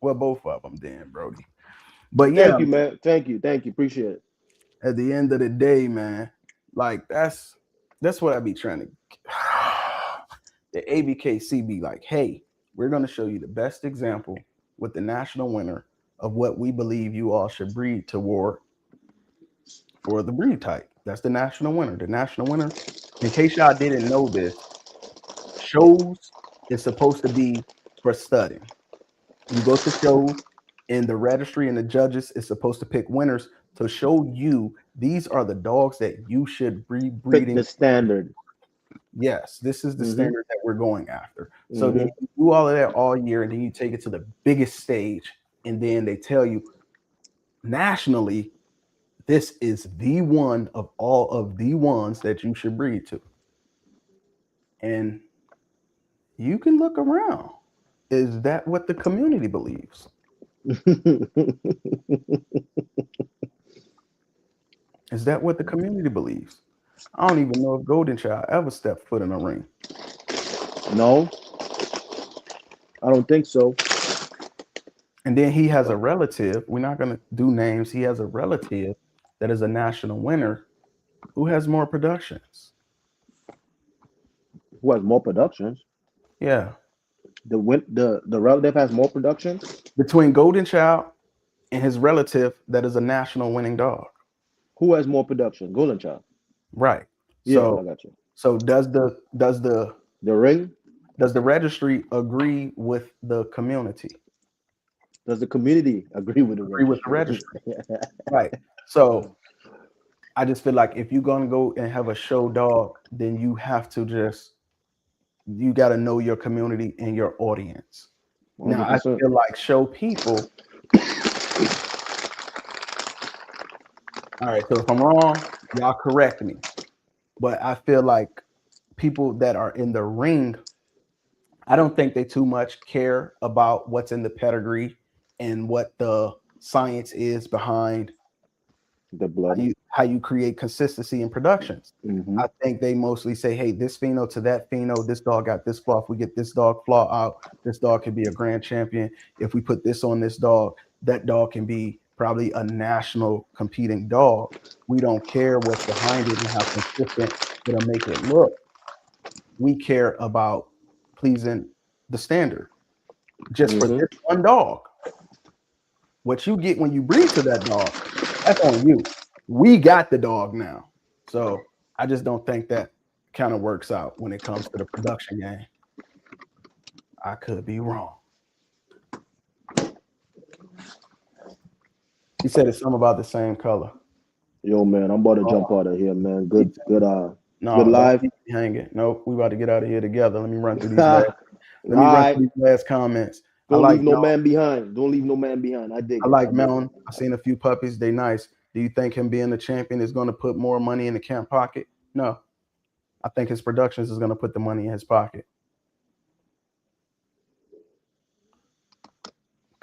Well, both of them, then, Brody. But yeah, thank you, man. Thank you. Appreciate it. At the end of the day, man, like that's what I be trying to. The ABKC be like, hey, we're going to show you the best example with the national winner of what we believe you all should breed toward for the breed type. That's the national winner. The national winner, in case y'all didn't know this, shows is supposed to be for studying. You go to shows and the registry and the judges is supposed to pick winners to show you these are the dogs that you should be breeding. Pick the standard. Yes, this is the standard that we're going after. So then you do all of that all year, and then you take it to the biggest stage, and then they tell you nationally, this is the one of all of the ones that you should breed to. And you can look around. Is that what the community believes? Is that what the community believes? I don't even know if Golden Child ever stepped foot in a ring. No, I don't think so. And then he has a relative. We're not going to do names. He has a relative that is a national winner who has more productions. Who has more productions? Yeah. The relative has more productions? Between Golden Child and his relative that is a national winning dog. Who has more production? Golden Child. Right. Yeah, so, I got you. So does the ring? Does the registry agree with the community? Does the community agree with the registry? Right. So I just feel like if you're gonna go and have a show dog, then you have to you got to know your community and your audience. 100%. Now I feel like show people. All right, so if I'm wrong, y'all correct me. But I feel like people that are in the ring, I don't think they too much care about what's in the pedigree and what the science is behind the blood, how you create consistency in productions. I think they mostly say, hey, this pheno to that pheno, this dog got this flaw. If we get this dog flaw out, this dog can be a grand champion. If we put this on this dog, that dog can be probably a national competing dog. We don't care what's behind it and how consistent it'll make it look. We care about pleasing the standard just for this one dog. What you get when you breed to that dog, that's on you. We got the dog now. So I just don't think that kind of works out when it comes to the production game. I could be wrong. He said it's something about the same color. Yo, man, I'm about to jump out of here, man. Good live. Hanging. Nope, we about to get out of here together. Let me run through these last comments. Don't leave no man behind. Don't leave no man behind. I like Melon. I've seen a few puppies. They nice. Do you think him being the champion is going to put more money in the camp pocket? No. I think his productions is going to put the money in his pocket.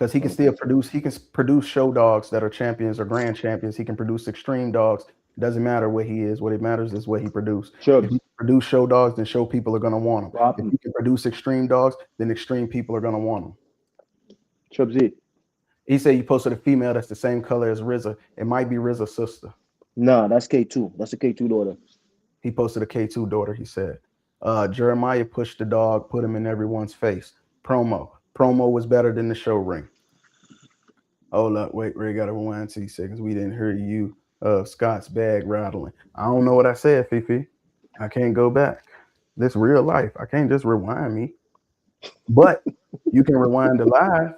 because he can still produce. He can produce show dogs that are champions or grand champions. He can produce extreme dogs. It doesn't matter what he is. What it matters is what he produced. Chubbs. If he produce show dogs, then show people are gonna want them. Rob If him. he can produce extreme dogs, then extreme people are gonna want them. Chubbsy. He said you posted a female that's the same color as RZA. It might be RZA's sister. Nah, that's K2. That's a K2 daughter. He posted a K2 daughter, he said. Jeremiah pushed the dog, put him in everyone's face. Promo was better than the show ring. Hold up, wait, Ray, got to rewind 2 seconds. We didn't hear you. Scott's bag rattling. I don't know what I said, Fifi. I can't go back. This real life. I can't just rewind me. But you can rewind the live.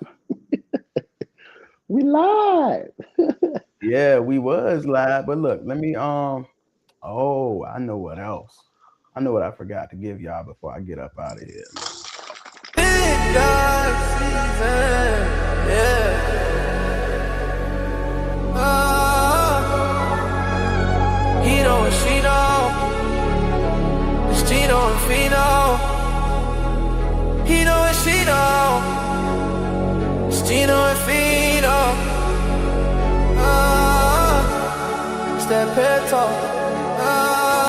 We live. Yeah, we was live. But look, let me oh, I know what else. I know what I forgot to give y'all before I get up out of here. Big dog season, yeah. He know and she know. It's Gino and Fino. He know and she know. It's Gino and Fino. It's that pet talk.